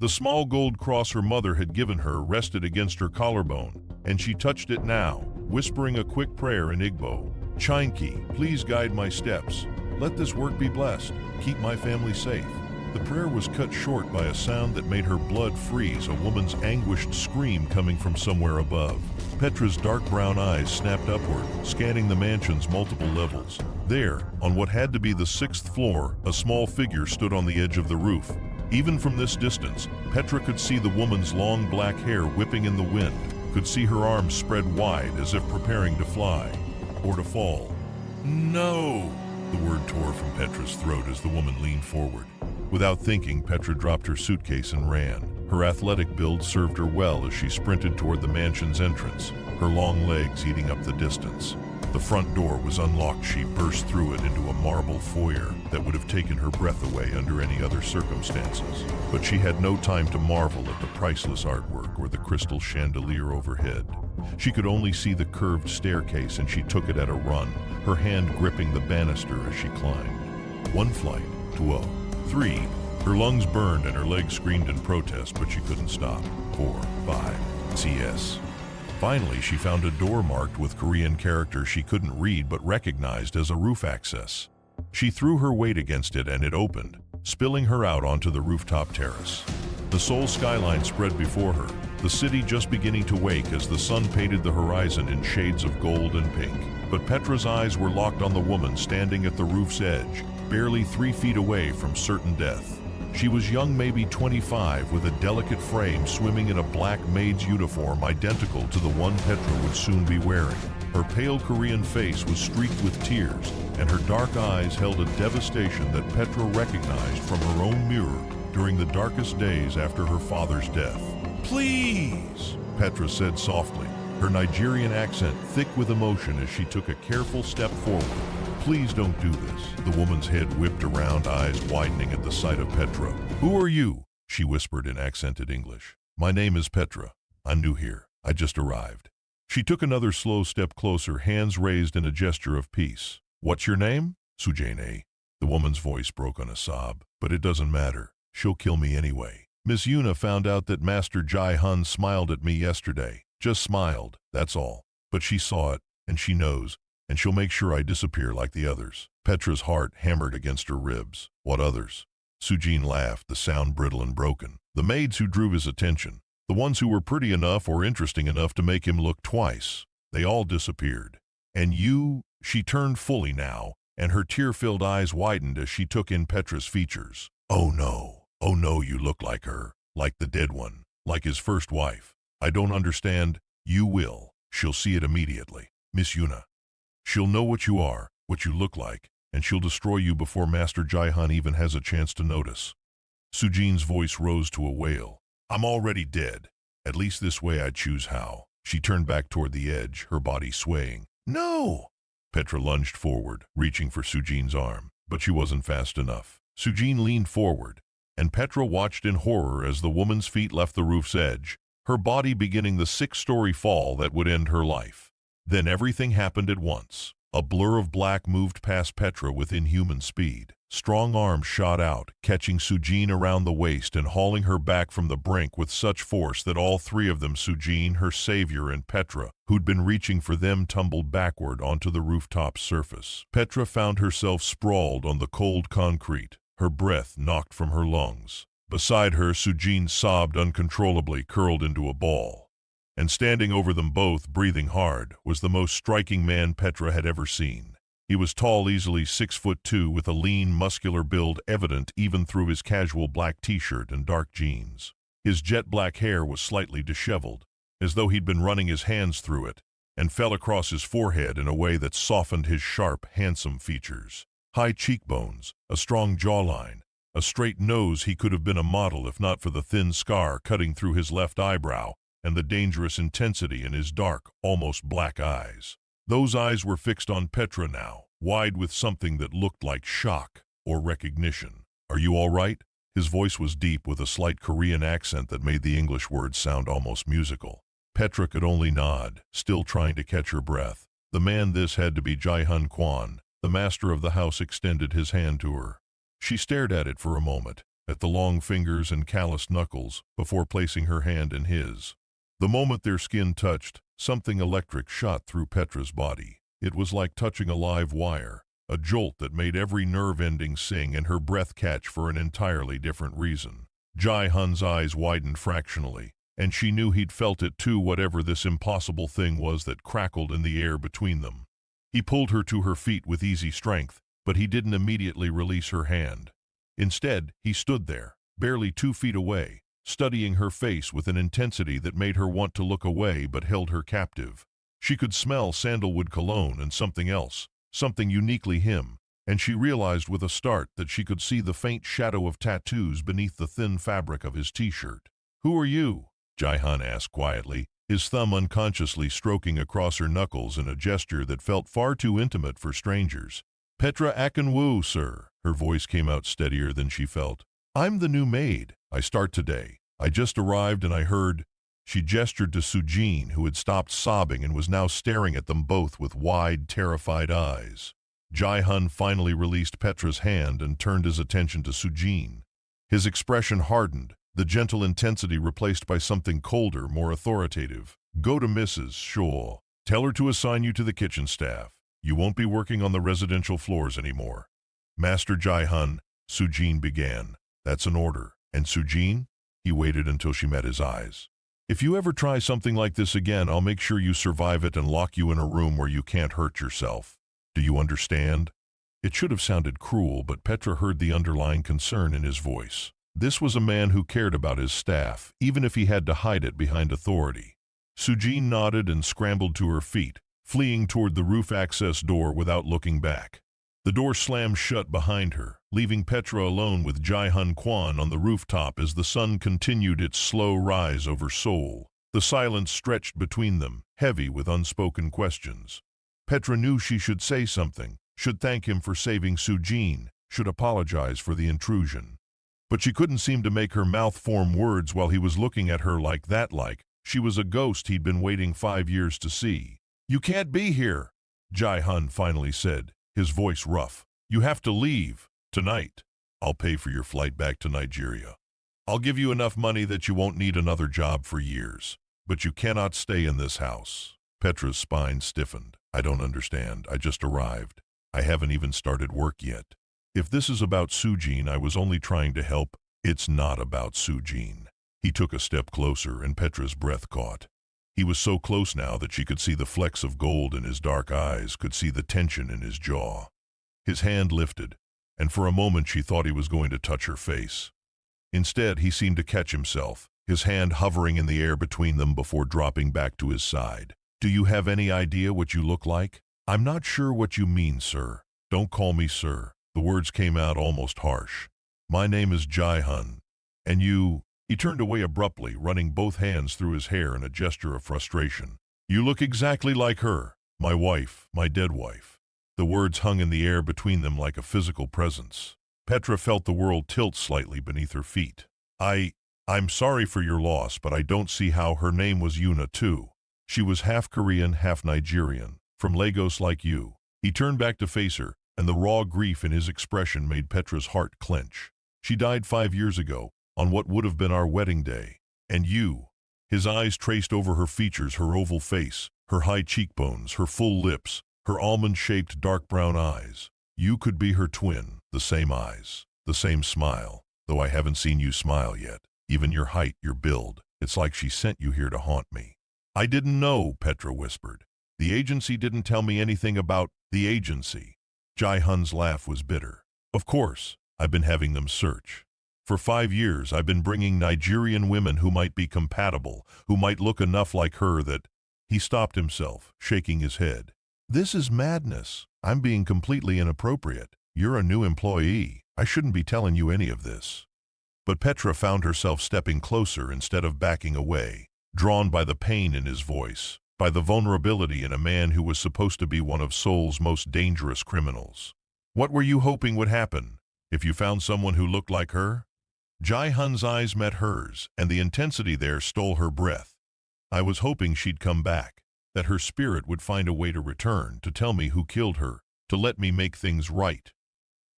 The small gold cross her mother had given her rested against her collarbone, and she touched it now, whispering a quick prayer in Igbo. "Chinki, please guide my steps. Let this work be blessed. Keep my family safe." The prayer was cut short by a sound that made her blood freeze, a woman's anguished scream coming from somewhere above. Petra's dark brown eyes snapped upward, scanning the mansion's multiple levels. There, on what had to be the 6th floor, a small figure stood on the edge of the roof. Even from this distance, Petra could see the woman's long black hair whipping in the wind, could see her arms spread wide as if preparing to fly, or to fall. "No!" The word tore from Petra's throat as the woman leaned forward. Without thinking, Petra dropped her suitcase and ran. Her athletic build served her well as she sprinted toward the mansion's entrance, her long legs eating up the distance. The front door was unlocked. She burst through it into a marble foyer that would have taken her breath away under any other circumstances. But she had no time to marvel at the priceless artwork or the crystal chandelier overhead. She could only see the curved staircase, and she took it at a run, her hand gripping the banister as she climbed. 1 flight, 2, 3. Her lungs burned and her legs screamed in protest, but she couldn't stop. 4, 5, CS. Finally, she found a door marked with Korean characters she couldn't read but recognized as a roof access. She threw her weight against it and it opened, spilling her out onto the rooftop terrace. The Seoul skyline spread before her, the city just beginning to wake as the sun painted the horizon in shades of gold and pink. But Petra's eyes were locked on the woman standing at the roof's edge, barely 3 feet away from certain death. She was young, maybe 25, with a delicate frame, swimming in a black maid's uniform identical to the one Petra would soon be wearing. Her pale Korean face was streaked with tears, and her dark eyes held a devastation that Petra recognized from her own mirror during the darkest days after her father's death. "Please," Petra said softly, her Nigerian accent thick with emotion as she took a careful step forward. "Please don't do this." The woman's head whipped around, eyes widening at the sight of Petra. "Who are you?" she whispered in accented English. "My name is Petra. I'm new here. I just arrived." She took another slow step closer, hands raised in a gesture of peace. "What's your name?" "Sujane." The woman's voice broke on a sob. "But it doesn't matter. She'll kill me anyway. Miss Yuna found out that Master Ji-Hun smiled at me yesterday. Just smiled, that's all. But she saw it, and she knows, and she'll make sure I disappear like the others." Petra's heart hammered against her ribs. "What others?" Sujin laughed, the sound brittle and broken. "The maids who drew his attention. The ones who were pretty enough or interesting enough to make him look twice. They all disappeared. And you?" She turned fully now, and her tear-filled eyes widened as she took in Petra's features. "Oh no, you look like her, like the dead one, like his first wife. I don't understand." "You will. She'll see it immediately. Miss Yuna. She'll know what you are, what you look like, and she'll destroy you before Master Ji-Hun even has a chance to notice." Sujin's voice rose to a wail. "I'm already dead. At least this way I choose how." She turned back toward the edge, her body swaying. "No!" Petra lunged forward, reaching for Sujin's arm, but she wasn't fast enough. Sujin leaned forward, and Petra watched in horror as the woman's feet left the roof's edge, her body beginning the 6-story fall that would end her life. Then everything happened at once. A blur of black moved past Petra with inhuman speed. Strong arms shot out, catching Sujin around the waist and hauling her back from the brink with such force that all three of them, Sujin, her savior, and Petra, who'd been reaching for them, tumbled backward onto the rooftop's surface. Petra found herself sprawled on the cold concrete, her breath knocked from her lungs. Beside her, Sujin sobbed uncontrollably, curled into a ball. And standing over them both, breathing hard, was the most striking man Petra had ever seen. He was tall, easily 6'2", with a lean, muscular build evident even through his casual black t-shirt and dark jeans. His jet black hair was slightly disheveled, as though he'd been running his hands through it, and fell across his forehead in a way that softened his sharp, handsome features. High cheekbones, a strong jawline, a straight nose. He could have been a model if not for the thin scar cutting through his left eyebrow and the dangerous intensity in his dark, almost black eyes. Those eyes were fixed on Petra now, wide with something that looked like shock or recognition. "Are you all right?" His voice was deep with a slight Korean accent that made the English words sound almost musical. Petra could only nod, still trying to catch her breath. The man this had to be Ji-Hun Kuan. The master of the house extended his hand to her. She stared at it for a moment, at the long fingers and calloused knuckles, before placing her hand in his. The moment their skin touched, something electric shot through Petra's body. It was like touching a live wire, a jolt that made every nerve ending sing and her breath catch for an entirely different reason. Ji-Hun's eyes widened fractionally, and she knew he'd felt it too, whatever this impossible thing was that crackled in the air between them. He pulled her to her feet with easy strength, but he didn't immediately release her hand. Instead, he stood there, barely 2 feet away, studying her face with an intensity that made her want to look away but held her captive. She could smell sandalwood cologne and something else, something uniquely him, and she realized with a start that she could see the faint shadow of tattoos beneath the thin fabric of his t-shirt. "Who are you?" Ji-Hun asked quietly, his thumb unconsciously stroking across her knuckles in a gesture that felt far too intimate for strangers. "Petra Akinwoo, sir." Her voice came out steadier than she felt. "I'm the new maid. I start today. I just arrived and I heard—" She gestured to Ji-Hun, who had stopped sobbing and was now staring at them both with wide, terrified eyes. Ji-Hun finally released Petra's hand and turned his attention to Ji-Hun. His expression hardened, the gentle intensity replaced by something colder, more authoritative. "Go to Mrs. Shaw. Tell her to assign you to the kitchen staff. You won't be working on the residential floors anymore." "Master Ji-Hun," Ji-Hun began. "That's an order." "And Ji-Hun?" He waited until she met his eyes. "If you ever try something like this again, I'll make sure you survive it and lock you in a room where you can't hurt yourself. Do you understand?" It should have sounded cruel, but Petra heard the underlying concern in his voice. This was a man who cared about his staff, even if he had to hide it behind authority. Ji-Hun nodded and scrambled to her feet, fleeing toward the roof access door without looking back. The door slammed shut behind her, leaving Petra alone with Ji-Hun Kuan on the rooftop as the sun continued its slow rise over Seoul. The silence stretched between them, heavy with unspoken questions. Petra knew she should say something, should thank him for saving Ji-Hun, should apologize for the intrusion. But she couldn't seem to make her mouth form words while he was looking at her like that, like she was a ghost he'd been waiting 5 years to see. "You can't be here," Ji-Hun finally said, his voice rough. "You have to leave, tonight. I'll pay for your flight back to Nigeria. I'll give you enough money that you won't need another job for years. But you cannot stay in this house." Petra's spine stiffened. "I don't understand. I just arrived. I haven't even started work yet. If this is about Ji-Hun, I was only trying to help." "It's not about Ji-Hun." He took a step closer and Petra's breath caught. He was so close now that she could see the flecks of gold in his dark eyes, could see the tension in his jaw. His hand lifted, and for a moment she thought he was going to touch her face. Instead, he seemed to catch himself, his hand hovering in the air between them before dropping back to his side. "Do you have any idea what you look like?" "I'm not sure what you mean, sir." "Don't call me sir." The words came out almost harsh. "My name is Ji-Hun. And you—" He turned away abruptly, running both hands through his hair in a gesture of frustration. "You look exactly like her. My wife, my dead wife." The words hung in the air between them like a physical presence. Petra felt the world tilt slightly beneath her feet. I'm sorry for your loss, but I don't see how." Her name was Yuna too. She was half Korean, half Nigerian, from Lagos like you. He turned back to face her, and the raw grief in his expression made Petra's heart clench. "She died 5 years ago, on what would have been our wedding day. And you—" His eyes traced over her features, her oval face, her high cheekbones, her full lips, her almond-shaped dark brown eyes. "You could be her twin, the same eyes, the same smile, though I haven't seen you smile yet. Even your height, your build, it's like she sent you here to haunt me." "I didn't know," Petra whispered. "The agency didn't tell me anything about the agency." Ji-Hun's laugh was bitter. "Of course, I've been having them search. For 5 years I've been bringing Nigerian women who might be compatible, who might look enough like her that—" He stopped himself, shaking his head. "This is madness. I'm being completely inappropriate. You're a new employee. I shouldn't be telling you any of this." But Petra found herself stepping closer instead of backing away, drawn by the pain in his voice, by the vulnerability in a man who was supposed to be one of Seoul's most dangerous criminals. "What were you hoping would happen, if you found someone who looked like her?" Ji-Hun's eyes met hers, and the intensity there stole her breath. "I was hoping she'd come back, that her spirit would find a way to return, to tell me who killed her, to let me make things right."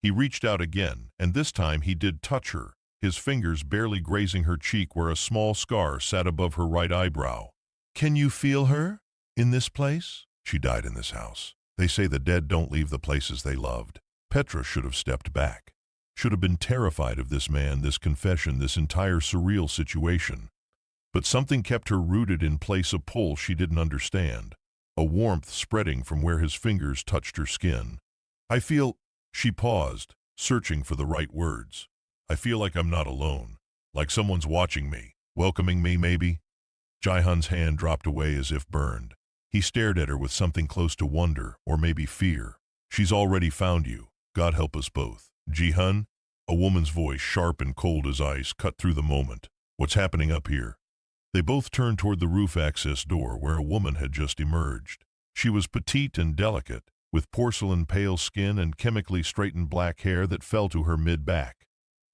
He reached out again, and this time he did touch her, his fingers barely grazing her cheek where a small scar sat above her right eyebrow. Can you feel her? In this place? She died in this house. They say the dead don't leave the places they loved. Petra should have stepped back. Should have been terrified of this man, this confession, this entire surreal situation. But something kept her rooted in place, a pull she didn't understand, a warmth spreading from where his fingers touched her skin. I feel, she paused, searching for the right words. I feel like I'm not alone, like someone's watching me, welcoming me maybe. Ji-Hun's hand dropped away as if burned. He stared at her with something close to wonder, or maybe fear. She's already found you. God help us both. Ji-Hun? A woman's voice, sharp and cold as ice, cut through the moment. What's happening up here? They both turned toward the roof access door where a woman had just emerged. She was petite and delicate, with porcelain pale skin and chemically straightened black hair that fell to her mid-back.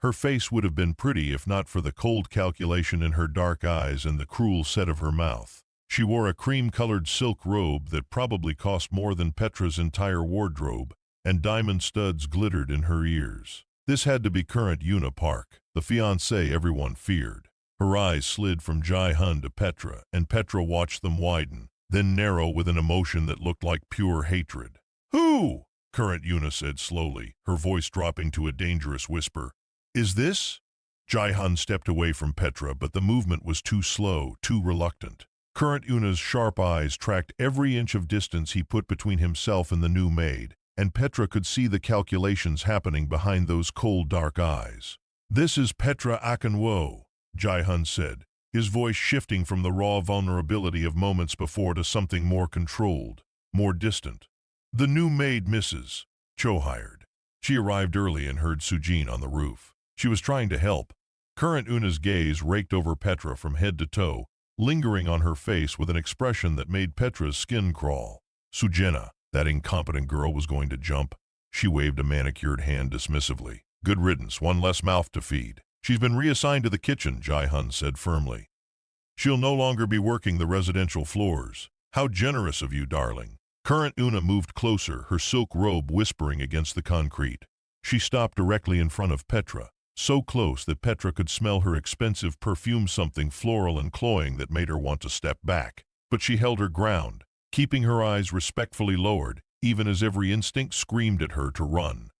Her face would have been pretty if not for the cold calculation in her dark eyes and the cruel set of her mouth. She wore a cream-colored silk robe that probably cost more than Petra's entire wardrobe, and diamond studs glittered in her ears. This had to be current Yuna Park, the fiancée everyone feared. Her eyes slid from Ji-Hun to Petra, and Petra watched them widen, then narrow with an emotion that looked like pure hatred. Who? Current Yuna said slowly, her voice dropping to a dangerous whisper. Is this? Ji-Hun stepped away from Petra, but the movement was too slow, too reluctant. Current Yuna's sharp eyes tracked every inch of distance he put between himself and the new maid, and Petra could see the calculations happening behind those cold, dark eyes. This is Petra Akinwo, Ji-Hun said, his voice shifting from the raw vulnerability of moments before to something more controlled, more distant. The new maid, Mrs. Cho hired. She arrived early and heard Sujin on the roof. She was trying to help. Current Yuna's gaze raked over Petra from head to toe, lingering on her face with an expression that made Petra's skin crawl. Sujina, that incompetent girl, was going to jump. She waved a manicured hand dismissively. Good riddance, one less mouth to feed. She's been reassigned to the kitchen, Ji-Hun said firmly. She'll no longer be working the residential floors. How generous of you, darling. Current Yuna moved closer, her silk robe whispering against the concrete. She stopped directly in front of Petra, so close that Petra could smell her expensive perfume, something floral and cloying that made her want to step back. But she held her ground, keeping her eyes respectfully lowered, even as every instinct screamed at her to run.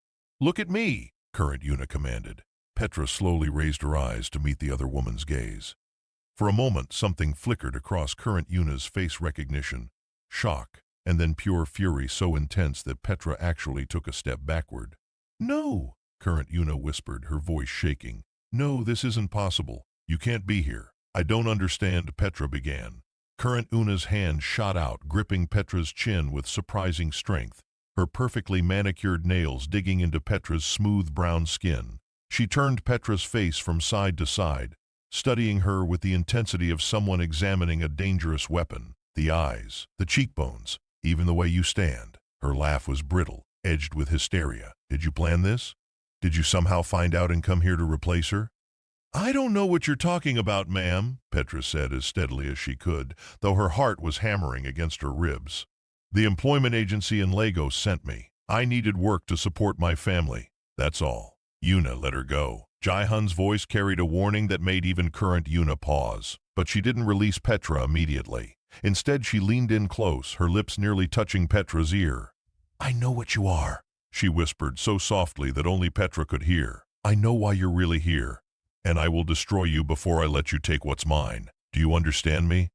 Look at me, Current Yuna commanded. Petra slowly raised her eyes to meet the other woman's gaze. For a moment, something flickered across Current Yuna's face, recognition, shock, and then pure fury so intense that Petra actually took a step backward. No, Current Yuna whispered, her voice shaking. No, this isn't possible. You can't be here. I don't understand, Petra began. Current Yuna's hand shot out, gripping Petra's chin with surprising strength, her perfectly manicured nails digging into Petra's smooth brown skin. She turned Petra's face from side to side, studying her with the intensity of someone examining a dangerous weapon. The eyes, the cheekbones, even the way you stand. Her laugh was brittle, edged with hysteria. Did you plan this? Did you somehow find out and come here to replace her? I don't know what you're talking about, ma'am, Petra said as steadily as she could, though her heart was hammering against her ribs. The employment agency in Lagos sent me. I needed work to support my family. That's all. Yuna, let her go. Ji-Hun's voice carried a warning that made even Current Yuna pause, but she didn't release Petra immediately. Instead, she leaned in close, her lips nearly touching Petra's ear. I know what you are, she whispered so softly that only Petra could hear. I know why you're really here, and I will destroy you before I let you take what's mine. Do you understand me?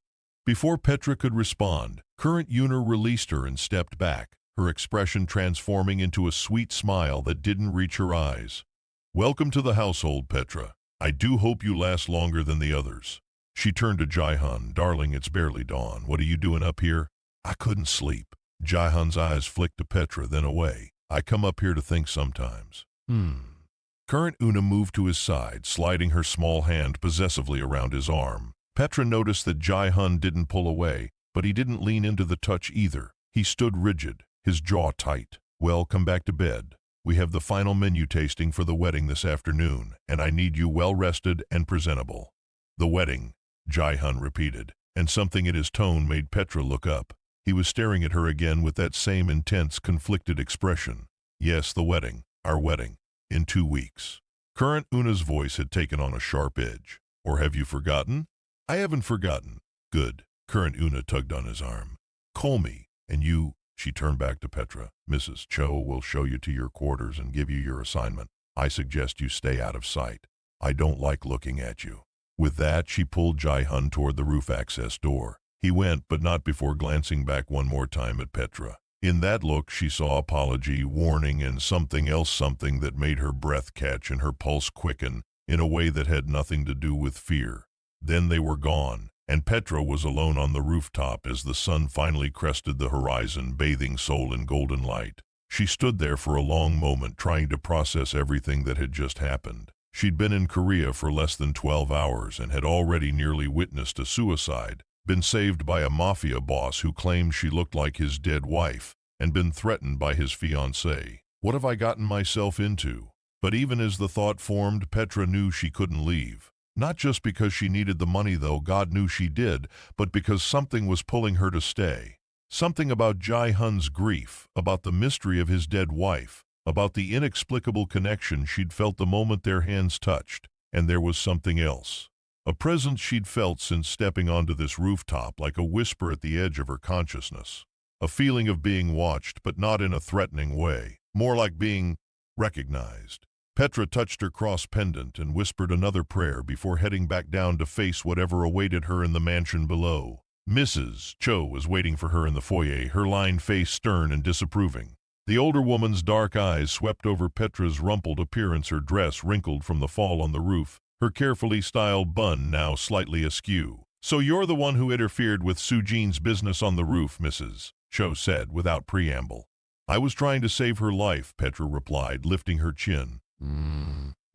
Before Petra could respond, Current Yuna released her and stepped back, her expression transforming into a sweet smile that didn't reach her eyes. Welcome to the household, Petra. I do hope you last longer than the others. She turned to Ji-Hun. Darling, it's barely dawn. What are you doing up here? I couldn't sleep. Ji-Hun's eyes flicked to Petra, then away. I come up here to think sometimes. Current Yuna moved to his side, sliding her small hand possessively around his arm. Petra noticed that Ji-Hun didn't pull away, but he didn't lean into the touch either. He stood rigid, his jaw tight. Well, come back to bed. We have the final menu tasting for the wedding this afternoon, and I need you well-rested and presentable. The wedding, Ji-Hun repeated, and something in his tone made Petra look up. He was staring at her again with that same intense, conflicted expression. Yes, the wedding, our wedding, in 2 weeks. Current Una's voice had taken on a sharp edge. Or have you forgotten? I haven't forgotten. Good. Current Una tugged on his arm. Call me, and you, she turned back to Petra. Mrs. Cho will show you to your quarters and give you your assignment. I suggest you stay out of sight. I don't like looking at you. With that, she pulled Ji-Hun toward the roof access door. He went, but not before glancing back one more time at Petra. In that look, she saw apology, warning, and something else, something that made her breath catch and her pulse quicken in a way that had nothing to do with fear. Then they were gone, and Petra was alone on the rooftop as the sun finally crested the horizon, bathing Seoul in golden light. She stood there for a long moment, trying to process everything that had just happened. She'd been in Korea for less than 12 hours and had already nearly witnessed a suicide, been saved by a mafia boss who claimed she looked like his dead wife, and been threatened by his fiancée. What have I gotten myself into? But even as the thought formed, Petra knew she couldn't leave. Not just because she needed the money, though God knew she did, but because something was pulling her to stay. Something about Ji-Hun's grief, about the mystery of his dead wife, about the inexplicable connection she'd felt the moment their hands touched. And there was something else. A presence she'd felt since stepping onto this rooftop, like a whisper at the edge of her consciousness. A feeling of being watched, but not in a threatening way, more like being recognized. Petra touched her cross pendant and whispered another prayer before heading back down to face whatever awaited her in the mansion below. Mrs. Cho was waiting for her in the foyer, her lined face stern and disapproving. The older woman's dark eyes swept over Petra's rumpled appearance, her dress wrinkled from the fall on the roof, her carefully styled bun now slightly askew. So you're the one who interfered with Sujin's business on the roof, Mrs. Cho said without preamble. I was trying to save her life, Petra replied, lifting her chin.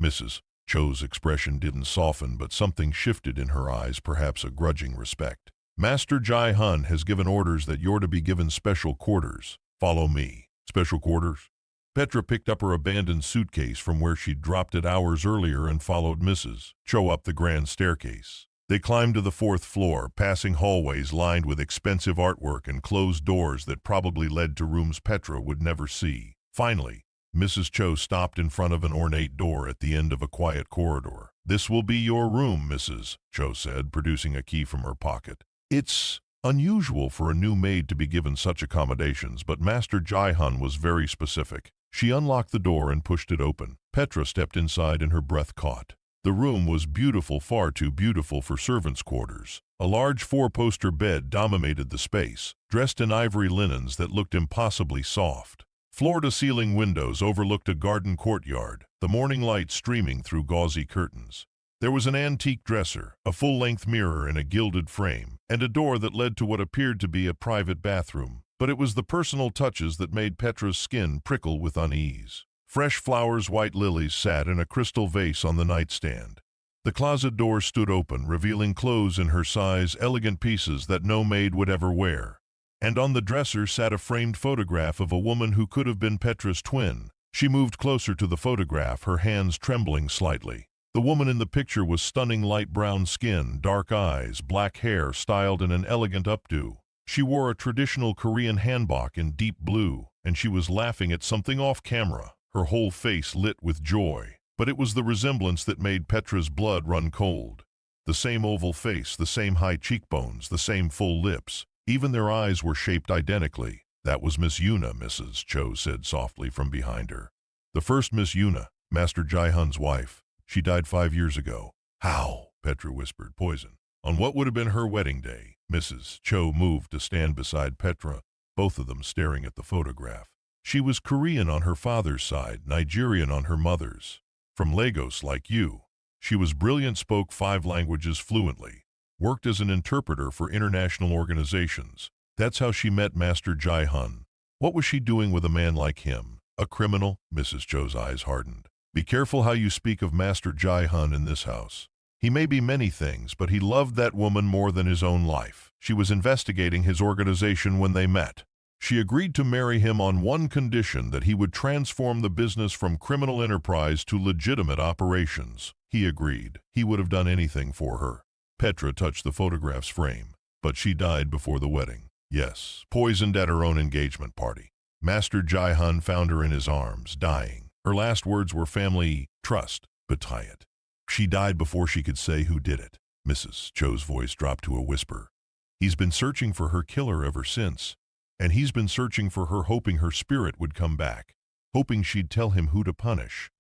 Mrs. Cho's expression didn't soften, but something shifted in her eyes, perhaps a grudging respect. Master Ji-Hun has given orders that you're to be given special quarters. Follow me. Special quarters? Petra picked up her abandoned suitcase from where she'd dropped it hours earlier and followed Mrs. Cho up the grand staircase. They climbed to the 4th floor, passing hallways lined with expensive artwork and closed doors that probably led to rooms Petra would never see. Finally, Mrs. Cho stopped in front of an ornate door at the end of a quiet corridor. This will be your room, Mrs. Cho said, producing a key from her pocket. It's unusual for a new maid to be given such accommodations, but Master Ji-Hun was very specific. She unlocked the door and pushed it open. Petra stepped inside and her breath caught. The room was beautiful, far too beautiful for servants' quarters. A large 4-poster bed dominated the space, dressed in ivory linens that looked impossibly soft. Floor-to-ceiling windows overlooked a garden courtyard, the morning light streaming through gauzy curtains. There was an antique dresser, a full-length mirror in a gilded frame, and a door that led to what appeared to be a private bathroom. But it was the personal touches that made Petra's skin prickle with unease. Fresh flowers, white lilies sat in a crystal vase on the nightstand. The closet door stood open, revealing clothes in her size, elegant pieces that no maid would ever wear. And on the dresser sat a framed photograph of a woman who could have been Petra's twin. She moved closer to the photograph, her hands trembling slightly. The woman in the picture was stunning, light brown skin, dark eyes, black hair styled in an elegant updo. She wore a traditional Korean hanbok in deep blue, and she was laughing at something off camera, her whole face lit with joy. But it was the resemblance that made Petra's blood run cold. The same oval face, the same high cheekbones, the same full lips. Even their eyes were shaped identically. That was Miss Yuna, Mrs. Cho said softly from behind her. The first Miss Yuna, Master Ji-Hun's wife. She died 5 years ago. How? Petra whispered. Poison. On what would have been her wedding day. Mrs. Cho moved to stand beside Petra, both of them staring at the photograph. She was Korean on her father's side, Nigerian on her mother's. From Lagos, like you. She was brilliant, spoke 5 languages fluently, worked as an interpreter for international organizations. That's how she met Master Ji-Hun. What was she doing with a man like him? A criminal? Mrs. Cho's eyes hardened. Be careful how you speak of Master Ji-Hun in this house. He may be many things, but he loved that woman more than his own life. She was investigating his organization when they met. She agreed to marry him on one condition, that he would transform the business from criminal enterprise to legitimate operations. He agreed. He would have done anything for her. Petra touched the photograph's frame. But she died before the wedding. Yes, poisoned at her own engagement party. Master Ji-Hun found her in his arms, dying. Her last words were family, trust. betray it. She died before she could say who did it. Mrs. Cho's voice dropped to a whisper. He's been searching for her killer ever since, and he's been searching for her, hoping her spirit would come back, hoping she'd tell him who to punish.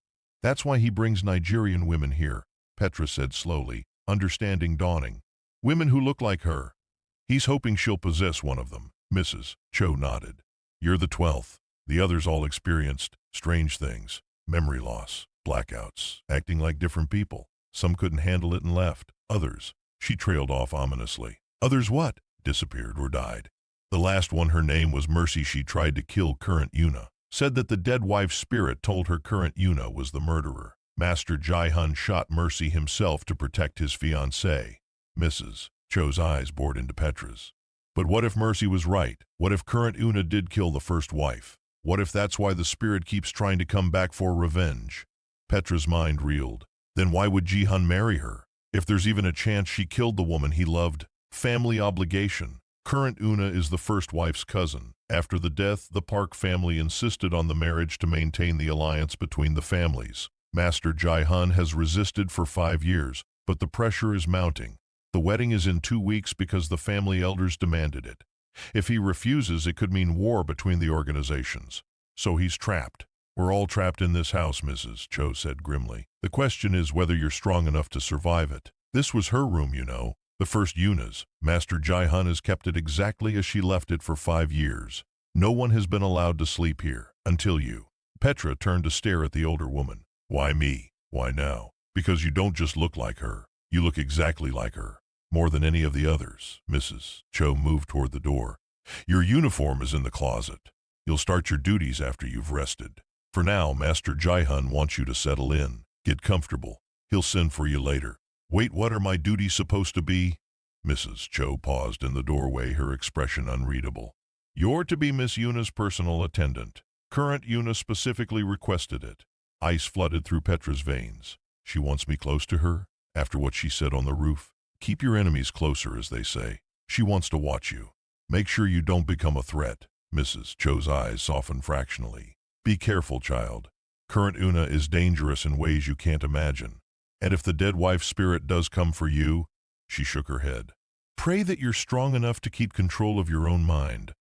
That's why he brings Nigerian women here, Petra said slowly, understanding dawning. Women who look like her. He's hoping she'll possess one of them. Mrs. Cho nodded. You're the 12th. The others all experienced strange things, memory loss, blackouts, acting like different people. Some couldn't handle it and left. Others, she trailed off ominously. Others what? Disappeared or died. The last one, her name was Mercy. She tried to kill current Yuna. Said that the dead wife's spirit told her current Yuna was the murderer. Master Ji-Hun shot Mercy himself to protect his fiancée. Mrs. Cho's eyes bored into Petra's. But what if Mercy was right? What if current Yuna did kill the first wife? What if that's why the spirit keeps trying to come back for revenge? Petra's mind reeled. Then why would Ji-Hun marry her? If there's even a chance she killed the woman he loved? Family obligation. Current Yuna is the first wife's cousin. After the death, the Park family insisted on the marriage to maintain the alliance between the families. Master Ji-Hun has resisted for 5 years, but the pressure is mounting. The wedding is in 2 weeks because the family elders demanded it. If he refuses, it could mean war between the organizations. So he's trapped. We're all trapped in this house, Mrs. Cho said grimly. The question is whether you're strong enough to survive it. This was her room, you know. The first Yuna's. Master Ji-Hun has kept it exactly as she left it for 5 years. No one has been allowed to sleep here, until you. Petra turned to stare at the older woman. Why me? Why now? Because you don't just look like her. You look exactly like her. More than any of the others. Mrs. Cho moved toward the door. Your uniform is in the closet. You'll start your duties after you've rested. For now, Master Ji-Hun wants you to settle in. Get comfortable. He'll send for you later. Wait, what are my duties supposed to be? Mrs. Cho paused in the doorway, her expression unreadable. You're to be Miss Yuna's personal attendant. Current Yuna specifically requested it. Ice flooded through Petra's veins. She wants me close to her? After what she said on the roof? Keep your enemies closer, as they say. She wants to watch you. Make sure you don't become a threat. Mrs. Cho's eyes softened fractionally. Be careful, child. Current Yuna is dangerous in ways you can't imagine. And if the dead wife's spirit does come for you, she shook her head. Pray that you're strong enough to keep control of your own mind.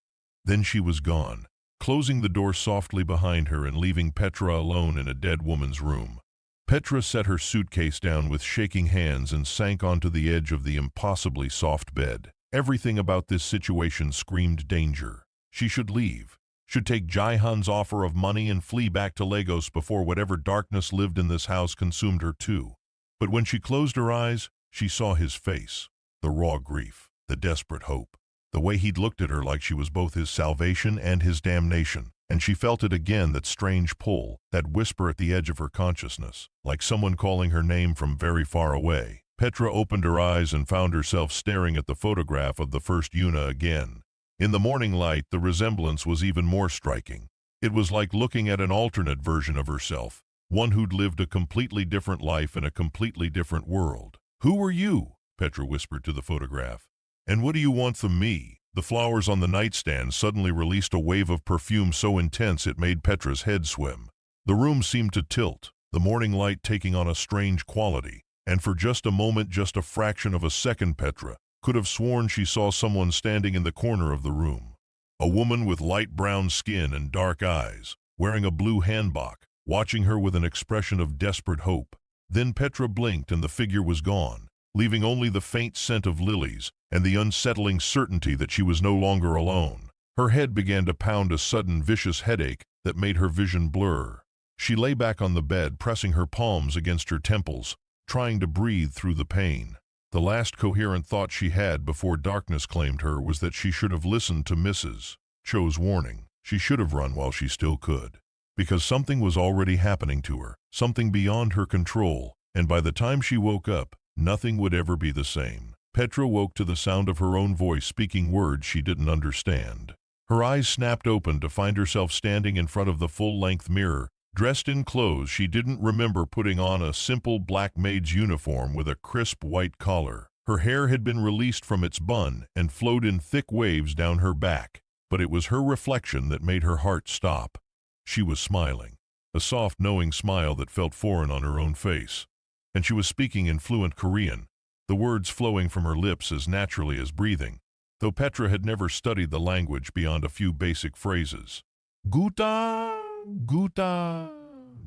Then she was gone, closing the door softly behind her and leaving Petra alone in a dead woman's room. Petra set her suitcase down with shaking hands and sank onto the edge of the impossibly soft bed. Everything about this situation screamed danger. She should leave, should take Ji-Hun's offer of money and flee back to Lagos before whatever darkness lived in this house consumed her too. But when she closed her eyes, she saw his face, the raw grief, the desperate hope, the way he'd looked at her like she was both his salvation and his damnation. And she felt it again, that strange pull, that whisper at the edge of her consciousness, like someone calling her name from very far away. Petra opened her eyes and found herself staring at the photograph of the first Yuna again. In the morning light, the resemblance was even more striking. It was like looking at an alternate version of herself, one who'd lived a completely different life in a completely different world. Who are you? Petra whispered to the photograph. And what do you want from me? The flowers on the nightstand suddenly released a wave of perfume so intense it made Petra's head swim. The room seemed to tilt, the morning light taking on a strange quality, and for just a moment, just a fraction of a second, Petra could have sworn she saw someone standing in the corner of the room. A woman with light brown skin and dark eyes, wearing a blue hanbok, watching her with an expression of desperate hope. Then Petra blinked and the figure was gone, leaving only the faint scent of lilies and the unsettling certainty that she was no longer alone. Her head began to pound, a sudden vicious headache that made her vision blur. She lay back on the bed, pressing her palms against her temples, trying to breathe through the pain. The last coherent thought she had before darkness claimed her was that she should have listened to Mrs. Cho's warning. She should have run while she still could. Because something was already happening to her, something beyond her control, and by the time she woke up, nothing would ever be the same. Petra woke to the sound of her own voice speaking words she didn't understand. Her eyes snapped open to find herself standing in front of the full-length mirror, dressed in clothes she didn't remember putting on, a simple black maid's uniform with a crisp white collar. Her hair had been released from its bun and flowed in thick waves down her back, but it was her reflection that made her heart stop. She was smiling. a soft, knowing smile that felt foreign on her own face. And she was speaking in fluent Korean, the words flowing from her lips as naturally as breathing, though Petra had never studied the language beyond a few basic phrases. Guta, guta,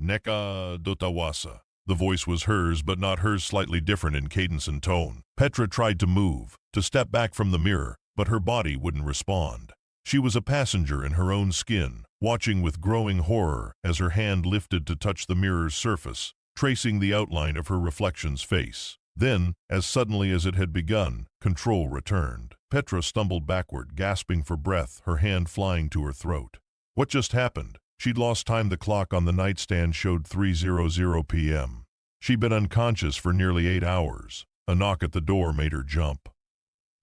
neka dotawasa. The voice was hers, but not hers, slightly different in cadence and tone. Petra tried to move, to step back from the mirror, but her body wouldn't respond. She was a passenger in her own skin, watching with growing horror as her hand lifted to touch the mirror's surface, tracing the outline of her reflection's face. Then, as suddenly as it had begun, control returned. Petra stumbled backward, gasping for breath, her hand flying to her throat. What just happened? She'd lost time. The clock on the nightstand showed 3:00 p.m. She'd been unconscious for nearly 8 hours. A knock at the door made her jump.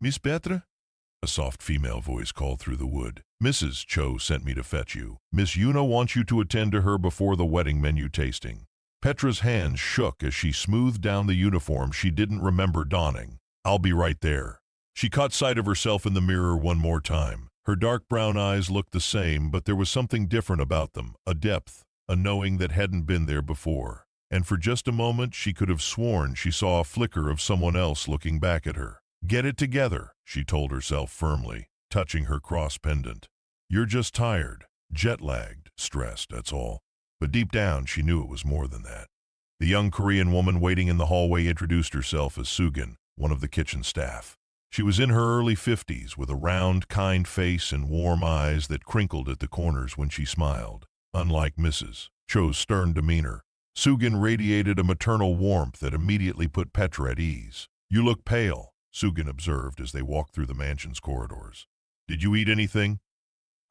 "Miss Petra?" A soft female voice called through the wood. "Mrs. Cho sent me to fetch you. Miss Yuna wants you to attend to her before the wedding menu tasting." Petra's hands shook as she smoothed down the uniform she didn't remember donning. "I'll be right there." She caught sight of herself in the mirror one more time. Her dark brown eyes looked the same, but there was something different about them, a depth, a knowing that hadn't been there before. And for just a moment she could have sworn she saw a flicker of someone else looking back at her. "Get it together," she told herself firmly, touching her cross pendant. "You're just tired, jet-lagged, stressed, that's all." But deep down she knew it was more than that. The young Korean woman waiting in the hallway introduced herself as Sugin, one of the kitchen staff. She was in her early 50s, with a round, kind face and warm eyes that crinkled at the corners when she smiled. Unlike Mrs. Cho's stern demeanor, Sugin radiated a maternal warmth that immediately put Petra at ease. "You look pale," Sugin observed as they walked through the mansion's corridors. "Did you eat anything?"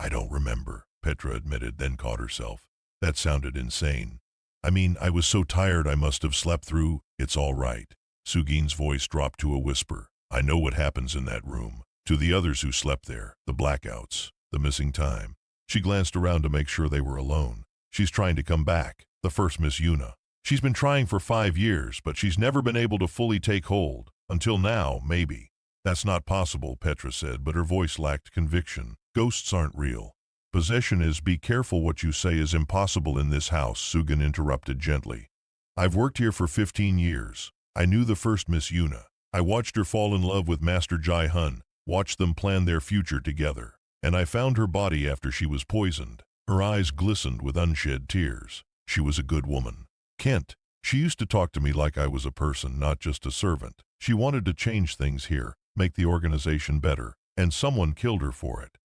"I don't remember," Petra admitted, then caught herself. That sounded insane. "I mean, I was so tired I must have slept through." "It's all right." Sugin's voice dropped to a whisper. "I know what happens in that room. To the others who slept there, the blackouts, the missing time." She glanced around to make sure they were alone. "She's trying to come back, the first Miss Yuna. She's been trying for 5 years, but she's never been able to fully take hold. Until now, maybe." "That's not possible," Petra said, but her voice lacked conviction. "Ghosts aren't real." "Possession is. Be careful what you say is impossible in this house," Sugin interrupted gently. "I've worked here for 15 years. I knew the first Miss Yuna. I watched her fall in love with Master Ji-Hun, watched them plan their future together. And I found her body after she was poisoned." Her eyes glistened with unshed tears. "She was a good woman. Kent, she used to talk to me like I was a person, not just a servant. She wanted to change things here, make the organization better, and someone killed her for it."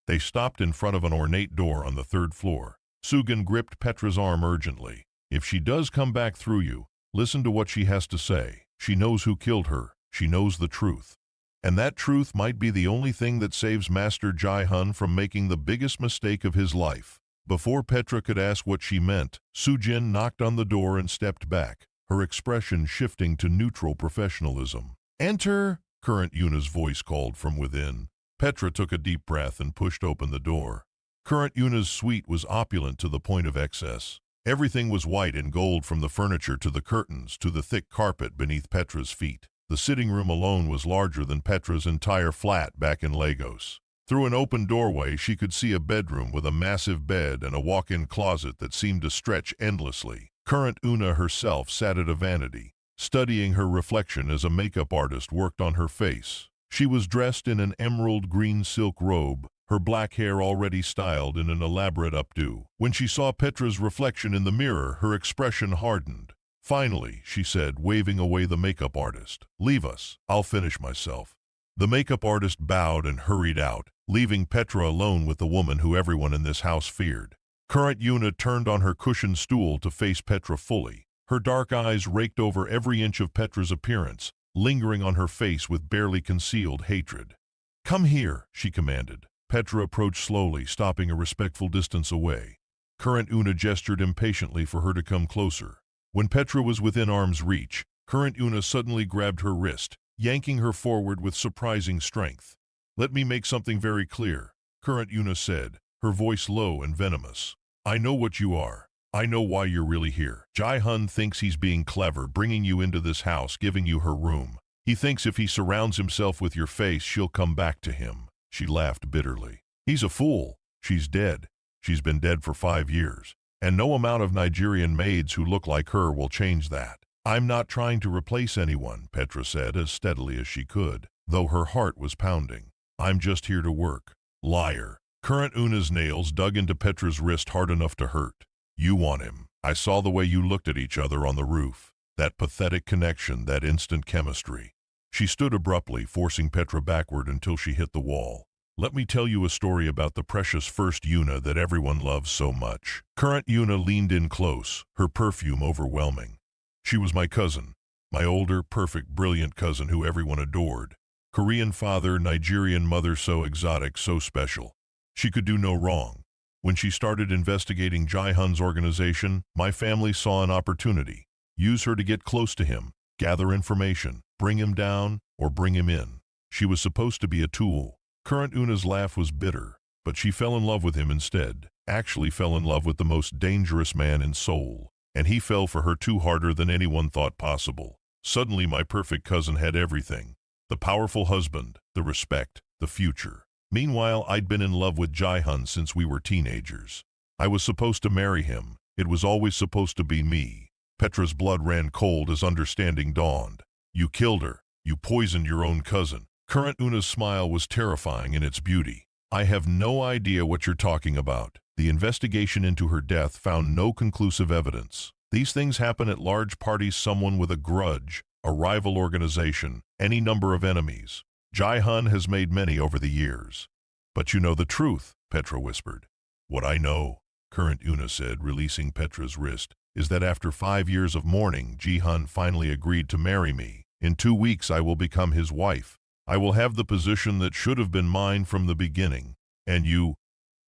They stopped in front of an ornate door on the 3rd floor. Sugin gripped Petra's arm urgently. "If she does come back through you, listen to what she has to say. She knows who killed her. She knows the truth. And that truth might be the only thing that saves Master Ji-Hun from making the biggest mistake of his life." Before Petra could ask what she meant, Sujin knocked on the door and stepped back, her expression shifting to neutral professionalism. "Enter!" Current Yuna's voice called from within. Petra took a deep breath and pushed open the door. Current Yuna's suite was opulent to the point of excess. Everything was white and gold, from the furniture to the curtains to the thick carpet beneath Petra's feet. The sitting room alone was larger than Petra's entire flat back in Lagos. Through an open doorway she could see a bedroom with a massive bed and a walk-in closet that seemed to stretch endlessly. Current Yuna herself sat at a vanity, studying her reflection as a makeup artist worked on her face. She was dressed in an emerald green silk robe, her black hair already styled in an elaborate updo. When she saw Petra's reflection in the mirror, her expression hardened. "Finally," she said, waving away the makeup artist. "Leave us. I'll finish myself." The makeup artist bowed and hurried out, leaving Petra alone with the woman who everyone in this house feared. Current Yuna turned on her cushioned stool to face Petra fully. Her dark eyes raked over every inch of Petra's appearance, lingering on her face with barely concealed hatred. "Come here," she commanded. Petra approached slowly, stopping a respectful distance away. Current Yuna gestured impatiently for her to come closer. When Petra was within arm's reach, Current Yuna suddenly grabbed her wrist, yanking her forward with surprising strength. "Let me make something very clear," Current Yuna said, her voice low and venomous. "I know what you are. I know why you're really here. Ji-Hun thinks he's being clever, bringing you into this house, giving you her room. He thinks if he surrounds himself with your face, she'll come back to him." She laughed bitterly. "He's a fool. She's dead. She's been dead for 5 years. And no amount of Nigerian maids who look like her will change that. I'm not trying to replace anyone, Petra said as steadily as she could, though her heart was pounding. I'm just here to work. Liar. Current Yuna's nails dug into Petra's wrist hard enough to hurt. You want him. I saw the way you looked at each other on the roof. That pathetic connection, that instant chemistry. She stood abruptly, forcing Petra backward until she hit the wall. Let me tell you a story about the precious first Yuna that everyone loves so much. Current Yuna leaned in close, her perfume overwhelming. She was my cousin, my older, perfect, brilliant cousin who everyone adored. Korean father, Nigerian mother, so exotic, so special. She could do no wrong. When she started investigating Ji-Hun's organization, my family saw an opportunity. Use her to get close to him, gather information, bring him down, or bring him in. She was supposed to be a tool. Current Yuna's laugh was bitter, but she fell in love with him instead. Actually fell in love with the most dangerous man in Seoul. And he fell for her too harder than anyone thought possible. Suddenly my perfect cousin had everything. The powerful husband, the respect, the future. Meanwhile, I'd been in love with Ji-Hun since we were teenagers. I was supposed to marry him. It was always supposed to be me. Petra's blood ran cold as understanding dawned. You killed her. You poisoned your own cousin. Current Yuna's smile was terrifying in its beauty. I have no idea what you're talking about. The investigation into her death found no conclusive evidence. These things happen at large parties. Someone with a grudge, a rival organization, any number of enemies. Ji-Hun has made many over the years. But you know the truth, Petra whispered. What I know, Current Yuna said, releasing Petra's wrist, is that after 5 years of mourning, Ji-Hun finally agreed to marry me. In 2 weeks I will become his wife. I will have the position that should have been mine from the beginning. And you,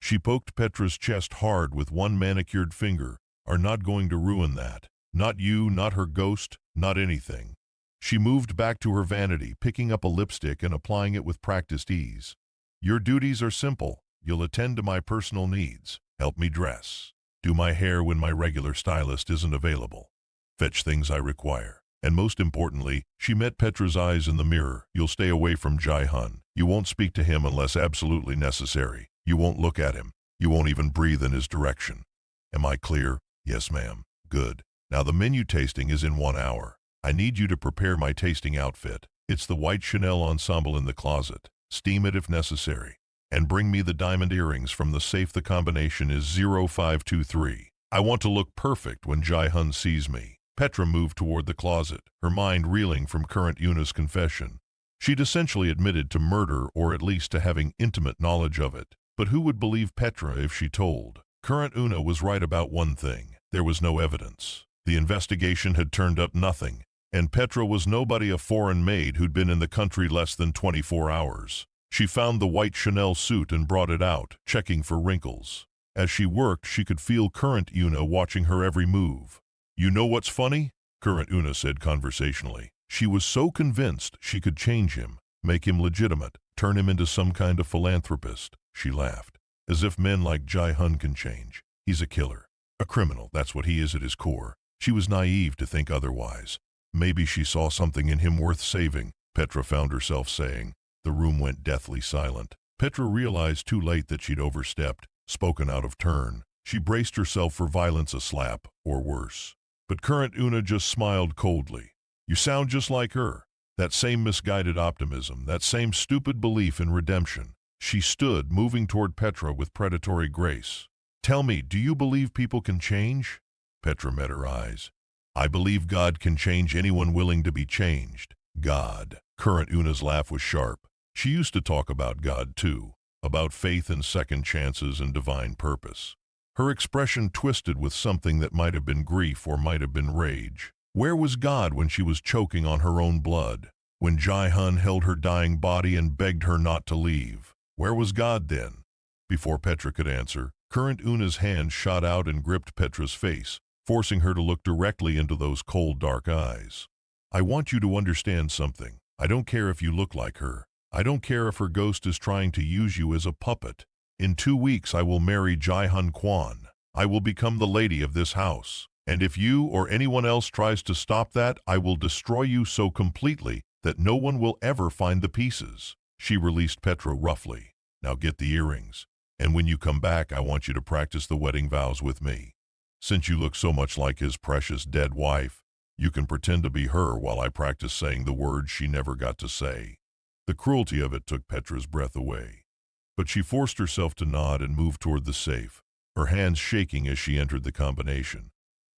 she poked Petra's chest hard with one manicured finger, are not going to ruin that. Not you, not her ghost, not anything. She moved back to her vanity, picking up a lipstick and applying it with practiced ease. Your duties are simple. You'll attend to my personal needs, help me dress, do my hair when my regular stylist isn't available, fetch things I require. And most importantly, she met Petra's eyes in the mirror. You'll stay away from Ji-Hun. You won't speak to him unless absolutely necessary. You won't look at him. You won't even breathe in his direction. Am I clear? Yes, ma'am. Good. Now the menu tasting is in 1 hour. I need you to prepare my tasting outfit. It's the white Chanel ensemble in the closet. Steam it if necessary. And bring me the diamond earrings from the safe. The combination is 0523. I want to look perfect when Ji-Hun sees me. Petra moved toward the closet, her mind reeling from Current Yuna's confession. She'd essentially admitted to murder, or at least to having intimate knowledge of it. But who would believe Petra if she told? Current Yuna was right about one thing. There was no evidence. The investigation had turned up nothing, and Petra was nobody, a foreign maid who'd been in the country less than 24 hours. She found the white Chanel suit and brought it out, checking for wrinkles. As she worked, she could feel Current Yuna watching her every move. You know what's funny? Current Yuna said conversationally. She was so convinced she could change him, make him legitimate, turn him into some kind of philanthropist. She laughed. As if men like Ji-Hun can change. He's a killer. A criminal, that's what he is at his core. She was naive to think otherwise. Maybe she saw something in him worth saving, Petra found herself saying. The room went deathly silent. Petra realized too late that she'd overstepped, spoken out of turn. She braced herself for violence, a slap, or worse. But Current Yuna just smiled coldly. You sound just like her. That same misguided optimism, that same stupid belief in redemption. She stood, moving toward Petra with predatory grace. Tell me, do you believe people can change? Petra met her eyes. I believe God can change anyone willing to be changed. God. Current Yuna's laugh was sharp. She used to talk about God too, about faith and second chances and divine purpose. Her expression twisted with something that might have been grief or might have been rage. Where was God when she was choking on her own blood? When Ji-Hun held her dying body and begged her not to leave? Where was God then? Before Petra could answer, Current Yuna's hand shot out and gripped Petra's face, forcing her to look directly into those cold, dark eyes. I want you to understand something. I don't care if you look like her. I don't care if her ghost is trying to use you as a puppet. In 2 weeks I will marry Ji-Hun Kuan. I will become the lady of this house. And if you or anyone else tries to stop that, I will destroy you so completely that no one will ever find the pieces. She released Petra roughly. Now get the earrings. And when you come back, I want you to practice the wedding vows with me. Since you look so much like his precious dead wife, you can pretend to be her while I practice saying the words she never got to say." The cruelty of it took Petra's breath away. But she forced herself to nod and move toward the safe, her hands shaking as she entered the combination.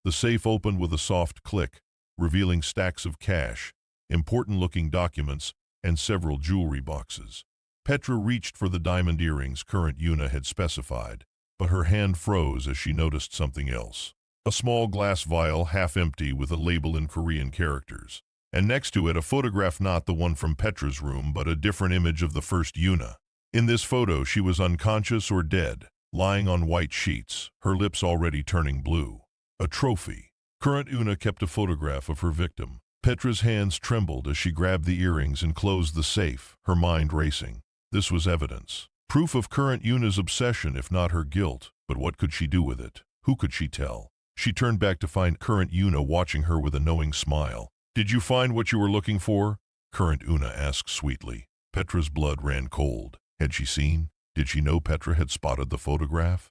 The safe opened with a soft click, revealing stacks of cash, important-looking documents, and several jewelry boxes. Petra reached for the diamond earrings current Yuna had specified, but her hand froze as she noticed something else. A small glass vial, half empty, with a label in Korean characters. And next to it, a photograph, not the one from Petra's room, but a different image of the first Yuna. In this photo, she was unconscious or dead, lying on white sheets, her lips already turning blue. A trophy. Current Yuna kept a photograph of her victim. Petra's hands trembled as she grabbed the earrings and closed the safe, her mind racing. This was evidence. Proof of current Yuna's obsession, if not her guilt. But what could she do with it? Who could she tell? She turned back to find current Yuna watching her with a knowing smile. "Did you find what you were looking for?" Current Yuna asked sweetly. Petra's blood ran cold. Had she seen? Did she know Petra had spotted the photograph?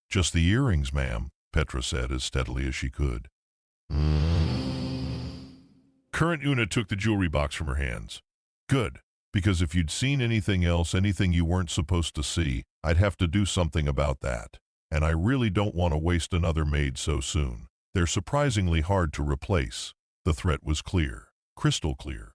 "Just the earrings, ma'am," Petra said as steadily as she could. Current Yuna took the jewelry box from her hands. "Good, because if you'd seen anything else, anything you weren't supposed to see, I'd have to do something about that. And I really don't want to waste another maid so soon. They're surprisingly hard to replace." The threat was clear, crystal clear.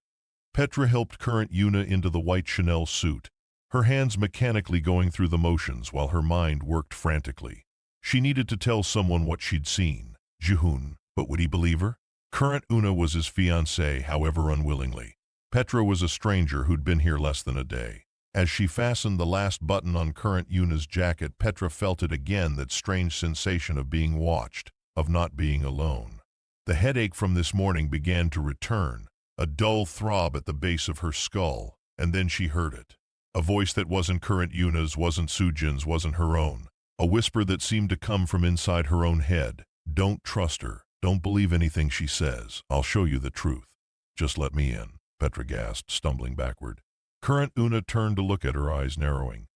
Petra helped current Yuna into the white Chanel suit, her hands mechanically going through the motions while her mind worked frantically. She needed to tell someone what she'd seen. Ji-Hun, but would he believe her? Current Yuna was his fiancée, however unwillingly. Petra was a stranger who'd been here less than a day. As she fastened the last button on current Yuna's jacket, Petra felt it again, that strange sensation of being watched, of not being alone. The headache from this morning began to return, a dull throb at the base of her skull, and then she heard it. A voice that wasn't current Yuna's, wasn't Sujin's, wasn't her own. A whisper that seemed to come from inside her own head. "Don't trust her. Don't believe anything she says. I'll show you the truth. Just let me in," Petra gasped, stumbling backward. Current Yuna turned to look at her, eyes narrowing.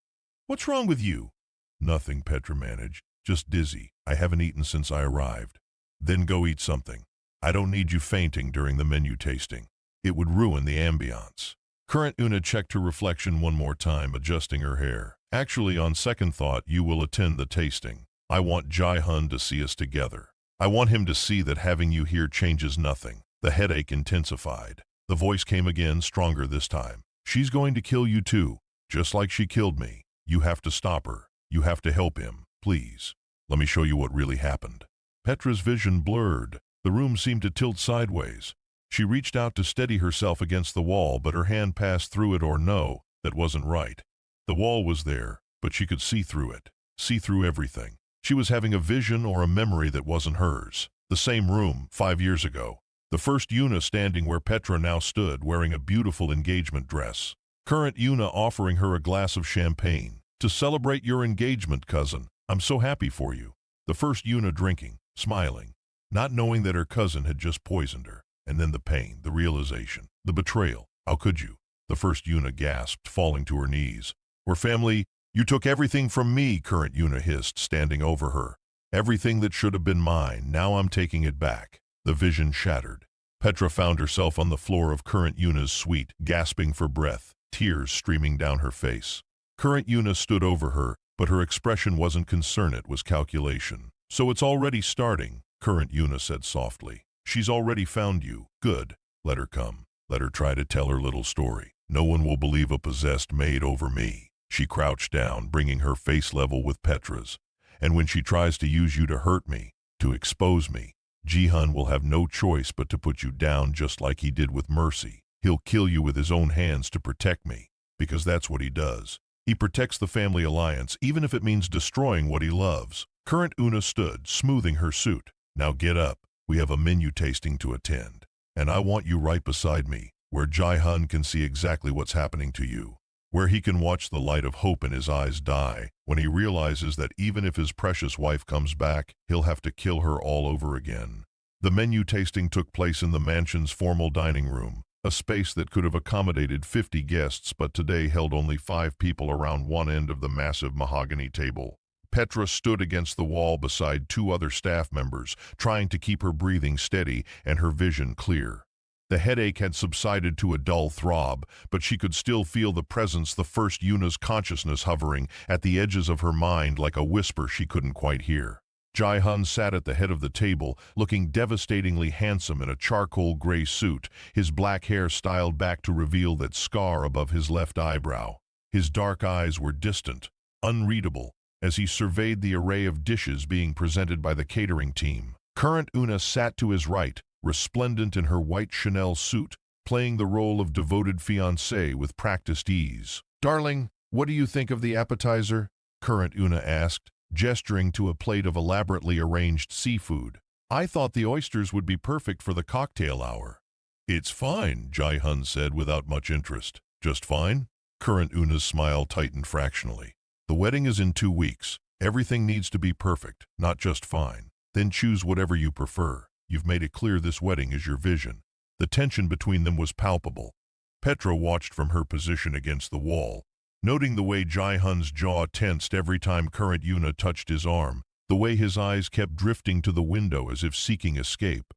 "What's wrong with you?" "Nothing," Petra managed. "Just dizzy. I haven't eaten since I arrived." "Then go eat something. I don't need you fainting during the menu tasting. It would ruin the ambiance." Current Yuna checked her reflection one more time, adjusting her hair. "Actually, on second thought, you will attend the tasting. I want Ji-Hun to see us together. I want him to see that having you here changes nothing." The headache intensified. The voice came again, stronger this time. "She's going to kill you too, just like she killed me. You have to stop her. You have to help him. Please. Let me show you what really happened." Petra's vision blurred. The room seemed to tilt sideways. She reached out to steady herself against the wall, but her hand passed through it, or no, that wasn't right. The wall was there, but she could see through it. See through everything. She was having a vision or a memory that wasn't hers. The same room, 5 years ago. The first Yuna standing where Petra now stood, wearing a beautiful engagement dress. Current Yuna offering her a glass of champagne. "To celebrate your engagement, cousin. I'm so happy for you." The first Yuna drinking, smiling, not knowing that her cousin had just poisoned her. And then the pain, the realization, the betrayal. "How could you?" The first Yuna gasped, falling to her knees. "We're family. You took everything from me," current Yuna hissed, standing over her. "Everything that should have been mine. Now I'm taking it back." The vision shattered. Petra found herself on the floor of current Yuna's suite, gasping for breath, tears streaming down her face. Current Yuna stood over her, but her expression wasn't concern, it was calculation. "So it's already starting," current Yuna said softly. "She's already found you. Good. Let her come. Let her try to tell her little story. No one will believe a possessed maid over me." She crouched down, bringing her face level with Petra's. "And when she tries to use you to hurt me, to expose me, Ji-Hun will have no choice but to put you down, just like he did with Mercy. He'll kill you with his own hands to protect me, because that's what he does. He protects the family alliance, even if it means destroying what he loves." Current Yuna stood, smoothing her suit. "Now get up. We have a menu tasting to attend. And I want you right beside me, where Ji-Hun can see exactly what's happening to you. Where he can watch the light of hope in his eyes die, when he realizes that even if his precious wife comes back, he'll have to kill her all over again." The menu tasting took place in the mansion's formal dining room, a space that could have accommodated 50 guests but today held only 5 people around one end of the massive mahogany table. Petra stood against the wall beside two other staff members, trying to keep her breathing steady and her vision clear. The headache had subsided to a dull throb, but she could still feel the presence, the first Yuna's consciousness hovering at the edges of her mind like a whisper she couldn't quite hear. Ji-Hun sat at the head of the table, looking devastatingly handsome in a charcoal gray suit, his black hair styled back to reveal that scar above his left eyebrow. His dark eyes were distant, unreadable, as he surveyed the array of dishes being presented by the catering team. Current Yuna sat to his right, resplendent in her white Chanel suit, playing the role of devoted fiancée with practiced ease. "Darling, what do you think of the appetizer?" Current Yuna asked, gesturing to a plate of elaborately arranged seafood. "I thought the oysters would be perfect for the cocktail hour." "It's fine," Ji-Hun said without much interest. "Just fine?" Current Yuna's smile tightened fractionally. "The wedding is in 2 weeks. Everything needs to be perfect, not just fine. Then choose whatever you prefer. You've made it clear this wedding is your vision." The tension between them was palpable. Petra watched from her position against the wall, noting the way Ji-Hun's jaw tensed every time Current Yuna touched his arm, the way his eyes kept drifting to the window as if seeking escape.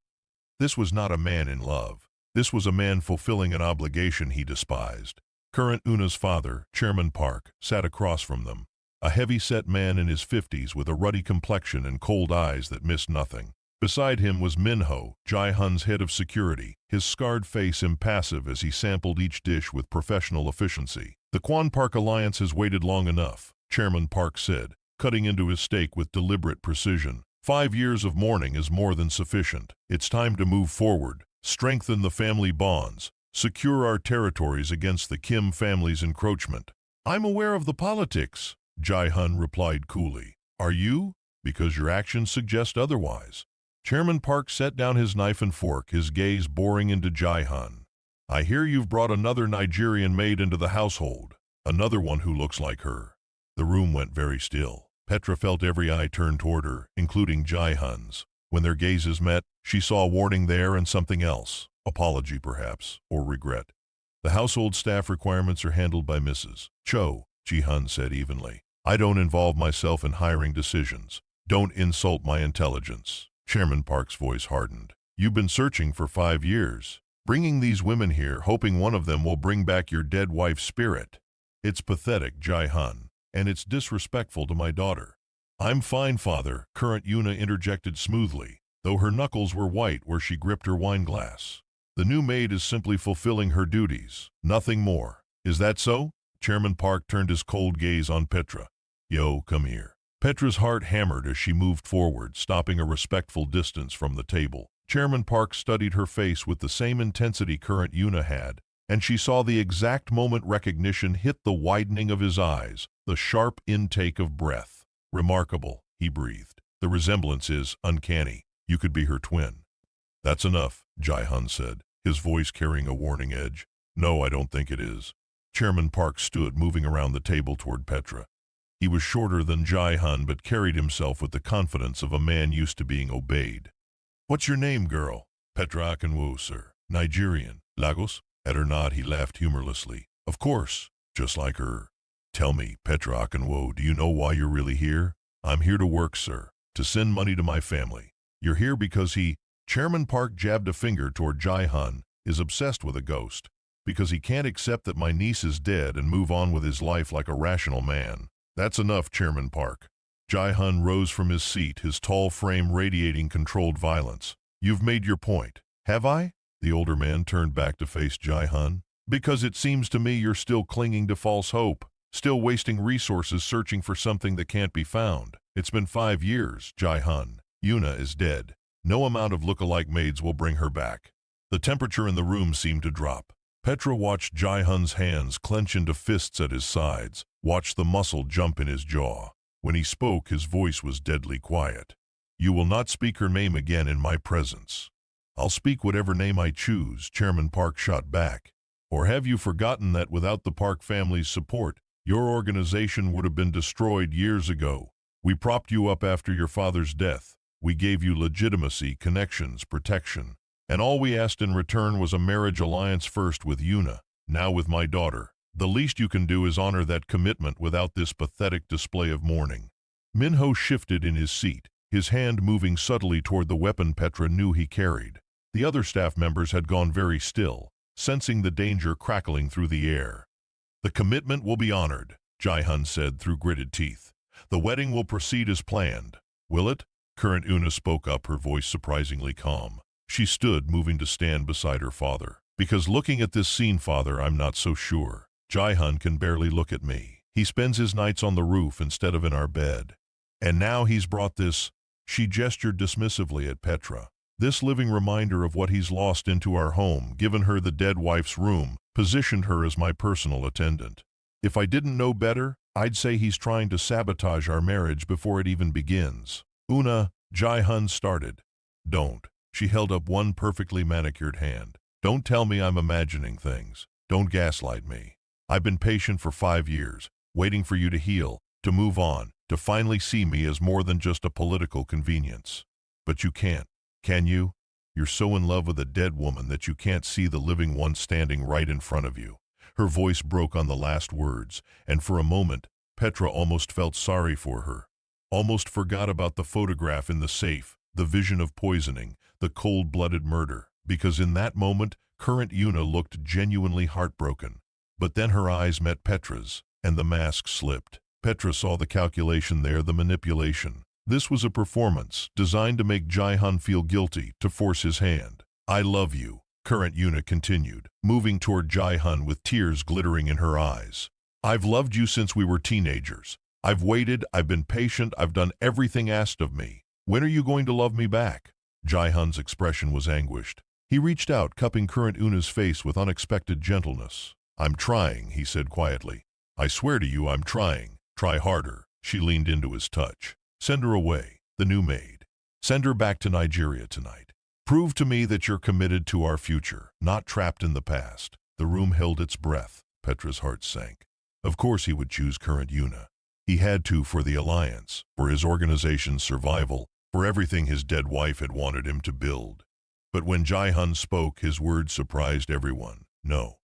This was not a man in love. This was a man fulfilling an obligation he despised. Current Yuna's father, Chairman Park, sat across from them, a heavy-set man in his 50s with a ruddy complexion and cold eyes that missed nothing. Beside him was Minho, Ji-Hun's head of security, his scarred face impassive as he sampled each dish with professional efficiency. "The Kuan Park Alliance has waited long enough," Chairman Park said, cutting into his steak with deliberate precision. 5 years of mourning is more than sufficient. It's time to move forward, strengthen the family bonds, secure our territories against the Kim family's encroachment. "I'm aware of the politics," Ji-Hun replied coolly. "Are you? Because your actions suggest otherwise." Chairman Park set down his knife and fork, his gaze boring into Ji-Hun. "I hear you've brought another Nigerian maid into the household, another one who looks like her." The room went very still. Petra felt every eye turn toward her, including Ji-Hun's. When their gazes met, she saw warning there and something else, apology perhaps, or regret. "The household staff requirements are handled by Mrs. Cho," Ji-Hun said evenly. "I don't involve myself in hiring decisions. Don't insult my intelligence." Chairman Park's voice hardened. "You've been searching for 5 years, bringing these women here, hoping one of them will bring back your dead wife's spirit. It's pathetic, Ji-Hun, and it's disrespectful to my daughter." "I'm fine, father," Current Yuna interjected smoothly, though her knuckles were white where she gripped her wineglass. "The new maid is simply fulfilling her duties, nothing more. Is that so?" Chairman Park turned his cold gaze on Petra. "Yo, come here." Petra's heart hammered as she moved forward, stopping a respectful distance from the table. Chairman Park studied her face with the same intensity Current Yuna had, and she saw the exact moment recognition hit the widening of his eyes, the sharp intake of breath. "Remarkable," he breathed. "The resemblance is uncanny. You could be her twin." "That's enough," Ji-Hun said, his voice carrying a warning edge. "No, I don't think it is." Chairman Park stood, moving around the table toward Petra. He was shorter than Ji-Hun but carried himself with the confidence of a man used to being obeyed. "What's your name, girl?" "Petra Akinwo, sir. Nigerian. Lagos?" At her nod, he laughed humorlessly. "Of course, just like her." "Tell me, Petra Akinwo, do you know why you're really here?" "I'm here to work, sir. To send money to my family." "You're here because he—" Chairman Park jabbed a finger toward Ji-Hun, is obsessed with a ghost. "Because he can't accept that my niece is dead and move on with his life like a rational man." "That's enough, Chairman Park." Ji-Hun rose from his seat, his tall frame radiating controlled violence. "You've made your point." "Have I?" The older man turned back to face Ji-Hun. "Because it seems to me you're still clinging to false hope, still wasting resources searching for something that can't be found. It's been 5 years, Ji-Hun. Yuna is dead. No amount of look-alike maids will bring her back." The temperature in the room seemed to drop. Petra watched Ji-Hun's hands clench into fists at his sides, watched the muscle jump in his jaw. When he spoke, his voice was deadly quiet. "You will not speak her name again in my presence." "I'll speak whatever name I choose," Chairman Park shot back. "Or have you forgotten that without the Park family's support, your organization would have been destroyed years ago? We propped you up after your father's death. We gave you legitimacy, connections, protection. And all we asked in return was a marriage alliance, first with Yuna, now with my daughter. The least you can do is honor that commitment without this pathetic display of mourning." Minho shifted in his seat, his hand moving subtly toward the weapon Petra knew he carried. The other staff members had gone very still, sensing the danger crackling through the air. "The commitment will be honored," Ji-Hun said through gritted teeth. "The wedding will proceed as planned." "Will it?" Current Yuna spoke up, her voice surprisingly calm. She stood, moving to stand beside her father. "Because looking at this scene, father, I'm not so sure. Ji-Hun can barely look at me. He spends his nights on the roof instead of in our bed. And now he's brought this," she gestured dismissively at Petra, "this living reminder of what he's lost into our home, given her the dead wife's room, positioned her as my personal attendant. If I didn't know better, I'd say he's trying to sabotage our marriage before it even begins." "Una," Ji-Hun started. "Don't." She held up one perfectly manicured hand. "Don't tell me I'm imagining things. Don't gaslight me. I've been patient for 5 years, waiting for you to heal, to move on, to finally see me as more than just a political convenience. But you can't, can you? You're so in love with a dead woman that you can't see the living one standing right in front of you." Her voice broke on the last words, and for a moment, Petra almost felt sorry for her. Almost forgot about the photograph in the safe, the vision of poisoning, the cold-blooded murder, because in that moment, Current Yuna looked genuinely heartbroken. But then her eyes met Petra's, and the mask slipped. Petra saw the calculation there, the manipulation. This was a performance, designed to make Ji-Hun feel guilty, to force his hand. "I love you," Current Yuna continued, moving toward Ji-Hun with tears glittering in her eyes. "I've loved you since we were teenagers. I've waited, I've been patient, I've done everything asked of me. When are you going to love me back?" Ji-Hun's expression was anguished. He reached out, cupping Current Yuna's face with unexpected gentleness. "I'm trying," he said quietly. "I swear to you I'm trying. Try harder." She leaned into his touch. "Send her away, the new maid. Send her back to Nigeria tonight. Prove to me that you're committed to our future, not trapped in the past." The room held its breath. Petra's heart sank. Of course he would choose Current Yuna. He had to, for the alliance, for his organization's survival, for everything his dead wife had wanted him to build. But when Ji-Hun spoke, his words surprised everyone. "No."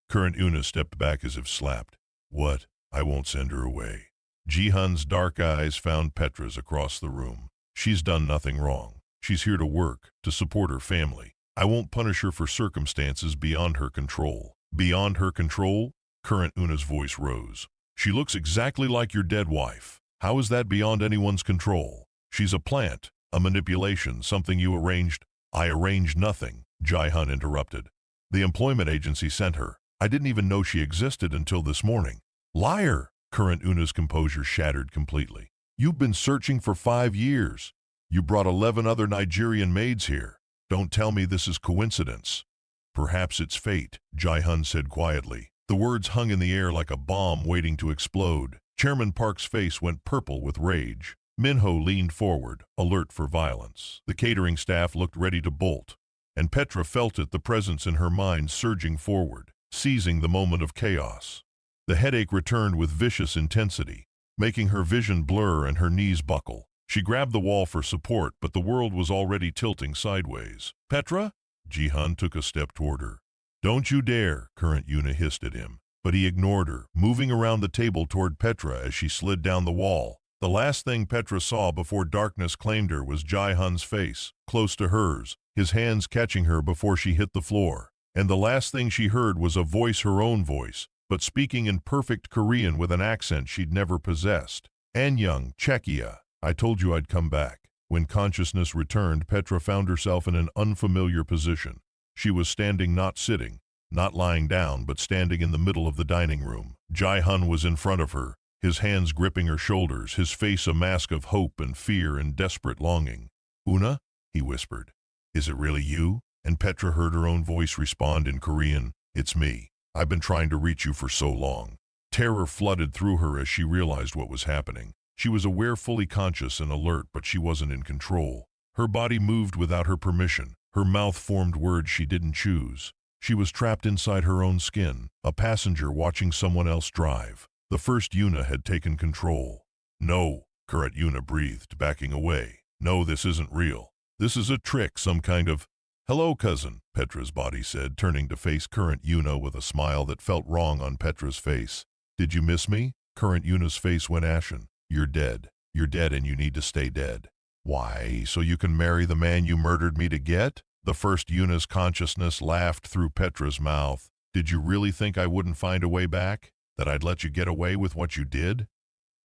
Current Yuna stepped back as if slapped. "What? I won't send her away." Ji-Hun's dark eyes found Petra's across the room. "She's done nothing wrong. She's here to work, to support her family. I won't punish her for circumstances beyond her control." "Beyond her control?" Current Yuna's voice rose. "She looks exactly like your dead wife. How is that beyond anyone's control? She's a plant, a manipulation, something you arranged." "I arranged nothing," Ji-Hun interrupted. "The employment agency sent her. I didn't even know she existed until this morning." "Liar!" Current Yuna's composure shattered completely. "You've been searching for 5 years. You brought 11 other Nigerian maids here. Don't tell me this is coincidence." "Perhaps it's fate," Ji-Hun said quietly. The words hung in the air like a bomb waiting to explode. Chairman Park's face went purple with rage. Minho leaned forward, alert for violence. The catering staff looked ready to bolt. And Petra felt it, the presence in her mind surging forward, seizing the moment of chaos. The headache returned with vicious intensity, making her vision blur and her knees buckle. She grabbed the wall for support, but the world was already tilting sideways. "Petra?" Ji-Hun took a step toward her. "Don't you dare," Current Yuna hissed at him. But he ignored her, moving around the table toward Petra as she slid down the wall. The last thing Petra saw before darkness claimed her was Ji-Hun's face, close to hers, his hands catching her before she hit the floor. And the last thing she heard was a voice, her own voice, but speaking in perfect Korean with an accent she'd never possessed. "Anyang, Chekia, I told you I'd come back." When consciousness returned, Petra found herself in an unfamiliar position. She was standing, not sitting, not lying down, but standing in the middle of the dining room. Ji-Hun was in front of her, his hands gripping her shoulders, his face a mask of hope and fear and desperate longing. "Una?" he whispered. "Is it really you?" And Petra heard her own voice respond in Korean. "It's me. I've been trying to reach you for so long." Terror flooded through her as she realized what was happening. She was aware, fully conscious and alert, but she wasn't in control. Her body moved without her permission. Her mouth formed words she didn't choose. She was trapped inside her own skin, a passenger watching someone else drive. The first Yuna had taken control. "No," Current Yuna breathed, backing away. "No, this isn't real. This is a trick, some kind of—" "Hello, cousin," Petra's body said, turning to face Current Yuna with a smile that felt wrong on Petra's face. "Did you miss me?" Current Yuna's face went ashen. "You're dead." You're dead and you need to stay dead. Why, so you can marry the man you murdered me to get? The first Yuna's consciousness laughed through Petra's mouth. Did you really think I wouldn't find a way back? That I'd let you get away with what you did?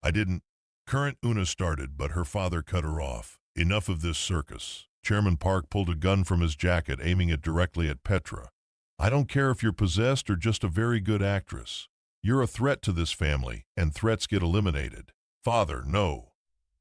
I didn't. Current Una started, but her father cut her off. Enough of this circus. Chairman Park pulled a gun from his jacket, aiming it directly at Petra. I don't care if you're possessed or just a very good actress. You're a threat to this family, and threats get eliminated. Father, no.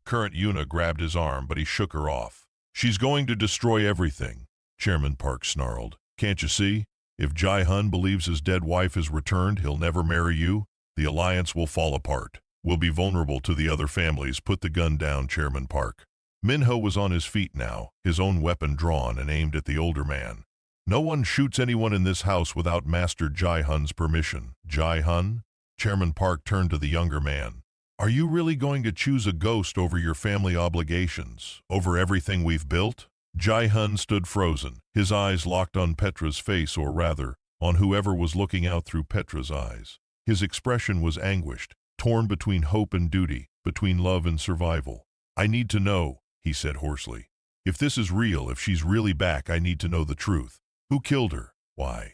Current Yuna grabbed his arm, but he shook her off. She's going to destroy everything, Chairman Park snarled. Can't you see? If Ji-Hun believes his dead wife has returned, he'll never marry you. The alliance will fall apart. We'll be vulnerable to the other families. Put the gun down, Chairman Park. Min-ho was on his feet now, his own weapon drawn and aimed at the older man. No one shoots anyone in this house without Master Ji-Hun's permission. Ji-Hun? Chairman Park turned to the younger man. Are you really going to choose a ghost over your family obligations, over everything we've built? Ji-Hun stood frozen, his eyes locked on Petra's face, or rather, on whoever was looking out through Petra's eyes. His expression was anguished, torn between hope and duty, between love and survival. I need to know, he said hoarsely. If this is real, if she's really back, I need to know the truth. Who killed her? Why?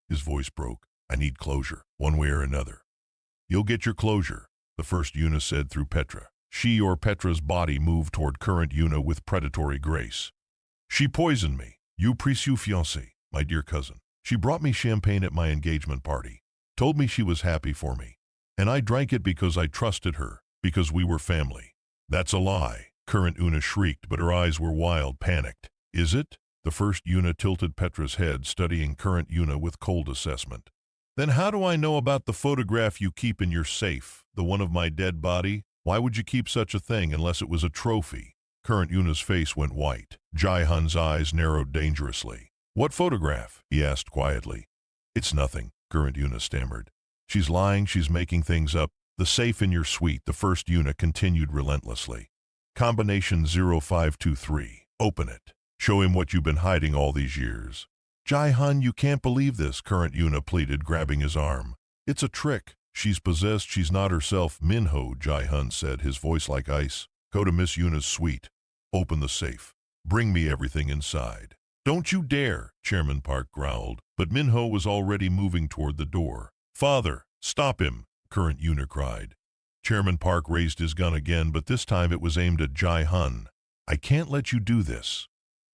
His voice broke. I need closure, one way or another. You'll get your closure, the first Yuna said through Petra. She or Petra's body moved toward current Yuna with predatory grace. She poisoned me. You précieux fiancé, my dear cousin. She brought me champagne at my engagement party, told me she was happy for me. And I drank it because I trusted her, because we were family. That's a lie, current Yuna shrieked, but her eyes were wild, panicked. Is it? The first Yuna tilted Petra's head, studying current Yuna with cold assessment. Then how do I know about the photograph you keep in your safe, the one of my dead body? Why would you keep such a thing unless it was a trophy? Current Yuna's face went white. Ji-Hun's eyes narrowed dangerously. What photograph? He asked quietly. It's nothing, current Yuna stammered. She's lying, she's making things up. The safe in your suite, the first Yuna continued relentlessly. Combination 0523. Open it. Show him what you've been hiding all these years. Ji-Hun, you can't believe this, current Yuna pleaded, grabbing his arm. It's a trick. She's possessed, she's not herself. Min-ho, Ji-Hun said, his voice like ice. Go to Miss Yuna's suite. Open the safe. Bring me everything inside. Don't you dare, Chairman Park growled, but Min-ho was already moving toward the door. Father, stop him, current Yuna cried. Chairman Park raised his gun again, but this time it was aimed at Ji-Hun. I can't let you do this.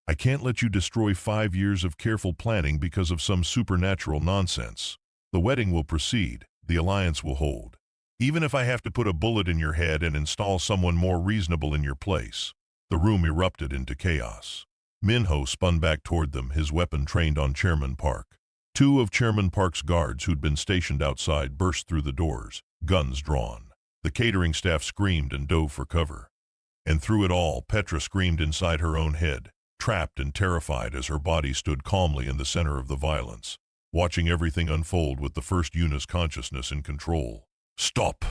I can't let you destroy 5 years of careful planning because of some supernatural nonsense. The wedding will proceed. The alliance will hold. Even if I have to put a bullet in your head and install someone more reasonable in your place. The room erupted into chaos. Min-ho spun back toward them, his weapon trained on Chairman Park. 2 of Chairman Park's guards who'd been stationed outside burst through the doors, guns drawn. The catering staff screamed and dove for cover. And through it all, Petra screamed inside her own head, trapped and terrified as her body stood calmly in the center of the violence, watching everything unfold with the first Yuna's consciousness in control. Stop!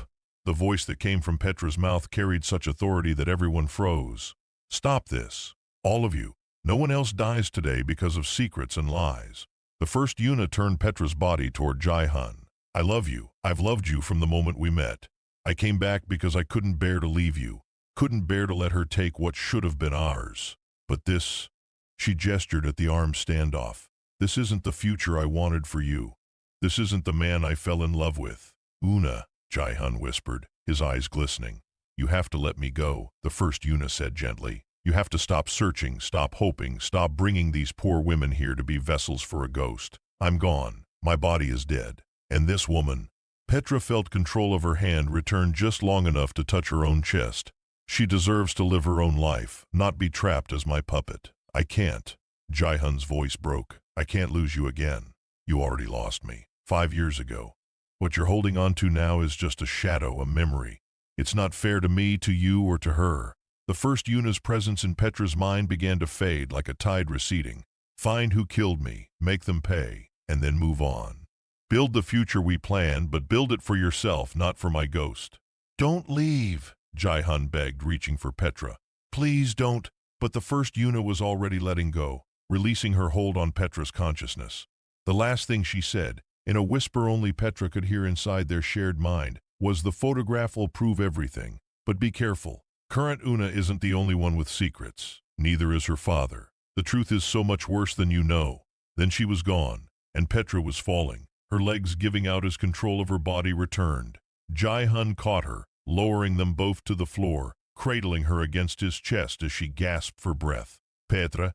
The voice that came from Petra's mouth carried such authority that everyone froze. Stop this. All of you. No one else dies today because of secrets and lies. The first Yuna turned Petra's body toward Ji-Hun. I love you. I've loved you from the moment we met. I came back because I couldn't bear to leave you, couldn't bear to let her take what should have been ours. But this, she gestured at the armed standoff. This isn't the future I wanted for you. This isn't the man I fell in love with. Una, Ji-Hun whispered, his eyes glistening. You have to let me go, the first Yuna said gently. You have to stop searching, stop hoping, stop bringing these poor women here to be vessels for a ghost. I'm gone. My body is dead. And this woman, Petra felt control of her hand return just long enough to touch her own chest. She deserves to live her own life, not be trapped as my puppet. I can't. Ji-Hun's voice broke. I can't lose you again. You already lost me 5 years ago. What you're holding on to now is just a shadow, a memory. It's not fair to me, to you, or to her. The first Yuna's presence in Petra's mind began to fade like a tide receding. Find who killed me, make them pay, and then move on. Build the future we planned, but build it for yourself, not for my ghost. Don't leave, Ji-Hun begged, reaching for Petra. Please don't. But the first Yuna was already letting go, releasing her hold on Petra's consciousness. The last thing she said, in a whisper only Petra could hear inside their shared mind, was, the photograph will prove everything. But be careful. Current Una isn't the only one with secrets. Neither is her father. The truth is so much worse than you know. Then she was gone, and Petra was falling, her legs giving out as control of her body returned. Ji-Hun caught her, lowering them both to the floor, cradling her against his chest as she gasped for breath. Petra,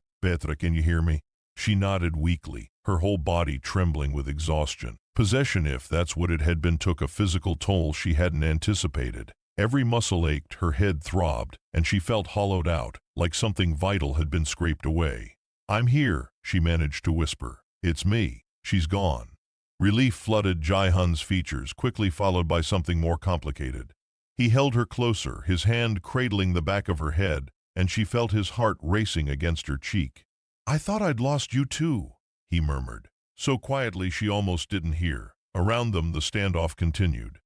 can you hear me? She nodded weakly, her whole body trembling with exhaustion. Possession, if that's what it had been, took a physical toll she hadn't anticipated. Every muscle ached, her head throbbed, and she felt hollowed out, like something vital had been scraped away. I'm here, she managed to whisper. It's me. She's gone. Relief flooded Ji-Hun's features, quickly followed by something more complicated. He held her closer, his hand cradling the back of her head, and she felt his heart racing against her cheek. I thought I'd lost you too, he murmured, so quietly she almost didn't hear. Around them, the standoff continued.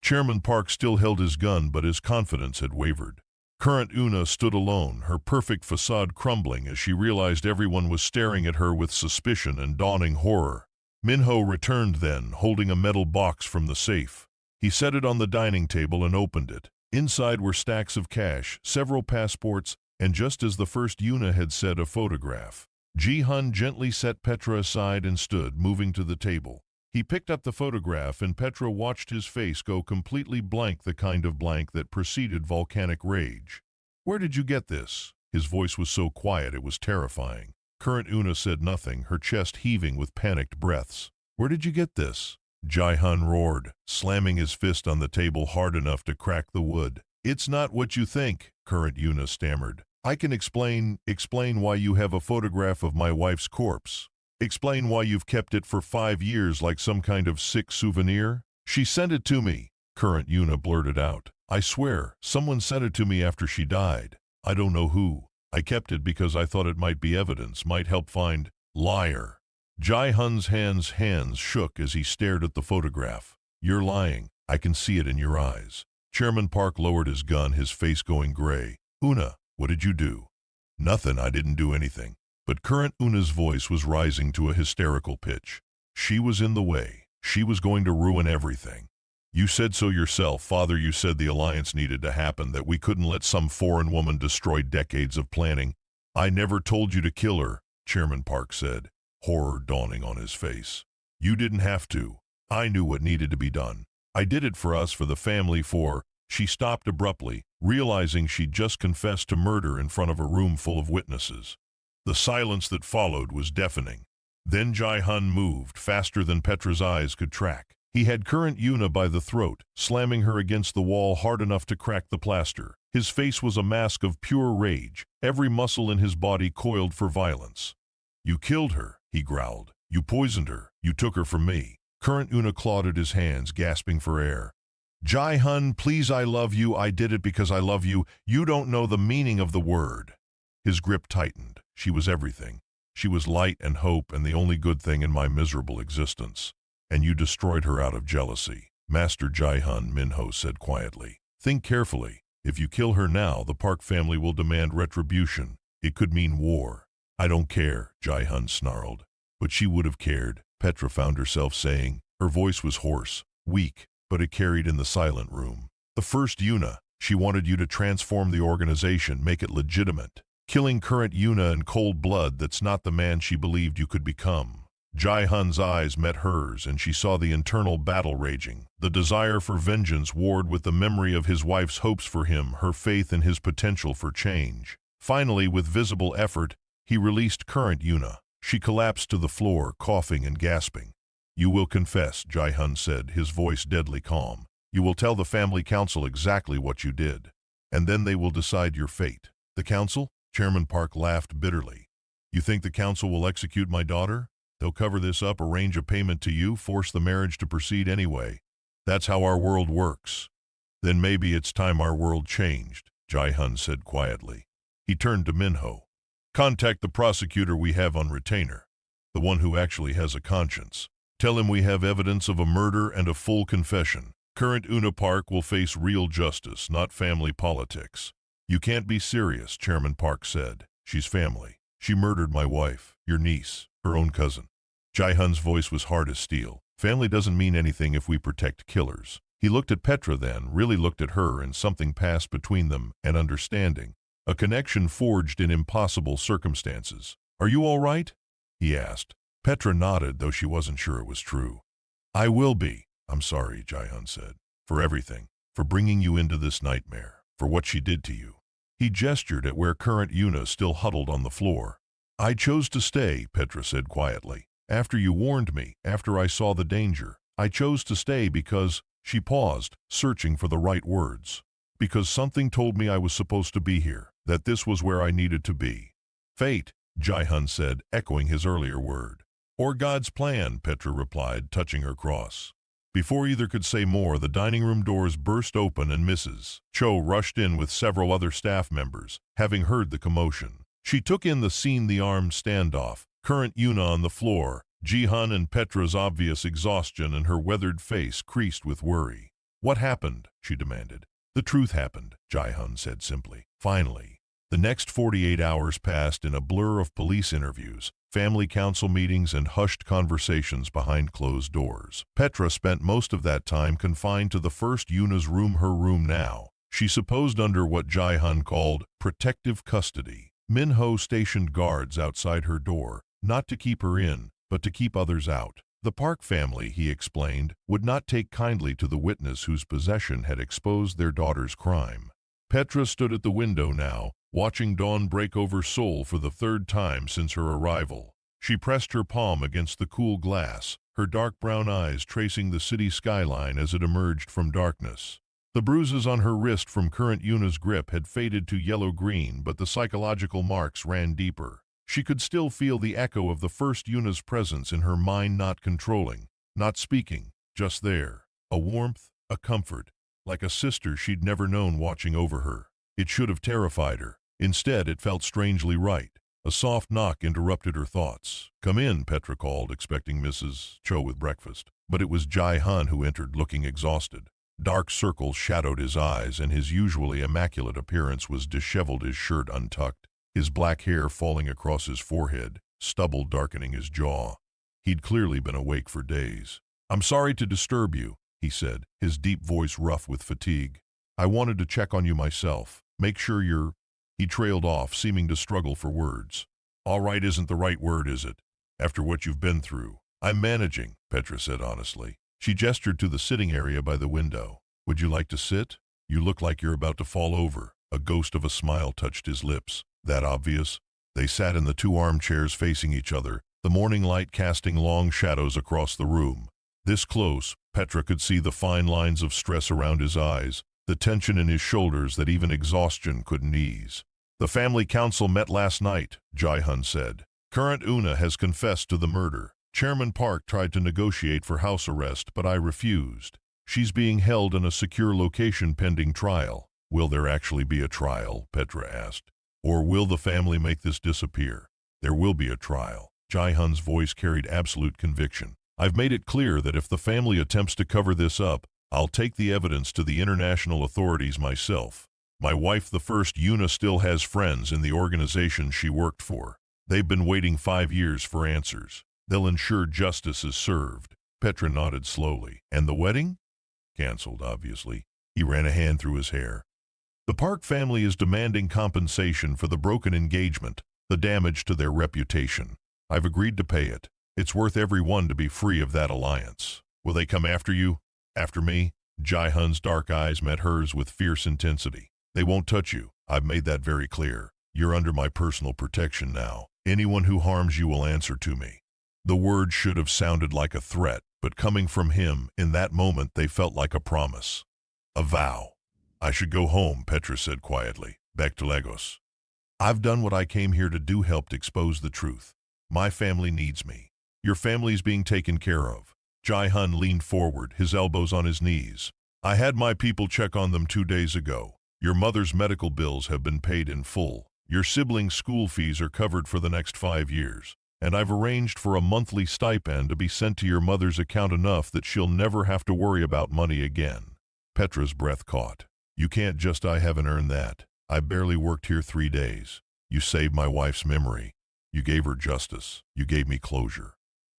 Chairman Park still held his gun, but his confidence had wavered. Current Una stood alone, her perfect facade crumbling as she realized everyone was staring at her with suspicion and dawning horror. Min-ho returned then, holding a metal box from the safe. He set it on the dining table and opened it. Inside were stacks of cash, several passports, and just as the first Yuna had said, a photograph. Ji-Hun gently set Petra aside and stood, moving to the table. He picked up the photograph and Petra watched his face go completely blank, the kind of blank that preceded volcanic rage. Where did you get this? His voice was so quiet it was terrifying. Current Una said nothing, her chest heaving with panicked breaths. Where did you get this? Ji-Hun roared, slamming his fist on the table hard enough to crack the wood. It's not what you think, Current Una stammered. I can explain why you have a photograph of my wife's corpse. Explain why you've kept it for 5 years like some kind of sick souvenir. She sent it to me, Current Una blurted out. I swear, someone sent it to me after she died. I don't know who. I kept it because I thought it might be evidence, might help find... Liar. Ji-Hun's hands shook as he stared at the photograph. You're lying. I can see it in your eyes. Chairman Park lowered his gun, his face going gray. Una, what did you do? Nothing, I didn't do anything. But Current Una's voice was rising to a hysterical pitch. She was in the way. She was going to ruin everything. You said so yourself, Father. You said the alliance needed to happen, that we couldn't let some foreign woman destroy decades of planning. I never told you to kill her, Chairman Park said, horror dawning on his face. You didn't have to. I knew what needed to be done. I did it for us, for the family, for... She stopped abruptly, realizing she'd just confessed to murder in front of a room full of witnesses. The silence that followed was deafening. Then Ji-Hun moved, faster than Petra's eyes could track. He had Current Yuna by the throat, slamming her against the wall hard enough to crack the plaster. His face was a mask of pure rage, every muscle in his body coiled for violence. You killed her, he growled. You poisoned her. You took her from me. Current Yuna clawed at his hands, gasping for air. Ji-Hun, please, I love you. I did it because I love you. You don't know the meaning of the word. His grip tightened. She was everything. She was light and hope and the only good thing in my miserable existence. And you destroyed her out of jealousy. Master Ji-Hun, Min-ho said quietly. Think carefully. If you kill her now, the Park family will demand retribution. It could mean war. I don't care, Ji-Hun snarled. But she would have cared, Petra found herself saying. Her voice was hoarse, weak, but it carried in the silent room. The first Yuna, she wanted you to transform the organization, make it legitimate. Killing Current Yuna in cold blood, that's not the man she believed you could become. Ji-Hun's eyes met hers and she saw the internal battle raging. The desire for vengeance warred with the memory of his wife's hopes for him, her faith in his potential for change. Finally, with visible effort, he released Current Yuna. She collapsed to the floor, coughing and gasping. You will confess, Ji-Hun said, his voice deadly calm. You will tell the family council exactly what you did. And then they will decide your fate. The council? Chairman Park laughed bitterly. You think the council will execute my daughter? They'll cover this up, arrange a payment to you, force the marriage to proceed anyway. That's how our world works. Then maybe it's time our world changed, Ji-Hun said quietly. He turned to Min-ho. Contact the prosecutor we have on retainer, the one who actually has a conscience. Tell him we have evidence of a murder and a full confession. Current Una Park will face real justice, not family politics. You can't be serious, Chairman Park said. She's family. She murdered my wife, your niece, her own cousin. Ji-Hun's voice was hard as steel. Family doesn't mean anything if we protect killers. He looked at Petra then, really looked at her, and something passed between them, an understanding. A connection forged in impossible circumstances. "Are you all right?" he asked. Petra nodded, though she wasn't sure it was true. "I will be. I'm sorry," Ji-Hun said. "For everything. For bringing you into this nightmare. For what she did to you." He gestured at where current Yuna still huddled on the floor. "I chose to stay," Petra said quietly. "After you warned me, after I saw the danger, I chose to stay because—" She paused, searching for the right words. "Because something told me I was supposed to be here, that this was where I needed to be." "Fate," Ji-Hun said, echoing his earlier word. "Or God's plan," Petra replied, touching her cross. Before either could say more, the dining room doors burst open and Mrs. Cho rushed in with several other staff members, having heard the commotion. She took in the scene, the armed standoff, current Yuna on the floor, Ji-Hun and Petra's obvious exhaustion, and her weathered face creased with worry. "What happened?" she demanded. "The truth happened," Ji-Hun said simply. Finally. The next 48 hours passed in a blur of police interviews, family council meetings, and hushed conversations behind closed doors. Petra spent most of that time confined to the first Yuna's room, her room now. She supposed under what Ji-Hun called protective custody. Min-ho stationed guards outside her door, not to keep her in, but to keep others out. The Park family, he explained, would not take kindly to the witness whose possession had exposed their daughter's crime. Petra stood at the window now, watching dawn break over Seoul for the third time since her arrival. She pressed her palm against the cool glass, her dark brown eyes tracing the city skyline as it emerged from darkness. The bruises on her wrist from current Yuna's grip had faded to yellow-green, but the psychological marks ran deeper. She could still feel the echo of the first Yuna's presence in her mind, not controlling, not speaking, just there. A warmth, a comfort, like a sister she'd never known watching over her. It should have terrified her. Instead, it felt strangely right. A soft knock interrupted her thoughts. "Come in," Petra called, expecting Mrs. Cho with breakfast. But it was Ji-Hun who entered, looking exhausted. Dark circles shadowed his eyes, and his usually immaculate appearance was disheveled, his shirt untucked, his black hair falling across his forehead, stubble darkening his jaw. He'd clearly been awake for days. "I'm sorry to disturb you," he said, his deep voice rough with fatigue. "I wanted to check on you myself. Make sure you're—" He trailed off, seeming to struggle for words. "All right isn't the right word, is it? After what you've been through." "I'm managing," Petra said honestly. She gestured to the sitting area by the window. "Would you like to sit? You look like you're about to fall over." A ghost of a smile touched his lips. "That obvious?" They sat in the two armchairs facing each other, the morning light casting long shadows across the room. This close, Petra could see the fine lines of stress around his eyes, the tension in his shoulders that even exhaustion couldn't ease. "The family council met last night," Ji-Hun said. "Current Yuna has confessed to the murder. Chairman Park tried to negotiate for house arrest, but I refused. She's being held in a secure location pending trial." "Will there actually be a trial?" Petra asked. "Or will the family make this disappear?" "There will be a trial." Ji-Hun's voice carried absolute conviction. "I've made it clear that if the family attempts to cover this up, I'll take the evidence to the international authorities myself. My wife, the first Yuna, still has friends in the organization she worked for. They've been waiting 5 years for answers. They'll ensure justice is served." Petra nodded slowly. "And the wedding?" "Cancelled, obviously." He ran a hand through his hair. "The Park family is demanding compensation for the broken engagement, the damage to their reputation. I've agreed to pay it. It's worth every one to be free of that alliance." "Will they come after you? After me?" Ji-Hun's dark eyes met hers with fierce intensity. "They won't touch you. I've made that very clear. You're under my personal protection now. Anyone who harms you will answer to me." The words should have sounded like a threat, but coming from him, in that moment they felt like a promise. A vow. "I should go home," Petra said quietly. "Back to Lagos. I've done what I came here to do, helped expose the truth. My family needs me. Your family's being taken care of." Ji-Hun leaned forward, his elbows on his knees. "I had my people check on them 2 days ago. Your mother's medical bills have been paid in full. Your siblings' school fees are covered for the next 5 years. And I've arranged for a monthly stipend to be sent to your mother's account, enough that she'll never have to worry about money again." Petra's breath caught. "You can't just— I haven't earned that. I barely worked here 3 days. You saved my wife's memory. You gave her justice. You gave me closure."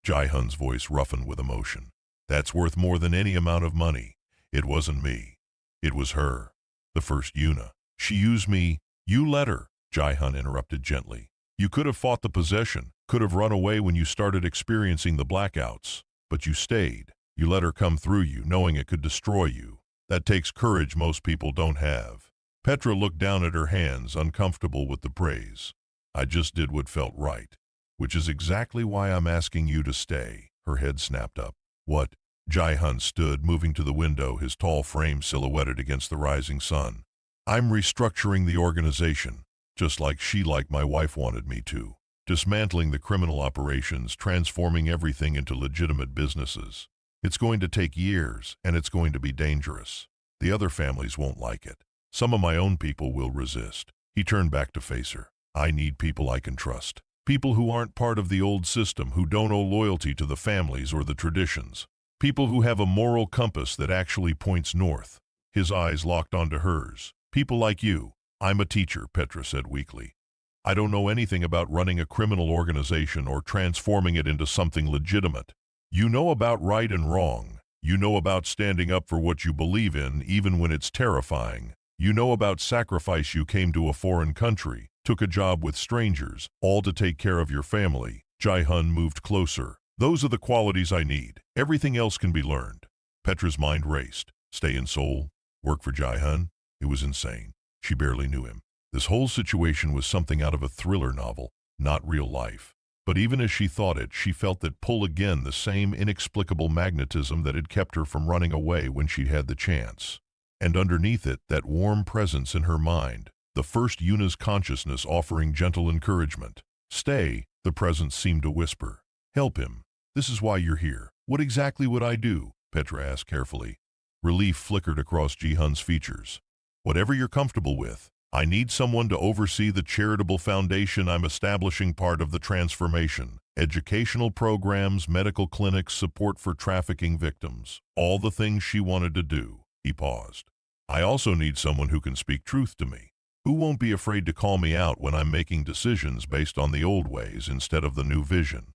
Ji-Hun's voice roughened with emotion. "That's worth more than any amount of money. It wasn't me. It was her. The first Yuna. She used me. You let her, Ji-Hun interrupted gently. You could have fought the possession, could have run away when you started experiencing the blackouts. But you stayed. You let her come through you, knowing it could destroy you. That takes courage most people don't have. Petra looked down at her hands, uncomfortable with the praise. I just did what felt right. Which is exactly why I'm asking you to stay. Her head snapped up. What? Ji-Hun stood, moving to the window, his tall frame silhouetted against the rising sun. I'm restructuring the organization, just like my wife wanted me to. Dismantling the criminal operations, transforming everything into legitimate businesses. It's going to take years, and it's going to be dangerous. The other families won't like it. Some of my own people will resist. He turned back to face her. I need people I can trust. People who aren't part of the old system, who don't owe loyalty to the families or the traditions. People who have a moral compass that actually points north. His eyes locked onto hers. People like you. I'm a teacher, Petra said weakly. I don't know anything about running a criminal organization or transforming it into something legitimate. You know about right and wrong. You know about standing up for what you believe in, even when it's terrifying. You know about sacrifice. You came to a foreign country, took a job with strangers, all to take care of your family. Ji-Hun moved closer. Those are the qualities I need. Everything else can be learned. Petra's mind raced. Stay in Seoul? Work for Ji-Hun? It was insane. She barely knew him. This whole situation was something out of a thriller novel, not real life. But even as she thought it, she felt that pull again, the same inexplicable magnetism that had kept her from running away when she had the chance. And underneath it, that warm presence in her mind, the first Yuna's consciousness offering gentle encouragement. Stay, the presence seemed to whisper. Help him. This is why you're here. What exactly would I do? Petra asked carefully. Relief flickered across Ji-Hun's features. Whatever you're comfortable with. I need someone to oversee the charitable foundation I'm establishing, part of the transformation. Educational programs, medical clinics, support for trafficking victims. All the things she wanted to do. He paused. I also need someone who can speak truth to me. Who won't be afraid to call me out when I'm making decisions based on the old ways instead of the new vision.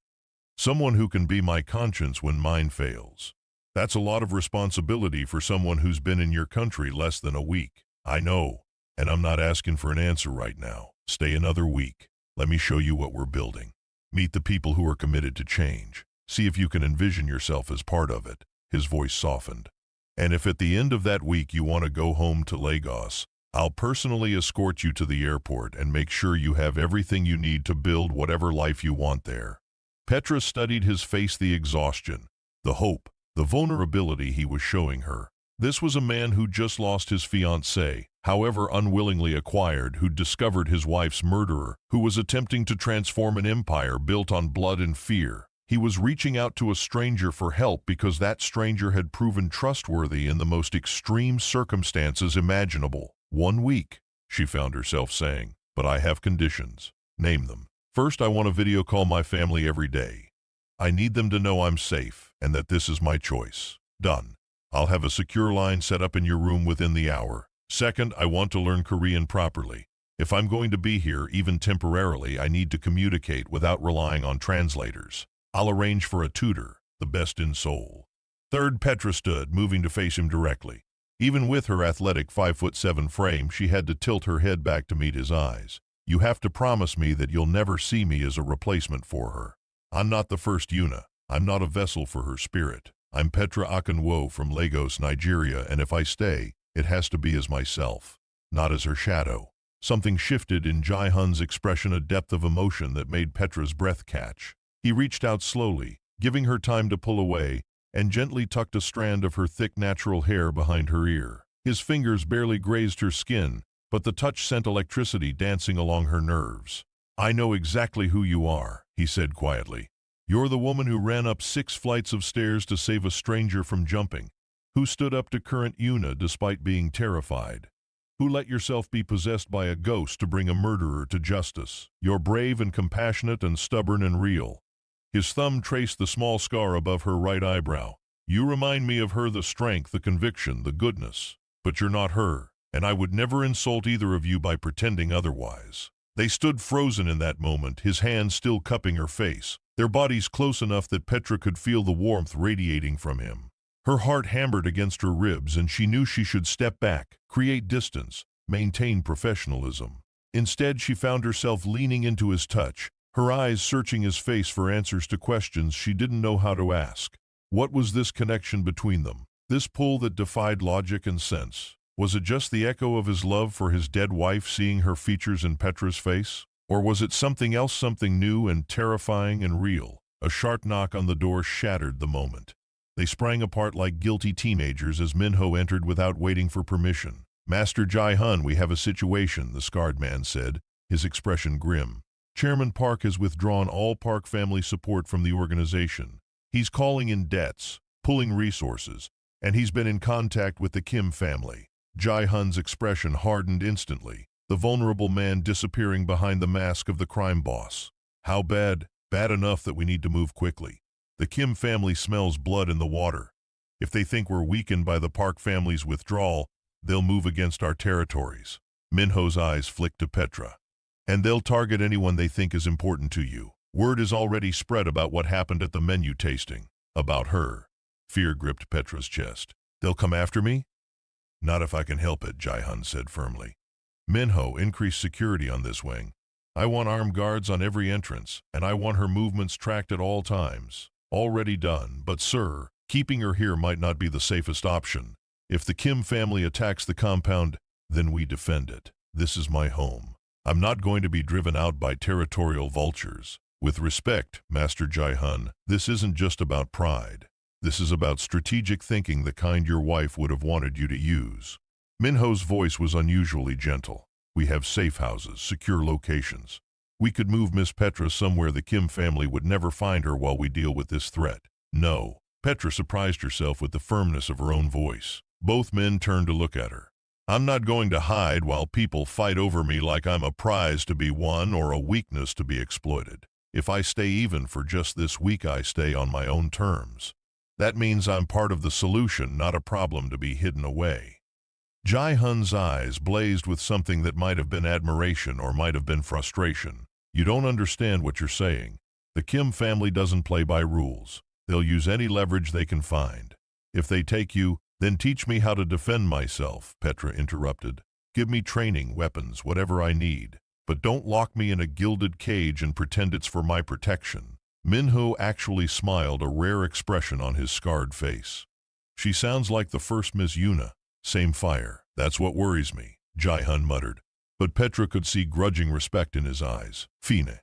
Someone who can be my conscience when mine fails. That's a lot of responsibility for someone who's been in your country less than a week. I know. And I'm not asking for an answer right now. Stay another week. Let me show you what we're building. Meet the people who are committed to change. See if you can envision yourself as part of it. His voice softened. And if at the end of that week you want to go home to Lagos, I'll personally escort you to the airport and make sure you have everything you need to build whatever life you want there. Petra studied his face, the exhaustion, the hope, the vulnerability he was showing her. This was a man who just lost his fiancée, however unwillingly acquired, who'd discovered his wife's murderer, who was attempting to transform an empire built on blood and fear. He was reaching out to a stranger for help because that stranger had proven trustworthy in the most extreme circumstances imaginable. 1 week, she found herself saying, but I have conditions. Name them. First, I want to video call my family every day. I need them to know I'm safe and that this is my choice. Done. I'll have a secure line set up in your room within the hour. Second, I want to learn Korean properly. If I'm going to be here, even temporarily, I need to communicate without relying on translators. I'll arrange for a tutor, the best in Seoul. Third, Petra stood, moving to face him directly. Even with her athletic 5'7" frame, she had to tilt her head back to meet his eyes. You have to promise me that you'll never see me as a replacement for her. I'm not the first Yuna. I'm not a vessel for her spirit. I'm Petra Akinwo from Lagos, Nigeria, and if I stay, it has to be as myself, not as her shadow. Something shifted in Ji-Hun's expression, a depth of emotion that made Petra's breath catch. He reached out slowly, giving her time to pull away, and gently tucked a strand of her thick natural hair behind her ear. His fingers barely grazed her skin, but the touch sent electricity dancing along her nerves. I know exactly who you are, he said quietly. You're the woman who ran up 6 flights of stairs to save a stranger from jumping, who stood up to current Yuna despite being terrified, who let yourself be possessed by a ghost to bring a murderer to justice. You're brave and compassionate and stubborn and real. His thumb traced the small scar above her right eyebrow. You remind me of her, the strength, the conviction, the goodness. But you're not her, and I would never insult either of you by pretending otherwise. They stood frozen in that moment, his hands still cupping her face, their bodies close enough that Petra could feel the warmth radiating from him. Her heart hammered against her ribs and she knew she should step back, create distance, maintain professionalism. Instead, she found herself leaning into his touch, her eyes searching his face for answers to questions she didn't know how to ask. What was this connection between them? This pull that defied logic and sense? Was it just the echo of his love for his dead wife seeing her features in Petra's face? Or was it something else, something new and terrifying and real? A sharp knock on the door shattered the moment. They sprang apart like guilty teenagers as Min-ho entered without waiting for permission. "Master Ji-Hun, we have a situation," the scarred man said, his expression grim. "Chairman Park has withdrawn all Park family support from the organization. He's calling in debts, pulling resources, and he's been in contact with the Kim family." Ji-Hun's expression hardened instantly, the vulnerable man disappearing behind the mask of the crime boss. "How bad?" "Bad enough that we need to move quickly. The Kim family smells blood in the water. If they think we're weakened by the Park family's withdrawal, they'll move against our territories." Min-ho's eyes flicked to Petra. "And they'll target anyone they think is important to you. Word is already spread about what happened at the menu tasting. About her." Fear gripped Petra's chest. "They'll come after me?" "Not if I can help it," Ji-Hun said firmly. "Min-ho, increase security on this wing. I want armed guards on every entrance, and I want her movements tracked at all times." "Already done, but sir, keeping her here might not be the safest option. If the Kim family attacks the compound, then we defend it. This is my home. I'm not going to be driven out by territorial vultures. With respect, Master Ji-Hun, this isn't just about pride. This is about strategic thinking, the kind your wife would have wanted you to use." Min-ho's voice was unusually gentle. "We have safe houses, secure locations. We could move Miss Petra somewhere the Kim family would never find her while we deal with this threat." "No." Petra surprised herself with the firmness of her own voice. Both men turned to look at her. "I'm not going to hide while people fight over me like I'm a prize to be won or a weakness to be exploited. If I stay even for just this week, I stay on my own terms. That means I'm part of the solution, not a problem to be hidden away." Ji-Hun's eyes blazed with something that might have been admiration or might have been frustration. "You don't understand what you're saying. The Kim family doesn't play by rules. They'll use any leverage they can find. If they take you, then teach me how to defend myself," Petra interrupted. "Give me training, weapons, whatever I need. But don't lock me in a gilded cage and pretend it's for my protection." Min-ho actually smiled, a rare expression on his scarred face. "She sounds like the first Miss Yuna. Same fire. That's what worries me," Ji-Hun muttered. But Petra could see grudging respect in his eyes. "Fine.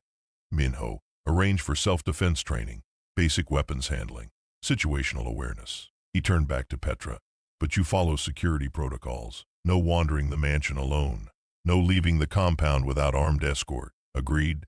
Min-ho, arrange for self-defense training, basic weapons handling, situational awareness." He turned back to Petra. "But you follow security protocols. No wandering the mansion alone. No leaving the compound without armed escort. Agreed?"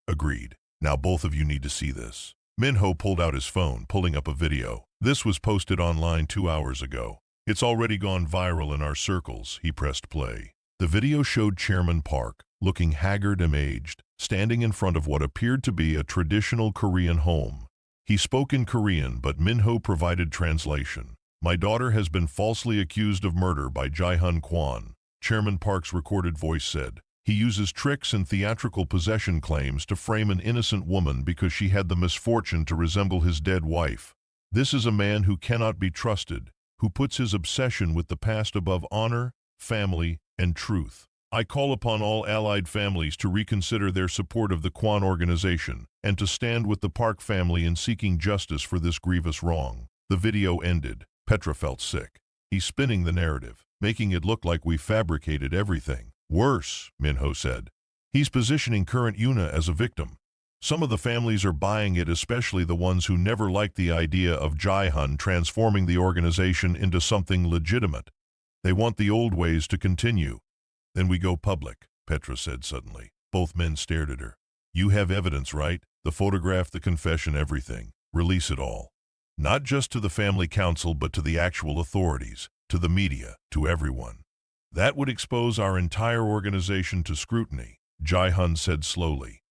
"Agreed. Now both of you need to see this." Min-ho pulled out his phone, pulling up a video. "This was posted online 2 hours ago. It's already gone viral in our circles." He pressed play. The video showed Chairman Park, looking haggard and aged, standing in front of what appeared to be a traditional Korean home. He spoke in Korean, but Min-ho provided translation. "My daughter has been falsely accused of murder by Ji-Hun Kuan," Chairman Park's recorded voice said. "He uses tricks and theatrical possession claims to frame an innocent woman because she had the misfortune to resemble his dead wife. This is a man who cannot be trusted, who puts his obsession with the past above honor, family, and truth. I call upon all allied families to reconsider their support of the Kuan organization and to stand with the Park family in seeking justice for this grievous wrong." The video ended. Petra felt sick. "He's spinning the narrative, making it look like we fabricated everything." "Worse," Min-ho said. "He's positioning current Yuna as a victim. Some of the families are buying it, especially the ones who never liked the idea of Ji-Hun transforming the organization into something legitimate. They want the old ways to continue." "Then we go public," Petra said suddenly. Both men stared at her. "You have evidence, right? The photograph, the confession, everything. Release it all. Not just to the family council, but to the actual authorities, to the media, to everyone." "That would expose our entire organization to scrutiny," Ji-Hun said slowly.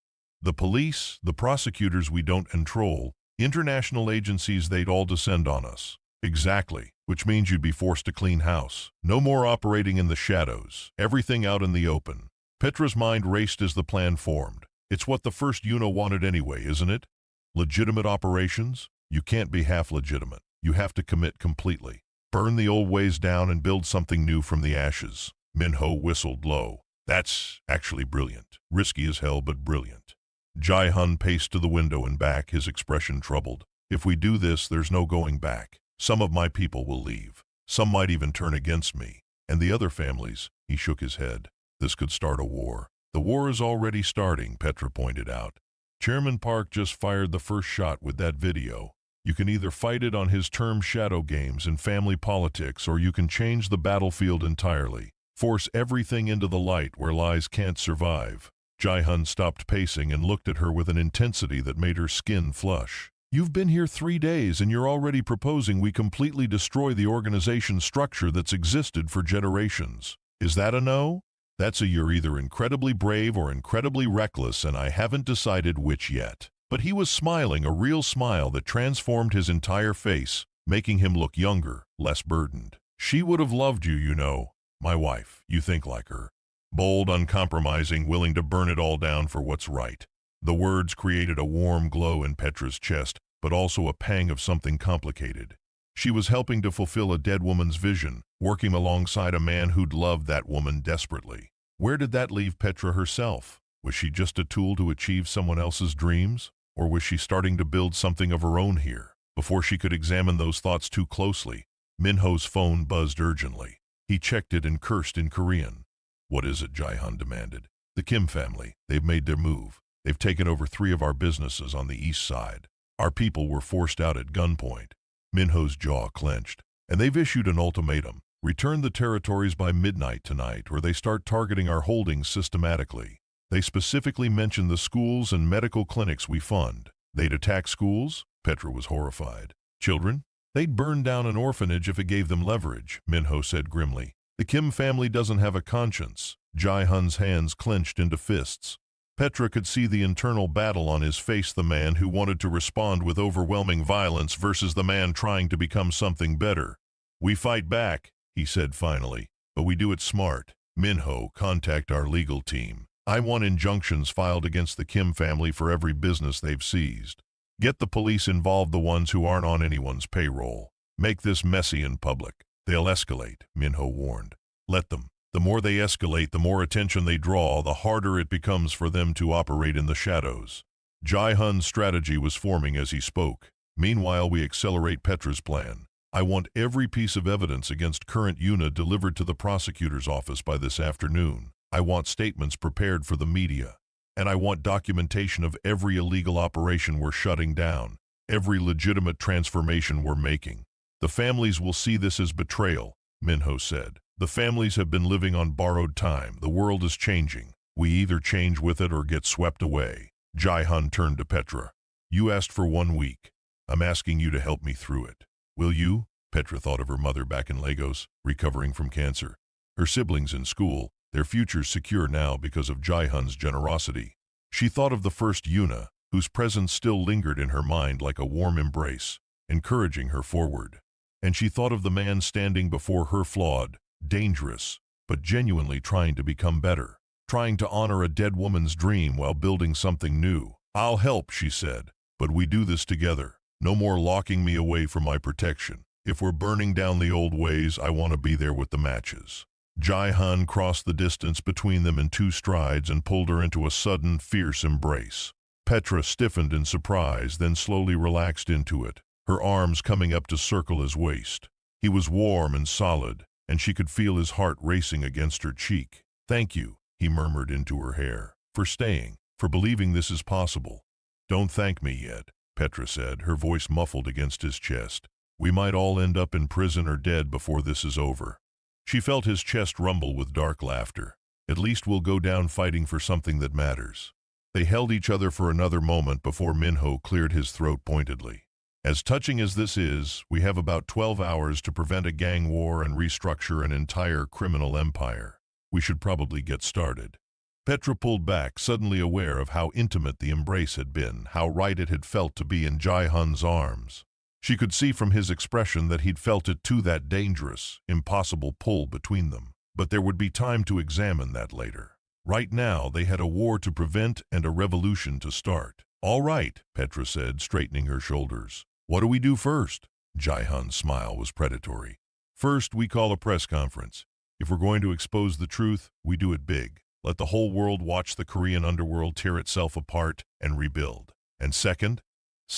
"The police, the prosecutors we don't control, international agencies, they'd all descend on us." "Exactly, which means you'd be forced to clean house. No more operating in the shadows, everything out in the open." Petra's mind raced as the plan formed. "It's what the first Yuna wanted anyway, isn't it? Legitimate operations? You can't be half legitimate." You have to commit completely. Burn the old ways down and build something new from the ashes. Min-ho whistled low. That's actually brilliant. Risky as hell, but brilliant. Ji-Hun paced to the window and back, his expression troubled. If we do this, there's no going back. Some of my people will leave. Some might even turn against me. And the other families, he shook his head. This could start a war. The war is already starting, Petra pointed out. Chairman Park just fired the first shot with that video. You can either fight it on his term shadow games and family politics, or you can change the battlefield entirely. Force everything into the light where lies can't survive. Ji-Hun stopped pacing and looked at her with an intensity that made her skin flush. You've been here 3 days and you're already proposing we completely destroy the organization structure that's existed for generations. Is that a no? That's a you're either incredibly brave or incredibly reckless, and I haven't decided which yet. But he was smiling, a real smile that transformed his entire face, making him look younger, less burdened. She would have loved you, you know. My wife, you think like her. Bold, uncompromising, willing to burn it all down for what's right. The words created a warm glow in Petra's chest, but also a pang of something complicated. She was helping to fulfill a dead woman's vision, working alongside a man who'd loved that woman desperately. Where did that leave Petra herself? Was she just a tool to achieve someone else's dreams? Or was she starting to build something of her own here? Before she could examine those thoughts too closely, Min-ho's phone buzzed urgently. He checked it and cursed in Korean. What is it? Ji-Hun demanded. The Kim family. They've made their move. They've taken over 3 of our businesses on the east side. Our people were forced out at gunpoint. Min-ho's jaw clenched. And they've issued an ultimatum. Return the territories by midnight tonight, or they start targeting our holdings systematically. They specifically mentioned the schools and medical clinics we fund. They'd attack schools? Petra was horrified. Children? They'd burn down an orphanage if it gave them leverage, Min-ho said grimly. The Kim family doesn't have a conscience. Ji-Hun's hands clenched into fists. Petra could see the internal battle on his face, the man who wanted to respond with overwhelming violence versus the man trying to become something better. We fight back, he said finally, but we do it smart. Min-ho, contact our legal team. I want injunctions filed against the Kim family for every business they've seized. Get the police involved, the ones who aren't on anyone's payroll. Make this messy in public. They'll escalate, Min-ho warned. Let them. The more they escalate, the more attention they draw, the harder it becomes for them to operate in the shadows. Ji-Hun's strategy was forming as he spoke. Meanwhile, we accelerate Petra's plan. I want every piece of evidence against current Yuna delivered to the prosecutor's office by this afternoon. I want statements prepared for the media. And I want documentation of every illegal operation we're shutting down, every legitimate transformation we're making. The families will see this as betrayal, Min-ho said. The families have been living on borrowed time. The world is changing. We either change with it or get swept away. Ji-Hun turned to Petra. You asked for 1 week. I'm asking you to help me through it. Will you? Petra thought of her mother back in Lagos, recovering from cancer. Her siblings in school, their futures secure now because of Ji-Hun's generosity. She thought of the first Yuna, whose presence still lingered in her mind like a warm embrace, encouraging her forward. And she thought of the man standing before her, flawed, dangerous, but genuinely trying to become better, trying to honor a dead woman's dream while building something new. I'll help, she said, but we do this together. No more locking me away from my protection. If we're burning down the old ways, I want to be there with the matches. Ji-Hun crossed the distance between them in 2 strides and pulled her into a sudden, fierce embrace. Petra stiffened in surprise, then slowly relaxed into it, her arms coming up to circle his waist. He was warm and solid, and she could feel his heart racing against her cheek. Thank you, he murmured into her hair, for staying, for believing this is possible. Don't thank me yet, Petra said, her voice muffled against his chest. We might all end up in prison or dead before this is over. She felt his chest rumble with dark laughter. At least we'll go down fighting for something that matters. They held each other for another moment before Min-ho cleared his throat pointedly. As touching as this is, we have about 12 hours to prevent a gang war and restructure an entire criminal empire. We should probably get started. Petra pulled back, suddenly aware of how intimate the embrace had been, how right it had felt to be in Ji-Hun's arms. She could see from his expression that he'd felt it too, that dangerous, impossible pull between them. But there would be time to examine that later. Right now, they had a war to prevent and a revolution to start. All right, Petra said, straightening her shoulders. What do we do first? Ji-Hun's smile was predatory. First, we call a press conference. If we're going to expose the truth, we do it big. Let the whole world watch the Korean underworld tear itself apart and rebuild. And second,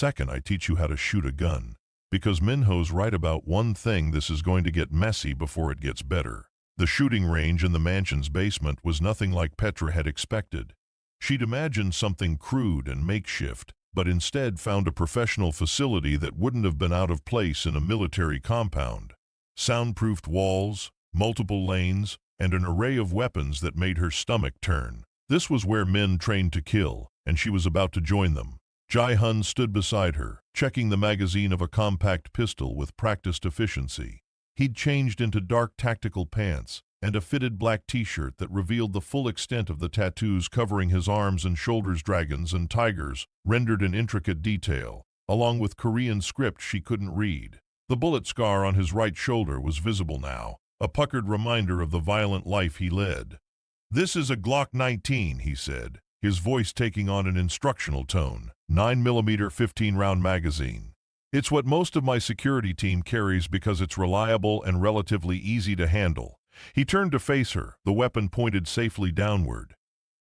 I teach you how to shoot a gun. Because Minho's right about one thing, this is going to get messy before it gets better. The shooting range in the mansion's basement was nothing like Petra had expected. She'd imagined something crude and makeshift, but instead found a professional facility that wouldn't have been out of place in a military compound. Soundproofed walls, multiple lanes, and an array of weapons that made her stomach turn. This was where men trained to kill, and she was about to join them. Ji-Hun stood beside her, checking the magazine of a compact pistol with practiced efficiency. He'd changed into dark tactical pants and a fitted black t-shirt that revealed the full extent of the tattoos covering his arms and shoulders. Dragons and tigers, rendered in intricate detail, along with Korean script she couldn't read. The bullet scar on his right shoulder was visible now, a puckered reminder of the violent life he led. "This is a Glock 19, he said, his voice taking on an instructional tone. 9mm 15-round magazine. It's what most of my security team carries because it's reliable and relatively easy to handle." He turned to face her, the weapon pointed safely downward.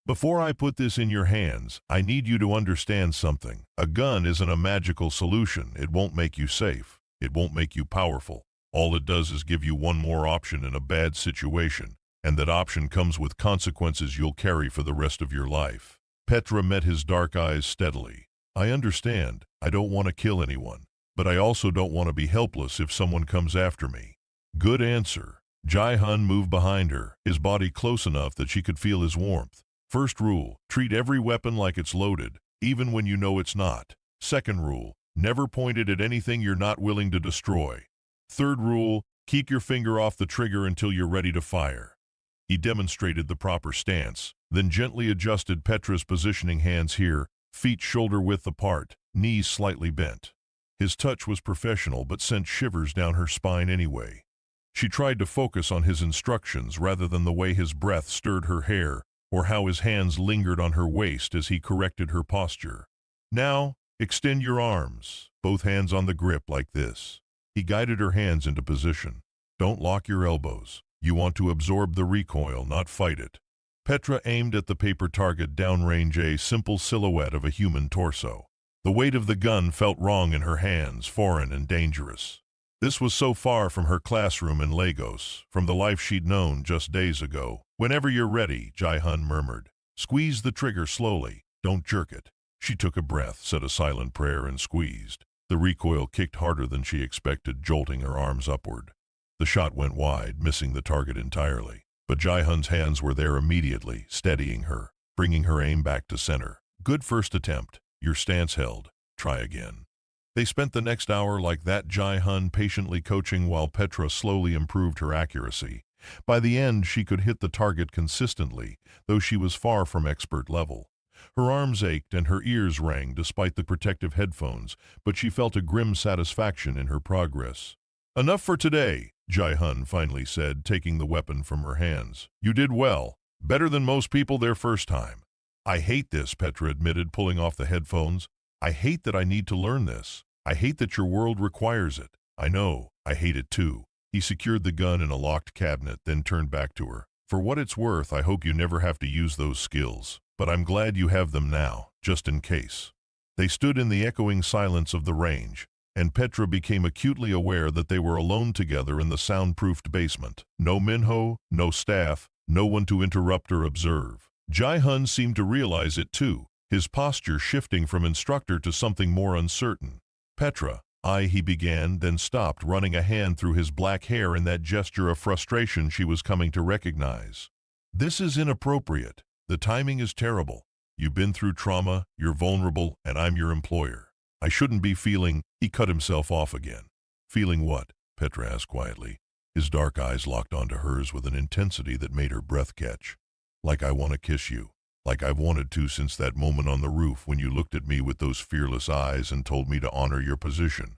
"Before I put this in your hands, I need you to understand something. A gun isn't a magical solution. It won't make you safe. It won't make you powerful. All it does is give you one more option in a bad situation, and that option comes with consequences you'll carry for the rest of your life." Petra met his dark eyes steadily. "I understand. I don't want to kill anyone, but I also don't want to be helpless if someone comes after me." "Good answer." Ji-Hun moved behind her, his body close enough that she could feel his warmth. "First rule, treat every weapon like it's loaded, even when you know it's not. Second rule, never point it at anything you're not willing to destroy. Third rule, keep your finger off the trigger until you're ready to fire." He demonstrated the proper stance, then gently adjusted Petra's positioning, hands here, feet shoulder-width apart, knees slightly bent. His touch was professional but sent shivers down her spine anyway. She tried to focus on his instructions rather than the way his breath stirred her hair or how his hands lingered on her waist as he corrected her posture. "Now, extend your arms, both hands on the grip like this." He guided her hands into position. "Don't lock your elbows. You want to absorb the recoil, not fight it." Petra aimed at the paper target downrange, a simple silhouette of a human torso. The weight of the gun felt wrong in her hands, foreign and dangerous. This was so far from her classroom in Lagos, from the life she'd known just days ago. "Whenever you're ready," Ji-Hun murmured. "Squeeze the trigger slowly. Don't jerk it." She took a breath, said a silent prayer, and squeezed. The recoil kicked harder than she expected, jolting her arms upward. The shot went wide, missing the target entirely. But Ji-Hun's hands were there immediately, steadying her, bringing her aim back to center. "Good first attempt. Your stance held. Try again." They spent the next hour like that, Ji-Hun patiently coaching while Petra slowly improved her accuracy. By the end, she could hit the target consistently, though she was far from expert level. Her arms ached and her ears rang despite the protective headphones, but she felt a grim satisfaction in her progress. "Enough for today," Ji-Hun finally said, taking the weapon from her hands. "You did well. Better than most people their first time." "I hate this," Petra admitted, pulling off the headphones. "I hate that I need to learn this. I hate that your world requires it." "I know. I hate it too." He secured the gun in a locked cabinet, then turned back to her. "For what it's worth, I hope you never have to use those skills. But I'm glad you have them now, just in case." They stood in the echoing silence of the range, and Petra became acutely aware that they were alone together in the soundproofed basement. No Minho, no staff, no one to interrupt or observe. Ji-Hun seemed to realize it too, his posture shifting from instructor to something more uncertain. "Petra, he began, then stopped, running a hand through his black hair in that gesture of frustration she was coming to recognize. "This is inappropriate. The timing is terrible. You've been through trauma, you're vulnerable, and I'm your employer. I shouldn't be feeling—" He cut himself off again. "Feeling what?" Petra asked quietly. His dark eyes locked onto hers with an intensity that made her breath catch. "Like I want to kiss you. Like I've wanted to since that moment on the roof when you looked at me with those fearless eyes and told me to honor your position.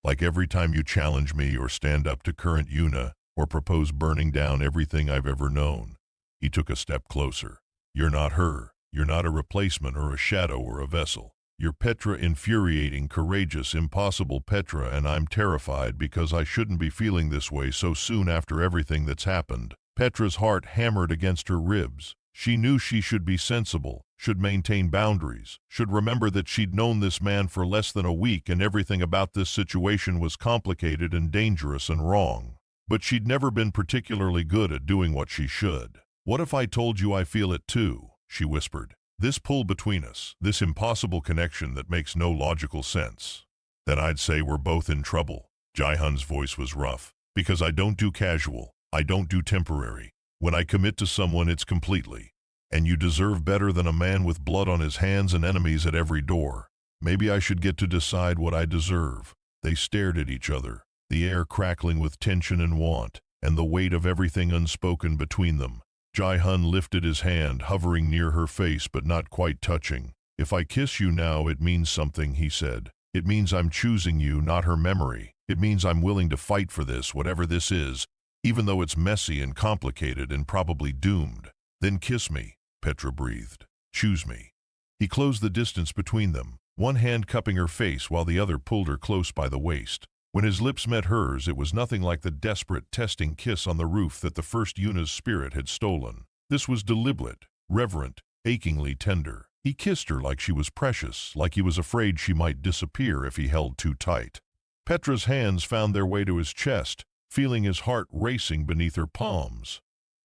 Like every time you challenge me or stand up to current Yuna or propose burning down everything I've ever known." He took a step closer. "You're not her. You're not a replacement or a shadow or a vessel. You're Petra, infuriating, courageous, impossible Petra, and I'm terrified because I shouldn't be feeling this way so soon after everything that's happened. Petra's heart hammered against her ribs. She knew she should be sensible, should maintain boundaries, should remember that she'd known this man for less than a week and everything about this situation was complicated and dangerous and wrong. But she'd never been particularly good at doing what she should. "What if I told you I feel it too?" she whispered. "This pull between us, this impossible connection that makes no logical sense." "Then I'd say we're both in trouble." Ji-Hun's voice was rough. "Because I don't do casual, I don't do temporary. When I commit to someone, it's completely. And you deserve better than a man with blood on his hands and enemies at every door. Maybe I should get to decide what I deserve." They stared at each other, the air crackling with tension and want, and the weight of everything unspoken between them. Ji-Hun lifted his hand, hovering near her face but not quite touching. "If I kiss you now, it means something," he said. "It means I'm choosing you, not her memory. It means I'm willing to fight for this, whatever this is, even though it's messy and complicated and probably doomed." "Then kiss me," Petra breathed. "Choose me." He closed the distance between them, one hand cupping her face while the other pulled her close by the waist. When his lips met hers, it was nothing like the desperate, testing kiss on the roof that the first Yuna's spirit had stolen. This was deliberate, reverent, achingly tender. He kissed her like she was precious, like he was afraid she might disappear if he held too tight. Petra's hands found their way to his chest, feeling his heart racing beneath her palms.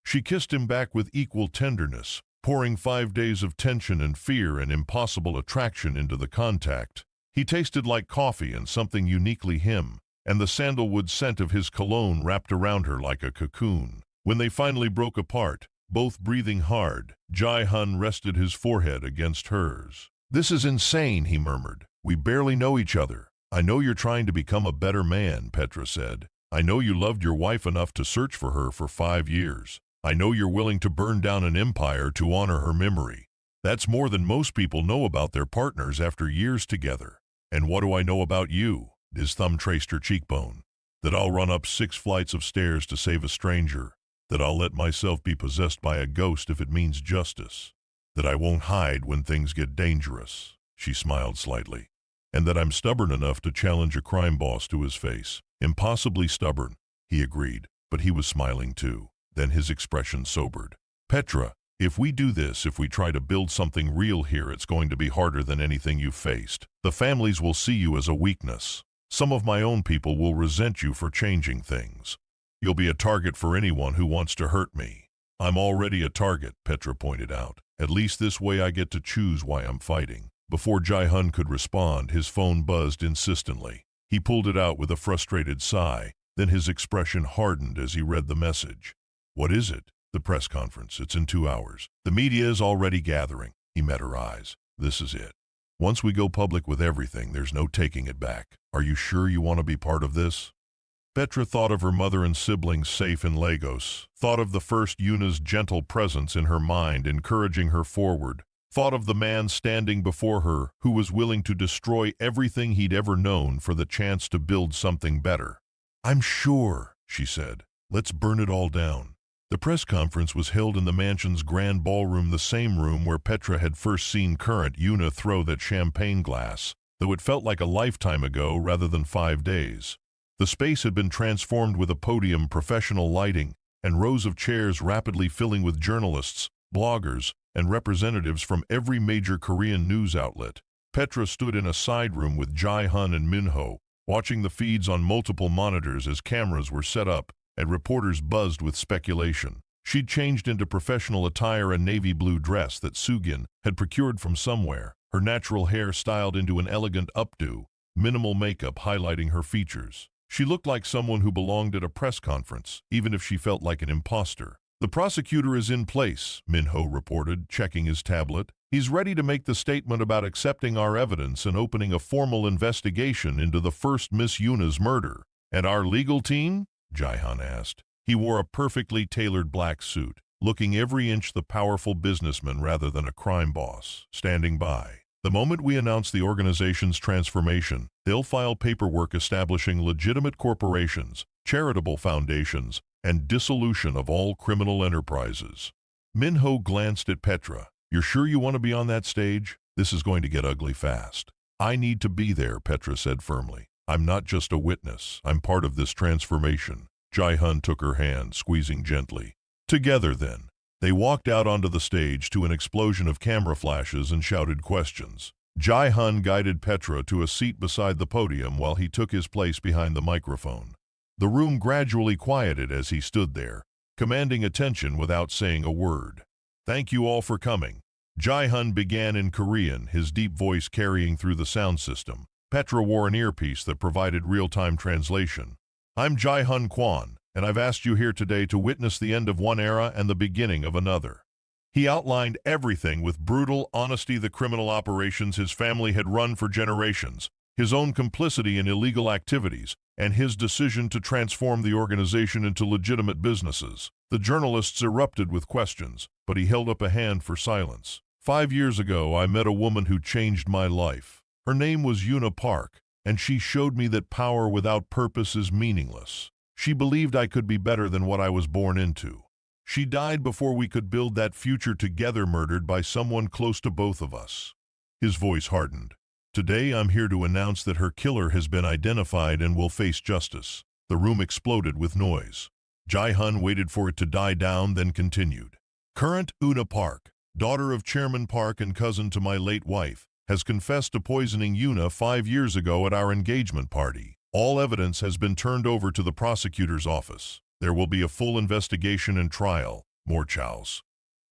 She kissed him back with equal tenderness, pouring 5 days of tension and fear and impossible attraction into the contact. He tasted like coffee and something uniquely him, and the sandalwood scent of his cologne wrapped around her like a cocoon. When they finally broke apart, both breathing hard, Ji-Hun rested his forehead against hers. "This is insane," he murmured. "We barely know each other." "I know you're trying to become a better man," Petra said. "I know you loved your wife enough to search for her for 5 years. I know you're willing to burn down an empire to honor her memory. That's more than most people know about their partners after years together. And what do I know about you?" His thumb traced her cheekbone. "That I'll run up 6 flights of stairs to save a stranger. That I'll let myself be possessed by a ghost if it means justice. That I won't hide when things get dangerous." She smiled slightly. "And that I'm stubborn enough to challenge a crime boss to his face." "Impossibly stubborn," he agreed, but he was smiling too. Then his expression sobered. "Petra, if we do this, if we try to build something real here, it's going to be harder than anything you've faced. The families will see you as a weakness. Some of my own people will resent you for changing things. You'll be a target for anyone who wants to hurt me." "I'm already a target," Petra pointed out. "At least this way I get to choose why I'm fighting." Before Ji-Hun could respond, his phone buzzed insistently. He pulled it out with a frustrated sigh, then his expression hardened as he read the message. "What is it?" "The press conference. It's in 2 hours. The media is already gathering." He met her eyes. "This is it. Once we go public with everything, there's no taking it back. Are you sure you want to be part of this?" Petra thought of her mother and siblings safe in Lagos, thought of the first Yuna's gentle presence in her mind encouraging her forward, thought of the man standing before her who was willing to destroy everything he'd ever known for the chance to build something better. "I'm sure," she said. "Let's burn it all down." The press conference was held in the mansion's grand ballroom, the same room where Petra had first seen current Yuna throw that champagne glass, though it felt like a lifetime ago rather than 5 days. The space had been transformed with a podium, professional lighting, and rows of chairs rapidly filling with journalists, bloggers, and representatives from every major Korean news outlet. Petra stood in a side room with Ji-Hun and Min-ho, watching the feeds on multiple monitors as cameras were set up and reporters buzzed with speculation. She'd changed into professional attire, a navy blue dress that Sugin had procured from somewhere, her natural hair styled into an elegant updo, minimal makeup highlighting her features. She looked like someone who belonged at a press conference, even if she felt like an imposter. "The prosecutor is in place," Min-ho reported, checking his tablet. "He's ready to make the statement about accepting our evidence and opening a formal investigation into the first Miss Yuna's murder." "And our legal team?" Ji-Hun asked. He wore a perfectly tailored black suit, looking every inch the powerful businessman rather than a crime boss, standing by. "The moment we announce the organization's transformation, they'll file paperwork establishing legitimate corporations, charitable foundations, and dissolution of all criminal enterprises." Min-ho glanced at Petra. "You're sure you want to be on that stage?" This is going to get ugly fast. I need to be there, Petra said firmly. I'm not just a witness. I'm part of this transformation. Ji-Hun took her hand, squeezing gently. Together then, they walked out onto the stage to an explosion of camera flashes and shouted questions. Ji-Hun guided Petra to a seat beside the podium while he took his place behind the microphone. The room gradually quieted as he stood there, commanding attention without saying a word. Thank you all for coming. Ji-Hun began in Korean, his deep voice carrying through the sound system. Petra wore an earpiece that provided real-time translation. I'm Ji-Hun Kuan, and I've asked you here today to witness the end of one era and the beginning of another. He outlined everything with brutal honesty: the criminal operations his family had run for generations, his own complicity in illegal activities, and his decision to transform the organization into legitimate businesses. The journalists erupted with questions, but he held up a hand for silence. 5 years ago, I met a woman who changed my life. Her name was Yuna Park, and she showed me that power without purpose is meaningless. She believed I could be better than what I was born into. She died before we could build that future together, murdered by someone close to both of us. His voice hardened. Today I'm here to announce that her killer has been identified and will face justice. The room exploded with noise. Ji-Hun waited for it to die down, then continued. Current Yuna Park, daughter of Chairman Park and cousin to my late wife, has confessed to poisoning Yuna 5 years ago at our engagement party. All evidence has been turned over to the prosecutor's office. There will be a full investigation and trial. More chows.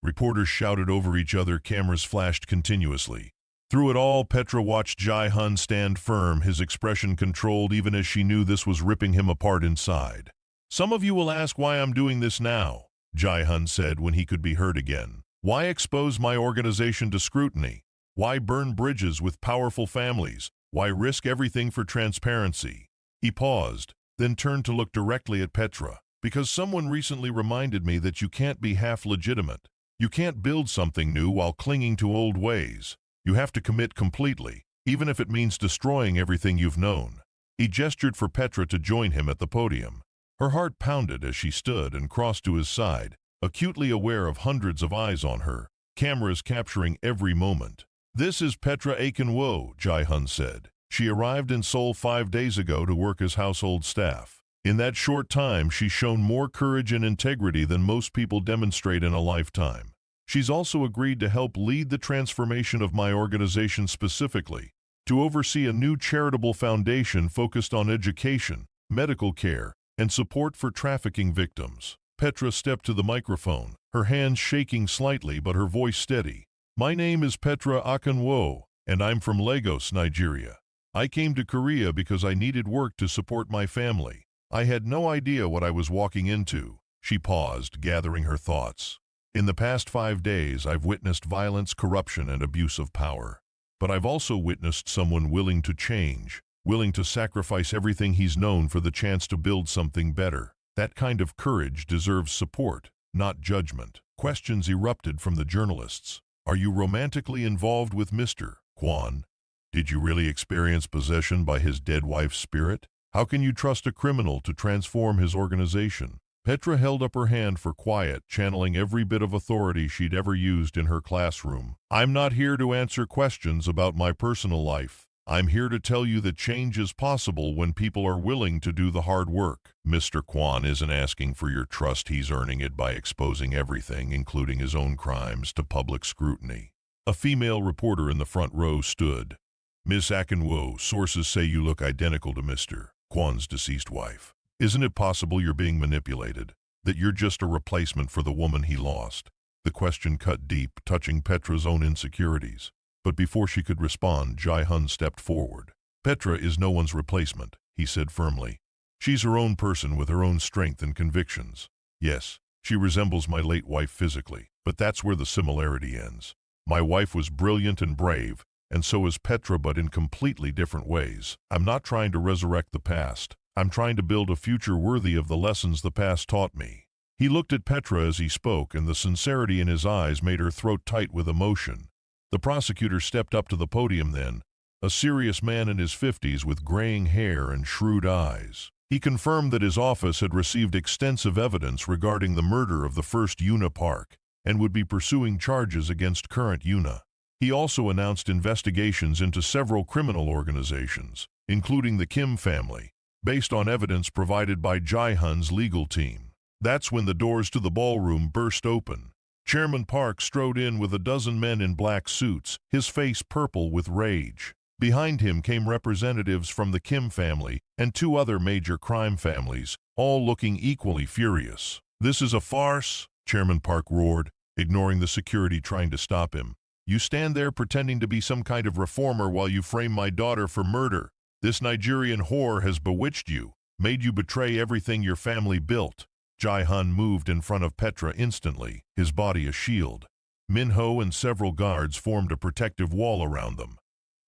Reporters shouted over each other. Cameras flashed continuously. Through it all, Petra watched Ji-Hun stand firm, his expression controlled even as she knew this was ripping him apart inside. Some of you will ask why I'm doing this now, Ji-Hun said when he could be heard again. Why expose my organization to scrutiny? Why burn bridges with powerful families? Why risk everything for transparency? He paused, then turned to look directly at Petra. Because someone recently reminded me that you can't be half legitimate. You can't build something new while clinging to old ways. You have to commit completely, even if it means destroying everything you've known. He gestured for Petra to join him at the podium. Her heart pounded as she stood and crossed to his side, acutely aware of hundreds of eyes on her, cameras capturing every moment. This is Petra Akinwo, Ji-Hun said. She arrived in Seoul 5 days ago to work as household staff. In that short time, she's shown more courage and integrity than most people demonstrate in a lifetime. She's also agreed to help lead the transformation of my organization, specifically to oversee a new charitable foundation focused on education, medical care, and support for trafficking victims. Petra stepped to the microphone, her hands shaking slightly but her voice steady. My name is Petra Akinwo, and I'm from Lagos, Nigeria. I came to Korea because I needed work to support my family. I had no idea what I was walking into. She paused, gathering her thoughts. In the past 5 days, I've witnessed violence, corruption, and abuse of power. But I've also witnessed someone willing to change, willing to sacrifice everything he's known for the chance to build something better. That kind of courage deserves support, not judgment. Questions erupted from the journalists. Are you romantically involved with Mr. Kuan? Did you really experience possession by his dead wife's spirit? How can you trust a criminal to transform his organization? Petra held up her hand for quiet, channeling every bit of authority she'd ever used in her classroom. I'm not here to answer questions about my personal life. I'm here to tell you that change is possible when people are willing to do the hard work. Mr. Kuan isn't asking for your trust. He's earning it by exposing everything, including his own crimes, to public scrutiny. A female reporter in the front row stood. Miss Akinwo, sources say you look identical to Mr. Kuan's deceased wife. Isn't it possible you're being manipulated? That you're just a replacement for the woman he lost? The question cut deep, touching Petra's own insecurities. But before she could respond, Ji-Hun stepped forward. Petra is no one's replacement, he said firmly. She's her own person with her own strength and convictions. Yes, she resembles my late wife physically, but that's where the similarity ends. My wife was brilliant and brave, and so is Petra, but in completely different ways. I'm not trying to resurrect the past. I'm trying to build a future worthy of the lessons the past taught me. He looked at Petra as he spoke, and the sincerity in his eyes made her throat tight with emotion. The prosecutor stepped up to the podium then, a serious man in his 50s with graying hair and shrewd eyes. He confirmed that his office had received extensive evidence regarding the murder of the first Yuna Park and would be pursuing charges against current Yuna. He also announced investigations into several criminal organizations, including the Kim family, based on evidence provided by Ji-Hun's legal team. That's when the doors to the ballroom burst open. Chairman Park strode in with a dozen men in black suits, his face purple with rage. Behind him came representatives from the Kim family and two other major crime families, all looking equally furious. "This is a farce," Chairman Park roared, ignoring the security trying to stop him. "You stand there pretending to be some kind of reformer while you frame my daughter for murder. This Nigerian whore has bewitched you, made you betray everything your family built." Ji-Hun moved in front of Petra instantly, his body a shield. Min-ho and several guards formed a protective wall around them.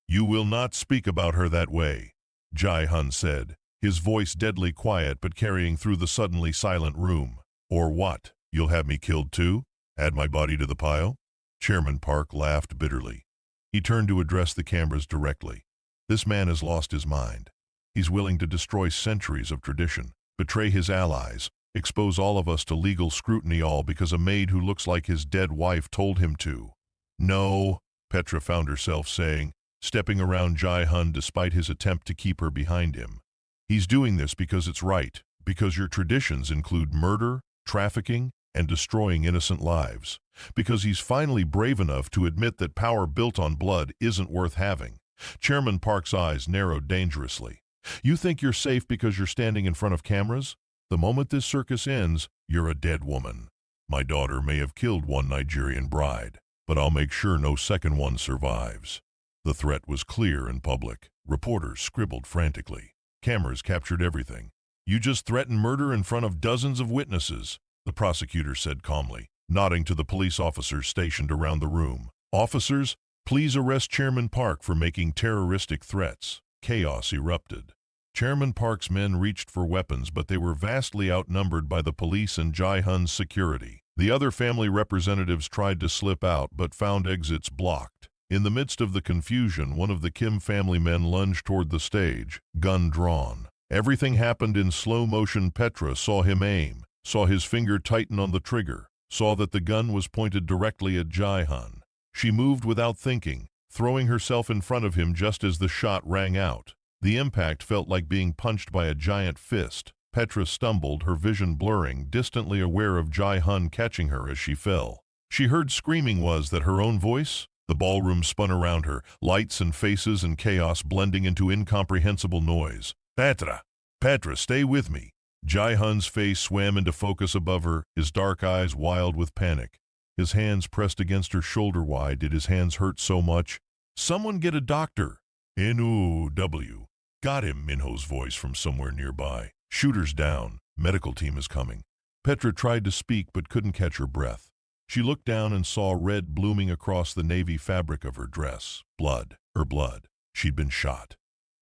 "You will not speak about her that way," Ji-Hun said, his voice deadly quiet but carrying through the suddenly silent room. "Or what? You'll have me killed too? Add my body to the pile?" Chairman Park laughed bitterly. He turned to address the cameras directly. "This man has lost his mind. He's willing to destroy centuries of tradition, betray his allies, expose all of us to legal scrutiny, all because a maid who looks like his dead wife told him to." "No," Petra found herself saying, stepping around Ji-Hun despite his attempt to keep her behind him. "He's doing this because it's right, because your traditions include murder, trafficking, and destroying innocent lives. Because he's finally brave enough to admit that power built on blood isn't worth having." Chairman Park's eyes narrowed dangerously. "You think you're safe because you're standing in front of cameras? The moment this circus ends, you're a dead woman. My daughter may have killed one Nigerian bride, but I'll make sure no second one survives." The threat was clear and public. Reporters scribbled frantically. Cameras captured everything. "You just threatened murder in front of dozens of witnesses," the prosecutor said calmly, nodding to the police officers stationed around the room. "Officers, please arrest Chairman Park for making terroristic threats." Chaos erupted. Chairman Park's men reached for weapons, but they were vastly outnumbered by the police and Ji-Hun's security. The other family representatives tried to slip out but found exits blocked. In the midst of the confusion, one of the Kim family men lunged toward the stage, gun drawn. Everything happened in slow motion. Petra saw him aim, saw his finger tighten on the trigger, saw that the gun was pointed directly at Ji-Hun. She moved without thinking, throwing herself in front of him just as the shot rang out. The impact felt like being punched by a giant fist. Petra stumbled, her vision blurring, distantly aware of Ji-Hun catching her as she fell. She heard screaming. Was that her own voice? The ballroom spun around her, lights and faces and chaos blending into incomprehensible noise. "Petra! Petra, stay with me!" Ji-Hun's face swam into focus above her, his dark eyes wild with panic. His hands pressed against her shoulder. Why did his hands hurt so much? "Someone get a doctor!" "N-O-W. Got him," Min-ho's voice from somewhere nearby. "Shooter's down. Medical team is coming." Petra tried to speak but couldn't catch her breath. She looked down and saw red blooming across the navy fabric of her dress. Blood. Her blood. She'd been shot.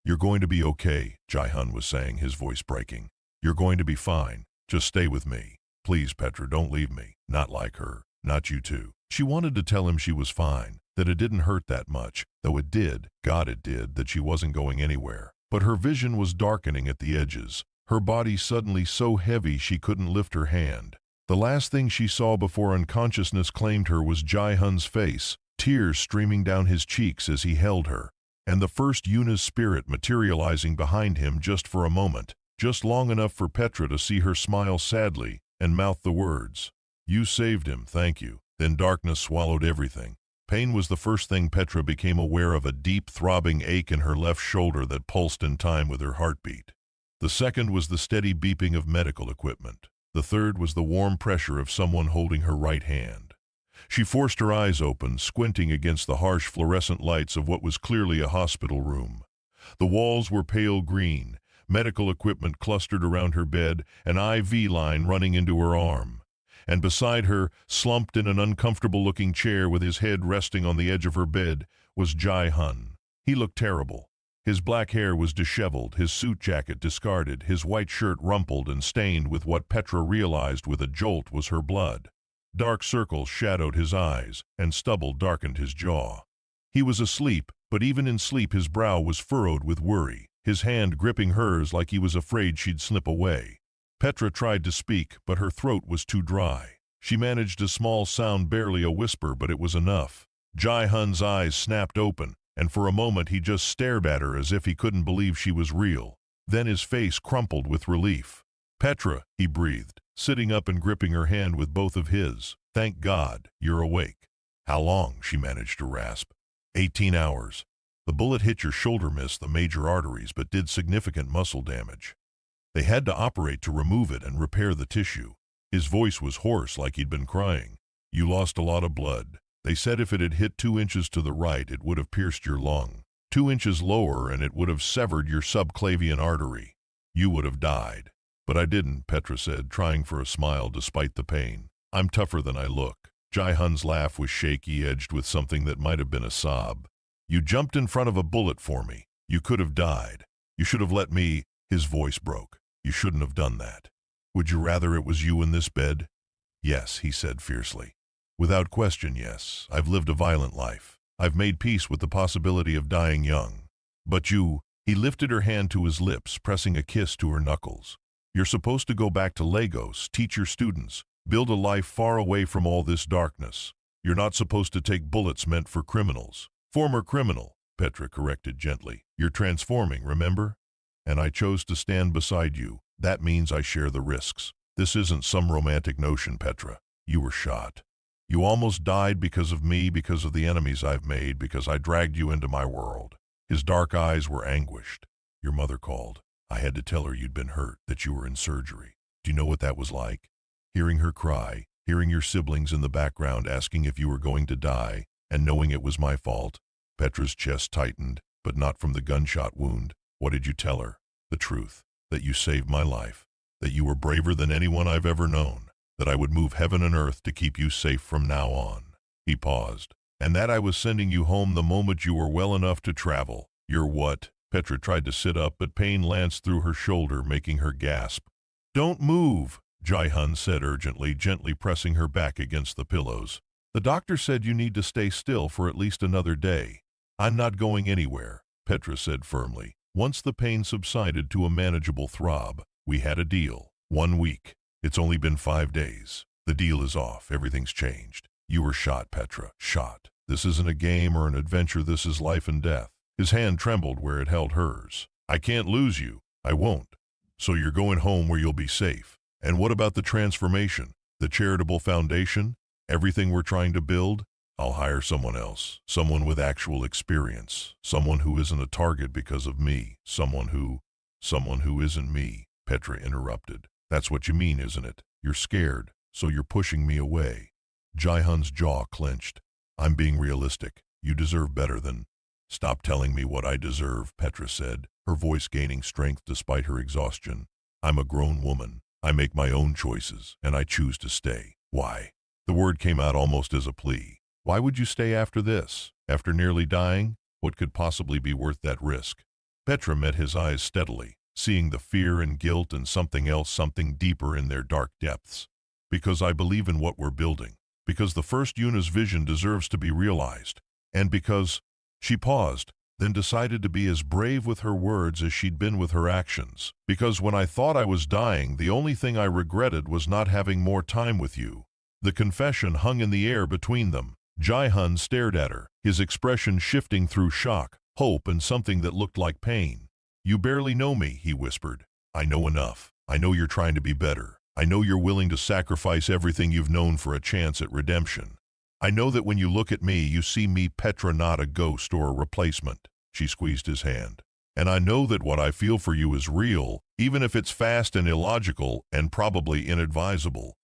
"You're going to be okay," Ji-Hun was saying, his voice breaking. "You're going to be fine. Just stay with me. Please, Petra, don't leave me. Not like her. Not you too." She wanted to tell him she was fine, that it didn't hurt that much, though it did, God it did, that she wasn't going anywhere. But her vision was darkening at the edges, her body suddenly so heavy she couldn't lift her hand. The last thing she saw before unconsciousness claimed her was Ji-Hun's face, tears streaming down his cheeks as he held her, and the first Yuna's spirit materializing behind him just for a moment, just long enough for Petra to see her smile sadly and mouth the words, "You saved him, thank you." Then darkness swallowed everything. Pain was the first thing Petra became aware of, a deep throbbing ache in her left shoulder that pulsed in time with her heartbeat. The second was the steady beeping of medical equipment. The third was the warm pressure of someone holding her right hand. She forced her eyes open, squinting against the harsh fluorescent lights of what was clearly a hospital room. The walls were pale green, medical equipment clustered around her bed, an IV line running into her arm. And beside her, slumped in an uncomfortable-looking chair with his head resting on the edge of her bed, was Ji-Hun. He looked terrible. His black hair was disheveled, his suit jacket discarded, his white shirt rumpled and stained with what Petra realized with a jolt was her blood. Dark circles shadowed his eyes, and stubble darkened his jaw. He was asleep, but even in sleep his brow was furrowed with worry, his hand gripping hers like he was afraid she'd slip away. Petra tried to speak, but her throat was too dry. She managed a small sound, barely a whisper, but it was enough. Ji-Hun's eyes snapped open, and for a moment he just stared at her as if he couldn't believe she was real. Then his face crumpled with relief. "Petra," he breathed, sitting up and gripping her hand with both of his. "Thank God, you're awake." "How long?" she managed to rasp. 18 hours. The bullet hit your shoulder, missed the major arteries, but did significant muscle damage. They had to operate to remove it and repair the tissue." His voice was hoarse, like he'd been crying. "You lost a lot of blood. They said if it had hit 2 inches to the right, it would have pierced your lung. 2 inches lower and it would have severed your subclavian artery. You would have died." "But I didn't," Petra said, trying for a smile despite the pain. "I'm tougher than I look." Ji-Hun's laugh was shaky, edged with something that might have been a sob. "You jumped in front of a bullet for me. You could have died. You should have let me—" His voice broke. "You shouldn't have done that. Would you rather it was you in this bed?" "Yes," he said fiercely. "Without question, yes. I've lived a violent life. I've made peace with the possibility of dying young. But you—" He lifted her hand to his lips, pressing a kiss to her knuckles. "You're supposed to go back to Lagos, teach your students, build a life far away from all this darkness. You're not supposed to take bullets meant for criminals." "Former criminal," Petra corrected gently. "You're transforming, remember? And I chose to stand beside you. That means I share the risks. This isn't some romantic notion, Petra. You were shot. You almost died because of me, because of the enemies I've made, because I dragged you into my world." His dark eyes were anguished. "Your mother called. I had to tell her you'd been hurt, that you were in surgery. Do you know what that was like? Hearing her cry, hearing your siblings in the background asking if you were going to die, and knowing it was my fault." Petra's chest tightened, but not from the gunshot wound. "What did you tell her?" "The truth. That you saved my life. That you were braver than anyone I've ever known. That I would move heaven and earth to keep you safe from now on." He paused. "And that I was sending you home the moment you were well enough to travel." "You're what?" Petra tried to sit up, but pain lanced through her shoulder, making her gasp. "Don't move," Ji-Hun said urgently, gently pressing her back against the pillows. "The doctor said you need to stay still for at least another day." "I'm not going anywhere," Petra said firmly. Once the pain subsided to a manageable throb. "We had a deal. 1 week. It's only been 5 days. The deal is off. Everything's changed. You were shot, Petra. Shot. This isn't a game or an adventure. This is life and death." His hand trembled where it held hers. "I can't lose you. I won't. So you're going home where you'll be safe. And what about the transformation? The charitable foundation? Everything we're trying to build? I'll hire someone else. Someone with actual experience. Someone who isn't a target because of me. Someone who isn't me," Petra interrupted. "That's what you mean, isn't it? You're scared, so you're pushing me away." Ji-Hun's jaw clenched. "I'm being realistic. You deserve better than—" "Stop telling me what I deserve," Petra said, her voice gaining strength despite her exhaustion. "I'm a grown woman. I make my own choices, and I choose to stay." "Why?" The word came out almost as a plea. "Why would you stay after this? After nearly dying? What could possibly be worth that risk?" Petra met his eyes steadily, seeing the fear and guilt and something else, something deeper in their dark depths. "Because I believe in what we're building. Because the first Yuna's vision deserves to be realized. And because—" She paused, then decided to be as brave with her words as she'd been with her actions. "Because when I thought I was dying, the only thing I regretted was not having more time with you." The confession hung in the air between them. Ji-Hun stared at her, his expression shifting through shock, hope, and something that looked like pain. "You barely know me," he whispered. "I know enough. I know you're trying to be better. I know you're willing to sacrifice everything you've known for a chance at redemption. I know that when you look at me, you see me, Petra, not a ghost or a replacement." She squeezed his hand. "And I know that what I feel for you is real, even if it's fast and illogical and probably inadvisable."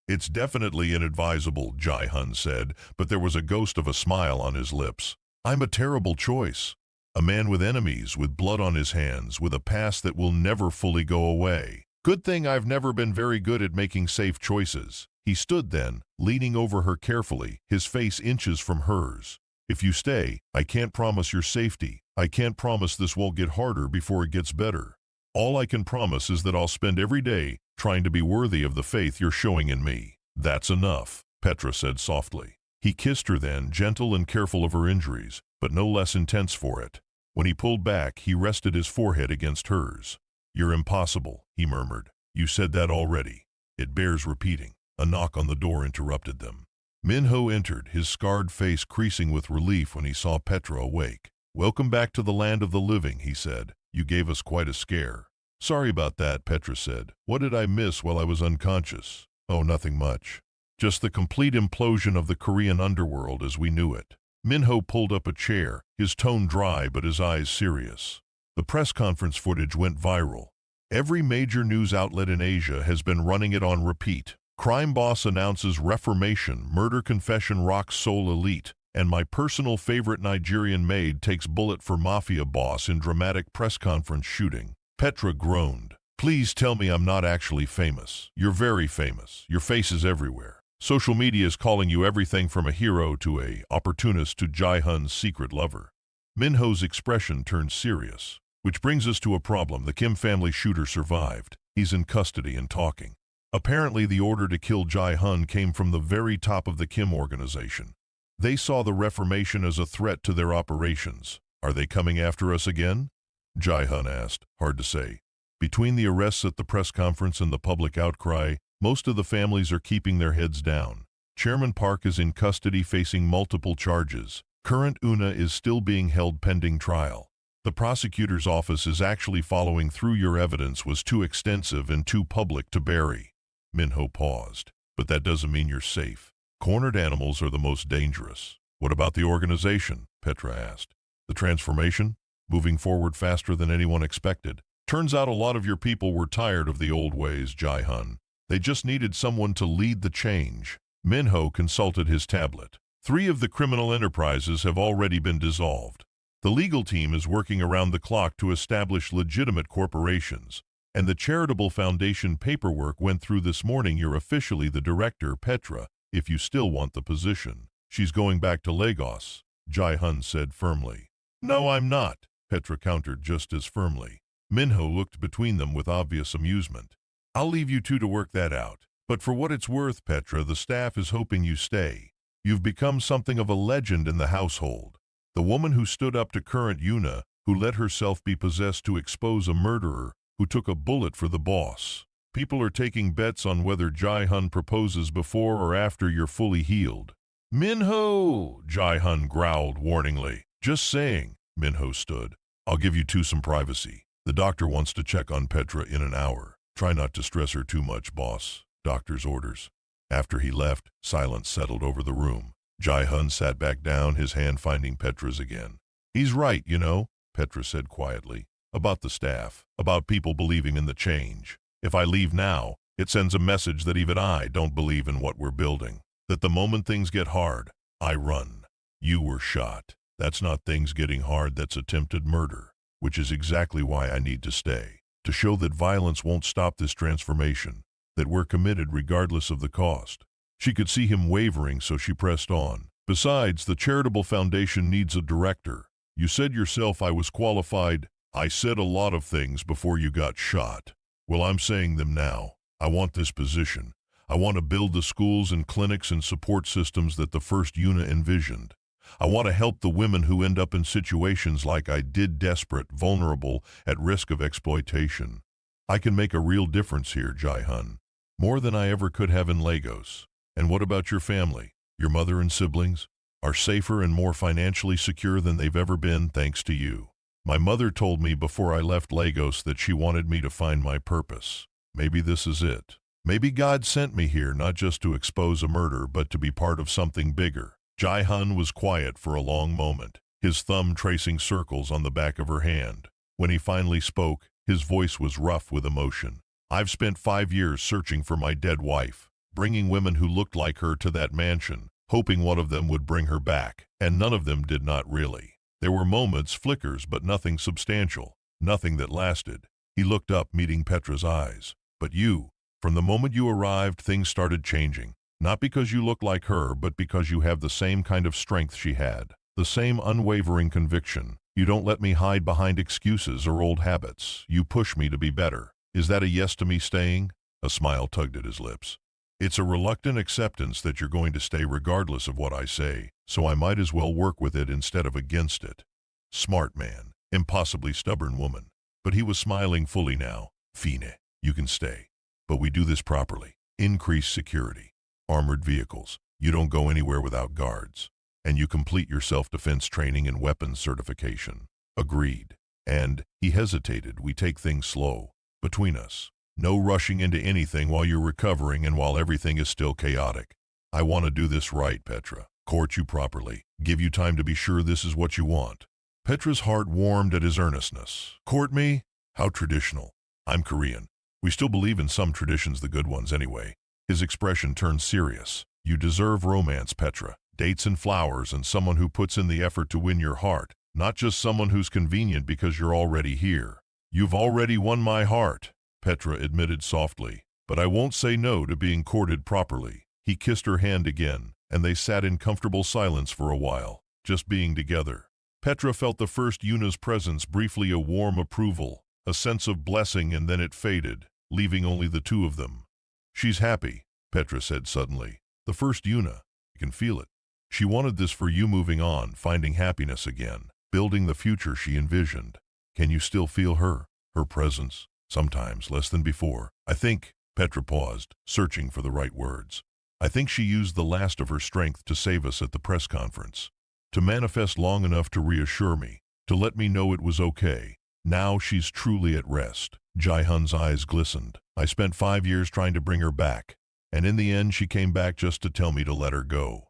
"It's definitely inadvisable," Ji-Hun said, but there was a ghost of a smile on his lips. "I'm a terrible choice. A man with enemies, with blood on his hands, with a past that will never fully go away. Good thing I've never been very good at making safe choices." He stood then, leaning over her carefully, his face inches from hers. "If you stay, I can't promise your safety. I can't promise this won't get harder before it gets better. All I can promise is that I'll spend every day trying to be worthy of the faith you're showing in me." "That's enough," Petra said softly. He kissed her then, gentle and careful of her injuries, but no less intense for it. When he pulled back, he rested his forehead against hers. "You're impossible," he murmured. "You said that already. It bears repeating." A knock on the door interrupted them. Minho entered, his scarred face creasing with relief when he saw Petra awake. "Welcome back to the land of the living," he said. "You gave us quite a scare." "Sorry about that," Petra said. "What did I miss while I was unconscious?" "Oh, nothing much. Just the complete implosion of the Korean underworld as we knew it." Minho pulled up a chair, his tone dry but his eyes serious. The press conference footage went viral. Every major news outlet in Asia has been running it on repeat. Crime boss announces reformation, murder confession rocks Seoul elite, and my personal favorite Nigerian maid takes bullet for mafia boss in dramatic press conference shooting. Petra groaned. "Please tell me I'm not actually famous." "You're very famous. Your face is everywhere. Social media is calling you everything from a hero to a opportunist to Ji-Hun's secret lover." Minho's expression turned serious. "Which brings us to a problem. The Kim family shooter survived. He's in custody and talking. Apparently the order to kill Ji-Hun came from the very top of the Kim organization. They saw the reformation as a threat to their operations. Are they coming after us again?" Ji-Hun asked. "Hard to say. Between the arrests at the press conference and the public outcry, most of the families are keeping their heads down. Chairman Park is in custody facing multiple charges. Current Yuna is still being held pending trial. The prosecutor's office is actually following through. Your evidence was too extensive and too public to bury." Minho paused. "But that doesn't mean you're safe. Cornered animals are the most dangerous." "What about the organization?" Petra asked. "The transformation? Moving forward faster than anyone expected. Turns out a lot of your people were tired of the old ways, Ji-Hun. They just needed someone to lead the change." Minho consulted his tablet. 3 of the criminal enterprises have already been dissolved. The legal team is working around the clock to establish legitimate corporations, and the charitable foundation paperwork went through this morning. You're officially the director, Petra, if you still want the position. "She's going back to Lagos," Ji-Hun said firmly. "No, I'm not," Petra countered just as firmly. Minho looked between them with obvious amusement. "I'll leave you two to work that out. But for what it's worth, Petra, the staff is hoping you stay. You've become something of a legend in the household. The woman who stood up to current Yuna, who let herself be possessed to expose a murderer, who took a bullet for the boss. People are taking bets on whether Ji-Hun proposes before or after you're fully healed." "Minho!" Ji-Hun growled warningly. "Just saying." Minho stood. "I'll give you two some privacy. The doctor wants to check on Petra in an hour. Try not to stress her too much, boss." Doctor's orders. After he left, silence settled over the room. Ji-Hun sat back down, his hand finding Petra's again. "He's right, you know," Petra said quietly. "About the staff, about people believing in the change. If I leave now, it sends a message that even I don't believe in what we're building. That the moment things get hard, I run. You were shot. That's not things getting hard, that's attempted murder. Which is exactly why I need to stay. To show that violence won't stop this transformation. That we're committed regardless of the cost." She could see him wavering, so she pressed on. "Besides, the charitable foundation needs a director. You said yourself I was qualified." "I said a lot of things before you got shot. Well, I'm saying them now. I want this position. I want to build the schools and clinics and support systems that the first Yuna envisioned. I want to help the women who end up in situations like I did, desperate, vulnerable, at risk of exploitation. I can make a real difference here, Ji-Hun. More than I ever could have in Lagos. And what about your family? Your mother and siblings are safer and more financially secure than they've ever been thanks to you. My mother told me before I left Lagos that she wanted me to find my purpose. Maybe this is it. Maybe God sent me here not just to expose a murder but to be part of something bigger." Ji-Hun was quiet for a long moment, his thumb tracing circles on the back of her hand. When he finally spoke, his voice was rough with emotion. "I've spent 5 years searching for my dead wife, bringing women who looked like her to that mansion, hoping one of them would bring her back, and none of them did not really. There were moments, flickers, but nothing substantial, nothing that lasted." He looked up, meeting Petra's eyes. "But you, from the moment you arrived, things started changing. Not because you look like her, but because you have the same kind of strength she had, the same unwavering conviction. You don't let me hide behind excuses or old habits. You push me to be better. Is that a yes to me staying?" A smile tugged at his lips. "It's a reluctant acceptance that you're going to stay regardless of what I say, so I might as well work with it instead of against it." Smart man, impossibly stubborn woman. But he was smiling fully now. "Fine, you can stay. But we do this properly. Increase security. Armored vehicles, You don't go anywhere without guards. And you complete your self-defense training and weapons certification. Agreed. And, he hesitated, we take things slow. Between us. No rushing into anything while you're recovering and while everything is still chaotic. I want to do this right, Petra. Court you properly. Give you time to be sure this is what you want. Petra's heart warmed at his earnestness. Court me? How traditional. I'm Korean. We still believe in some traditions, the good ones anyway. His expression turned serious. You deserve romance, Petra. Dates and flowers and someone who puts in the effort to win your heart, not just someone who's convenient because you're already here. You've already won my heart, Petra admitted softly, but I won't say no to being courted properly. He kissed her hand again, and they sat in comfortable silence for a while, just being together. Petra felt the first Yuna's presence, briefly a warm approval, a sense of blessing, and then it faded, leaving only the two of them. She's happy, Petra said suddenly. The first Yuna. You can feel it. She wanted this for you, moving on, finding happiness again, building the future she envisioned. Can you still feel her presence? Sometimes, less than before. I think, Petra paused, searching for the right words. I think she used the last of her strength to save us at the press conference. To manifest long enough to reassure me, to let me know it was okay. Now she's truly at rest. Ji-Hun's eyes glistened. I spent 5 years trying to bring her back, and in the end she came back just to tell me to let her go.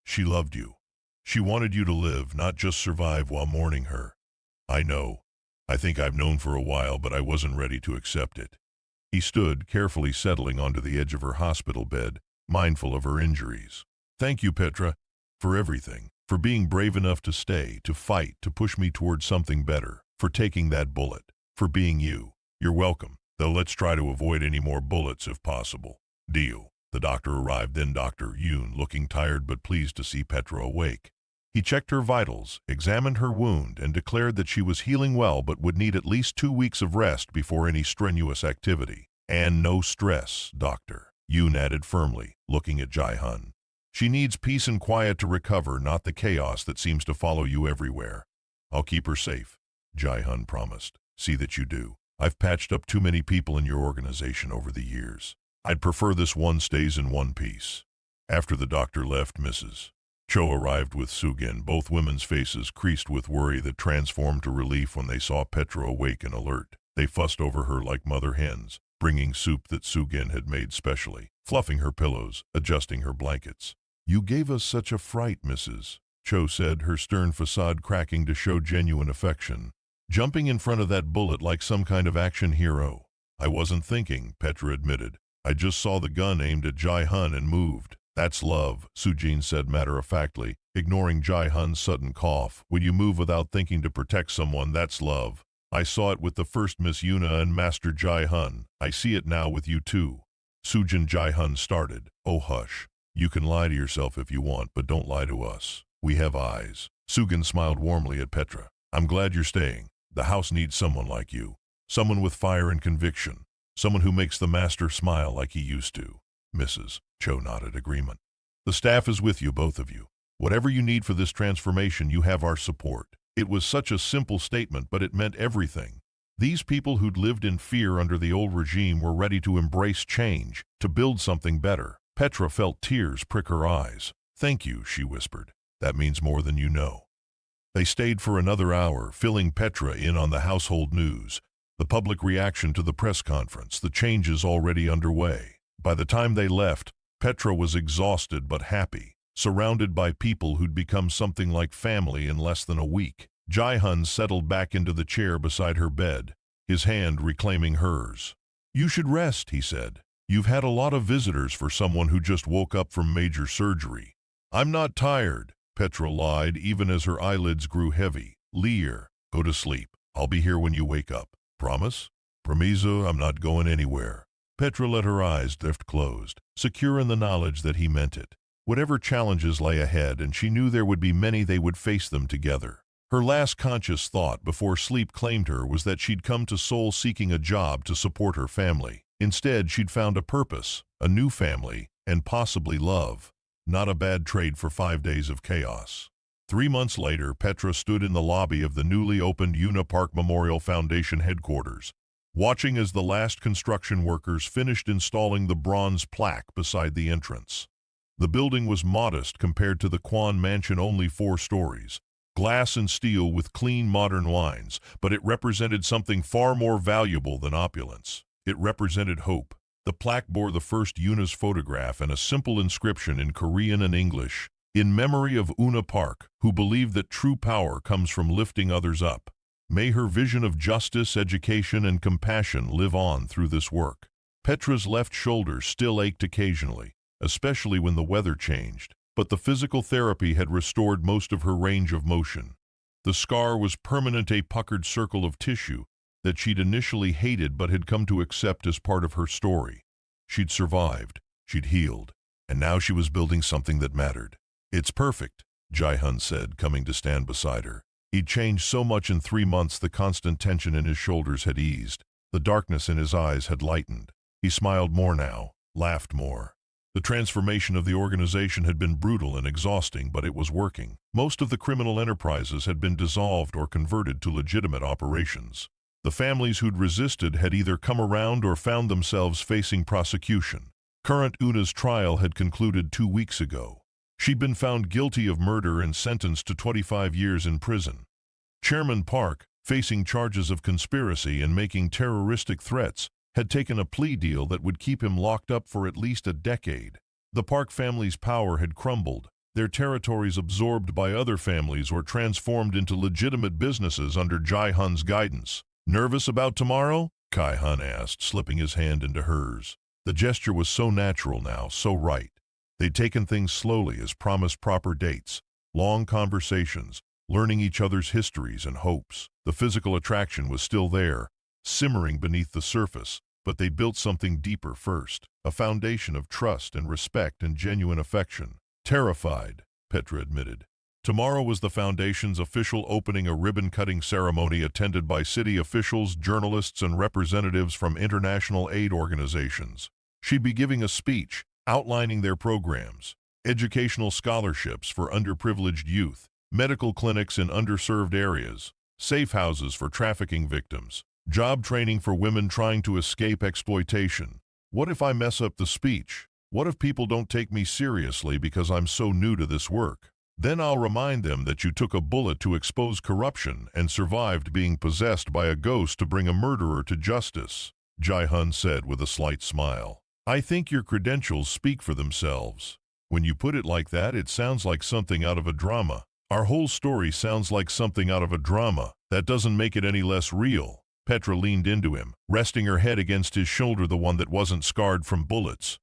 She loved you. She wanted you to live, not just survive while mourning her. I know. I think I've known for a while, but I wasn't ready to accept it. He stood, carefully settling onto the edge of her hospital bed, mindful of her injuries. Thank you, Petra, for everything, for being brave enough to stay, to fight, to push me towards something better, for taking that bullet, for being you. You're welcome, though let's try to avoid any more bullets if possible. Deal. The doctor arrived, then Dr. Yoon, looking tired but pleased to see Petra awake. He checked her vitals, examined her wound, and declared that she was healing well but would need at least 2 weeks of rest before any strenuous activity. And no stress, Doctor, Yoon added firmly, looking at Ji-Hun. She needs peace and quiet to recover, not the chaos that seems to follow you everywhere. I'll keep her safe, Ji-Hun promised. See that you do. I've patched up too many people in your organization over the years. I'd prefer this one stays in one piece. After the doctor left, Mrs. Cho arrived with Sugin, both women's faces creased with worry that transformed to relief when they saw Petra awake and alert. They fussed over her like mother hens, bringing soup that Sugin had made specially, fluffing her pillows, adjusting her blankets. You gave us such a fright, Mrs. Cho said, her stern facade cracking to show genuine affection. Jumping in front of that bullet like some kind of action hero. I wasn't thinking, Petra admitted. I just saw the gun aimed at Ji-Hun and moved. That's love, Sujin said matter-of-factly, ignoring Ji-Hun's sudden cough. When you move without thinking to protect someone, that's love. I saw it with the first Miss Yuna and Master Ji-Hun. I see it now with you too. Sujin. Ji-Hun started. Oh hush. You can lie to yourself if you want, but don't lie to us. We have eyes. Sugin smiled warmly at Petra. I'm glad you're staying. The house needs someone like you. Someone with fire and conviction. Someone who makes the master smile like he used to. Mrs. Cho nodded agreement. The staff is with you, both of you. Whatever you need for this transformation, you have our support. It was such a simple statement, but it meant everything. These people who'd lived in fear under the old regime were ready to embrace change, to build something better. Petra felt tears prick her eyes. Thank you, she whispered. That means more than you know. They stayed for another hour, filling Petra in on the household news, the public reaction to the press conference, the changes already underway. By the time they left, Petra was exhausted but happy, surrounded by people who'd become something like family in less than a week. Ji-Hun settled back into the chair beside her bed, his hand reclaiming hers. You should rest, he said. You've had a lot of visitors for someone who just woke up from major surgery. I'm not tired, Petra lied, even as her eyelids grew heavy. Lear, go to sleep. I'll be here when you wake up. Promise? Promiso, I'm not going anywhere. Petra let her eyes drift closed, secure in the knowledge that he meant it. Whatever challenges lay ahead, and she knew there would be many, they would face them together. Her last conscious thought before sleep claimed her was that she'd come to Seoul seeking a job to support her family. Instead, she'd found a purpose, a new family, and possibly love. Not a bad trade for 5 days of chaos. 3 months later, Petra stood in the lobby of the newly opened Yuna Park Memorial Foundation headquarters, watching as the last construction workers finished installing the bronze plaque beside the entrance. The building was modest compared to the Kuan mansion, only 4 stories. Glass and steel with clean modern lines, but it represented something far more valuable than opulence. It represented hope. The plaque bore the first Yuna's photograph and a simple inscription in Korean and English, "In memory of Yuna Park, who believed that true power comes from lifting others up. May her vision of justice, education, and compassion live on through this work." Petra's left shoulder still ached occasionally, especially when the weather changed, but the physical therapy had restored most of her range of motion. The scar was permanent, a puckered circle of tissue that she'd initially hated but had come to accept as part of her story. She'd survived, she'd healed, and now she was building something that mattered. "It's perfect," Ji-Hun said, coming to stand beside her. He'd changed so much in 3 months. The constant tension in his shoulders had eased. The darkness in his eyes had lightened. He smiled more now, laughed more. The transformation of the organization had been brutal and exhausting, but it was working. Most of the criminal enterprises had been dissolved or converted to legitimate operations. The families who'd resisted had either come around or found themselves facing prosecution. Current Yuna's trial had concluded 2 weeks ago. She'd been found guilty of murder and sentenced to 25 years in prison. Chairman Park, facing charges of conspiracy and making terroristic threats, had taken a plea deal that would keep him locked up for at least a decade. The Park family's power had crumbled, their territories absorbed by other families or transformed into legitimate businesses under Ji-Hun's guidance. "Nervous about tomorrow?" Ji-Hun asked, slipping his hand into hers. The gesture was so natural now, so right. They'd taken things slowly, as promised, proper dates, long conversations, learning each other's histories and hopes. The physical attraction was still there, simmering beneath the surface, but they built something deeper first, a foundation of trust and respect and genuine affection. "Terrified," Petra admitted. Tomorrow was the foundation's official opening, a ribbon-cutting ceremony attended by city officials, journalists, and representatives from international aid organizations. She'd be giving a speech, outlining their programs: educational scholarships for underprivileged youth, medical clinics in underserved areas, safe houses for trafficking victims, job training for women trying to escape exploitation. What if I mess up the speech? What if people don't take me seriously because I'm so new to this work? Then I'll remind them that you took a bullet to expose corruption and survived being possessed by a ghost to bring a murderer to justice," Ji-Hun said with a slight smile. "I think your credentials speak for themselves. When you put it like that, it sounds like something out of a drama. Our whole story sounds like something out of a drama. That doesn't make it any less real." Petra leaned into him, resting her head against his shoulder, the one that wasn't scarred from bullets.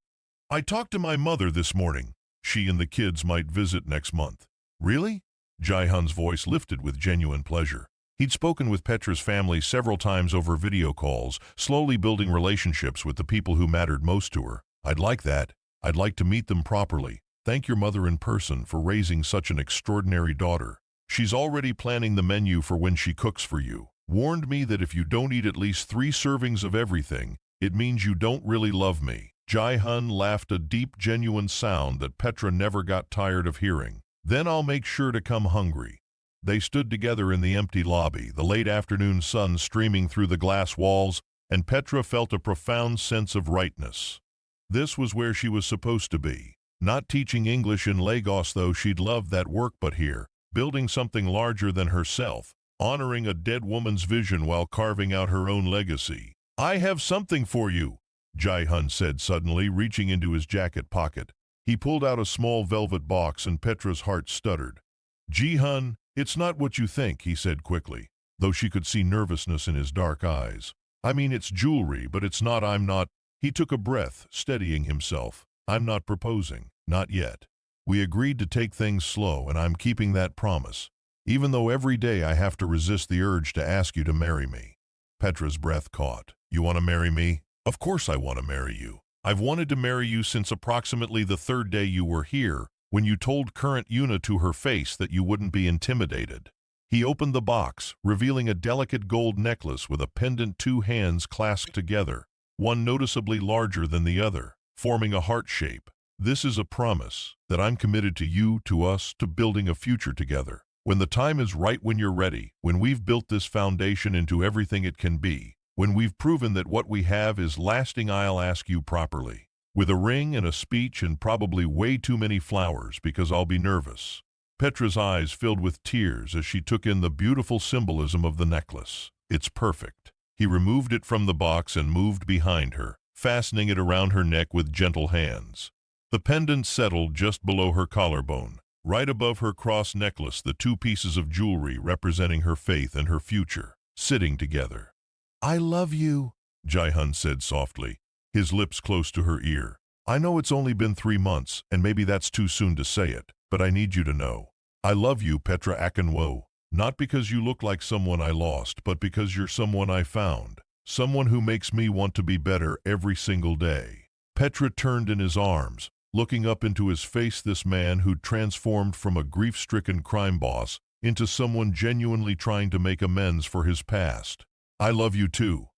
"I talked to my mother this morning. She and the kids might visit next month." "Really?" Ji-Hun's voice lifted with genuine pleasure. He'd spoken with Petra's family several times over video calls, slowly building relationships with the people who mattered most to her. "I'd like that. I'd like to meet them properly. Thank your mother in person for raising such an extraordinary daughter. She's already planning the menu for when she cooks for you. Warned me that if you don't eat at least 3 servings of everything, it means you don't really love me." Ji-Hun laughed, a deep, genuine sound that Petra never got tired of hearing. "Then I'll make sure to come hungry." They stood together in the empty lobby, the late afternoon sun streaming through the glass walls, and Petra felt a profound sense of rightness. This was where she was supposed to be. Not teaching English in Lagos, though she'd loved that work, but here, building something larger than herself, honoring a dead woman's vision while carving out her own legacy. "I have something for you," Ji-Hun said suddenly, reaching into his jacket pocket. He pulled out a small velvet box and Petra's heart stuttered. "Ji-Hun, it's not what you think," he said quickly, though she could see nervousness in his dark eyes. "I mean, it's jewelry, but it's not. I'm not—" He took a breath, steadying himself. "I'm not proposing. Not yet. We agreed to take things slow, and I'm keeping that promise, even though every day I have to resist the urge to ask you to marry me." Petra's breath caught. "You want to marry me?" "Of course I want to marry you. I've wanted to marry you since approximately the 3rd day you were here, when you told current Yuna to her face that you wouldn't be intimidated." He opened the box, revealing a delicate gold necklace with a pendant, 2 hands clasped together, one noticeably larger than the other, forming a heart shape. "This is a promise that I'm committed to you, to us, to building a future together. When the time is right, when you're ready, when we've built this foundation into everything it can be, when we've proven that what we have is lasting, I'll ask you properly." With a ring and a speech and probably way too many flowers because I'll be nervous. Petra's eyes filled with tears as she took in the beautiful symbolism of the necklace. It's perfect. He removed it from the box and moved behind her, fastening it around her neck with gentle hands. The pendant settled just below her collarbone. Right above her cross necklace, the two pieces of jewelry representing her faith and her future, sitting together. "I love you," Ji-Hun said softly, his lips close to her ear. "I know it's only been 3 months, and maybe that's too soon to say it, but I need you to know. I love you, Petra Akinwo, not because you look like someone I lost, but because you're someone I found, someone who makes me want to be better every single day." Petra turned in his arms, looking up into his face, this man who'd transformed from a grief-stricken crime boss into someone genuinely trying to make amends for his past. "I love you too.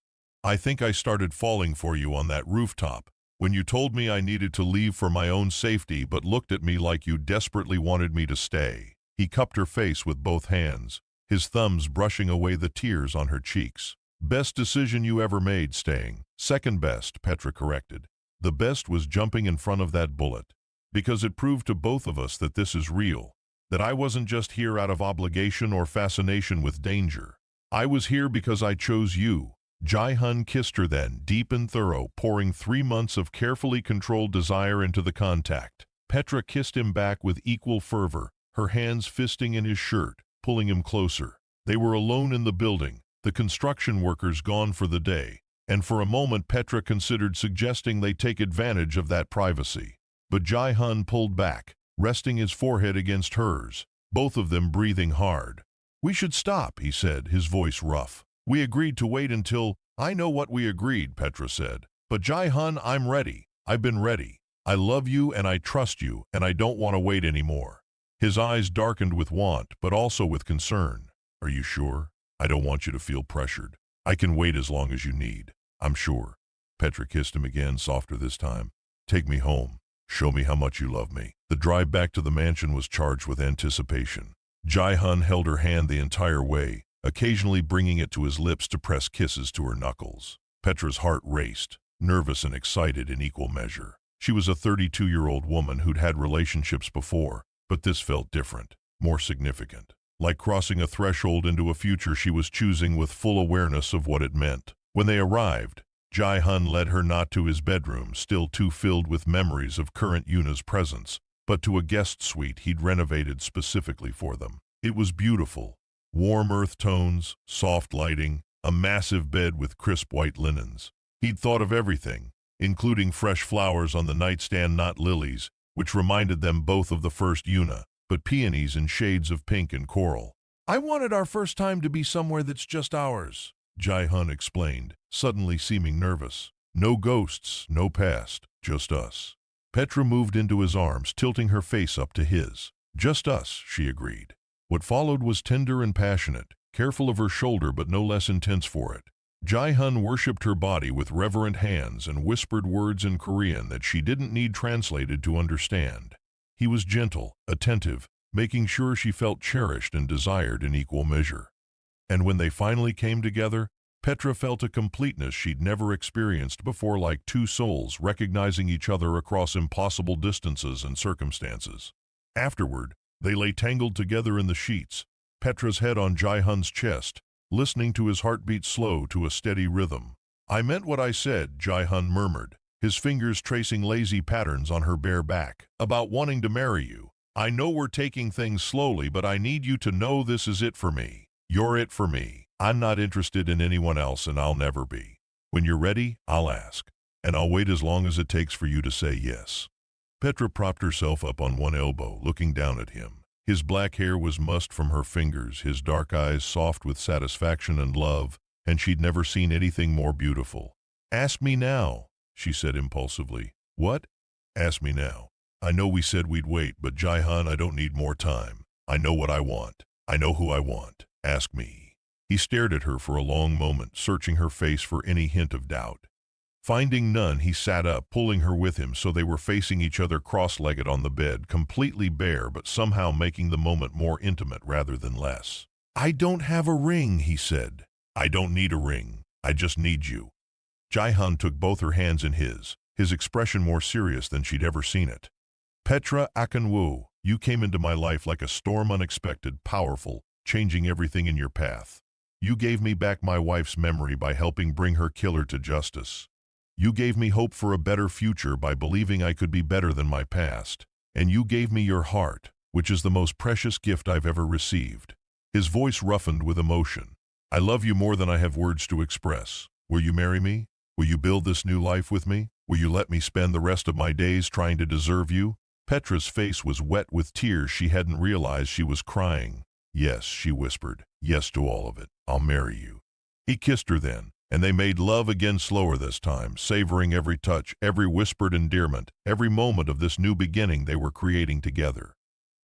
I think I started falling for you on that rooftop, when you told me I needed to leave for my own safety but looked at me like you desperately wanted me to stay." He cupped her face with both hands, his thumbs brushing away the tears on her cheeks. "Best decision you ever made staying." "Second best," Petra corrected. "The best was jumping in front of that bullet, because it proved to both of us that this is real, that I wasn't just here out of obligation or fascination with danger. I was here because I chose you." Ji-Hun kissed her then, deep and thorough, pouring 3 months of carefully controlled desire into the contact. Petra kissed him back with equal fervor, her hands fisting in his shirt, pulling him closer. They were alone in the building, the construction workers gone for the day, and for a moment Petra considered suggesting they take advantage of that privacy. But Ji-Hun pulled back, resting his forehead against hers, both of them breathing hard. "We should stop," he said, his voice rough. "We agreed to wait until—" "I know what we agreed," Petra said. "But Ji-Hun, I'm ready. I've been ready. I love you and I trust you, and I don't want to wait anymore." His eyes darkened with want, but also with concern. "Are you sure? I don't want you to feel pressured. I can wait as long as you need. I'm sure." Petra kissed him again, softer this time. "Take me home. Show me how much you love me." The drive back to the mansion was charged with anticipation. Ji-Hun held her hand the entire way, occasionally bringing it to his lips to press kisses to her knuckles. Petra's heart raced, nervous and excited in equal measure. She was a 32-year-old woman who'd had relationships before, but this felt different, more significant. Like crossing a threshold into a future she was choosing with full awareness of what it meant. When they arrived, Ji-Hun led her not to his bedroom, still too filled with memories of current Yuna's presence, but to a guest suite he'd renovated specifically for them. It was beautiful. Warm earth tones, soft lighting, a massive bed with crisp white linens. He'd thought of everything, including fresh flowers on the nightstand, not lilies, which reminded them both of the first Yuna, but peonies in shades of pink and coral. "I wanted our first time to be somewhere that's just ours," Ji-Hun explained, suddenly seeming nervous. "No ghosts, no past, just us." Petra moved into his arms, tilting her face up to his. "Just us," she agreed. What followed was tender and passionate, careful of her shoulder but no less intense for it. Ji-Hun worshipped her body with reverent hands and whispered words in Korean that she didn't need translated to understand. He was gentle, attentive, making sure she felt cherished and desired in equal measure. And when they finally came together, Petra felt a completeness she'd never experienced before, like two souls recognizing each other across impossible distances and circumstances. Afterward, they lay tangled together in the sheets, Petra's head on Ji-Hun's chest, listening to his heartbeat slow to a steady rhythm. "I meant what I said," Ji-Hun murmured, his fingers tracing lazy patterns on her bare back. "About wanting to marry you. I know we're taking things slowly, but I need you to know this is it for me. You're it for me. I'm not interested in anyone else and I'll never be. When you're ready, I'll ask. And I'll wait as long as it takes for you to say yes." Petra propped herself up on one elbow, looking down at him. His black hair was mussed from her fingers, his dark eyes soft with satisfaction and love, and she'd never seen anything more beautiful. "Ask me now," she said impulsively. "What?" "Ask me now. I know we said we'd wait, but Ji-Hun, I don't need more time. I know what I want. I know who I want. Ask me." He stared at her for a long moment, searching her face for any hint of doubt. Finding none, he sat up, pulling her with him so they were facing each other cross-legged on the bed, completely bare but somehow making the moment more intimate rather than less. "I don't have a ring," he said. "I don't need a ring. I just need you." Ji-Hun took both her hands in his, his expression more serious than she'd ever seen it. Petra Akanwu, you came into my life like a storm, unexpected, powerful, changing everything in your path. You gave me back my wife's memory by helping bring her killer to justice. You gave me hope for a better future by believing I could be better than my past. And you gave me your heart, which is the most precious gift I've ever received. His voice roughened with emotion. I love you more than I have words to express. Will you marry me? Will you build this new life with me? Will you let me spend the rest of my days trying to deserve you? Petra's face was wet with tears. She hadn't realized she was crying. Yes, she whispered. Yes to all of it. I'll marry you. He kissed her then, and they made love again, slower this time, savoring every touch, every whispered endearment, every moment of this new beginning they were creating together.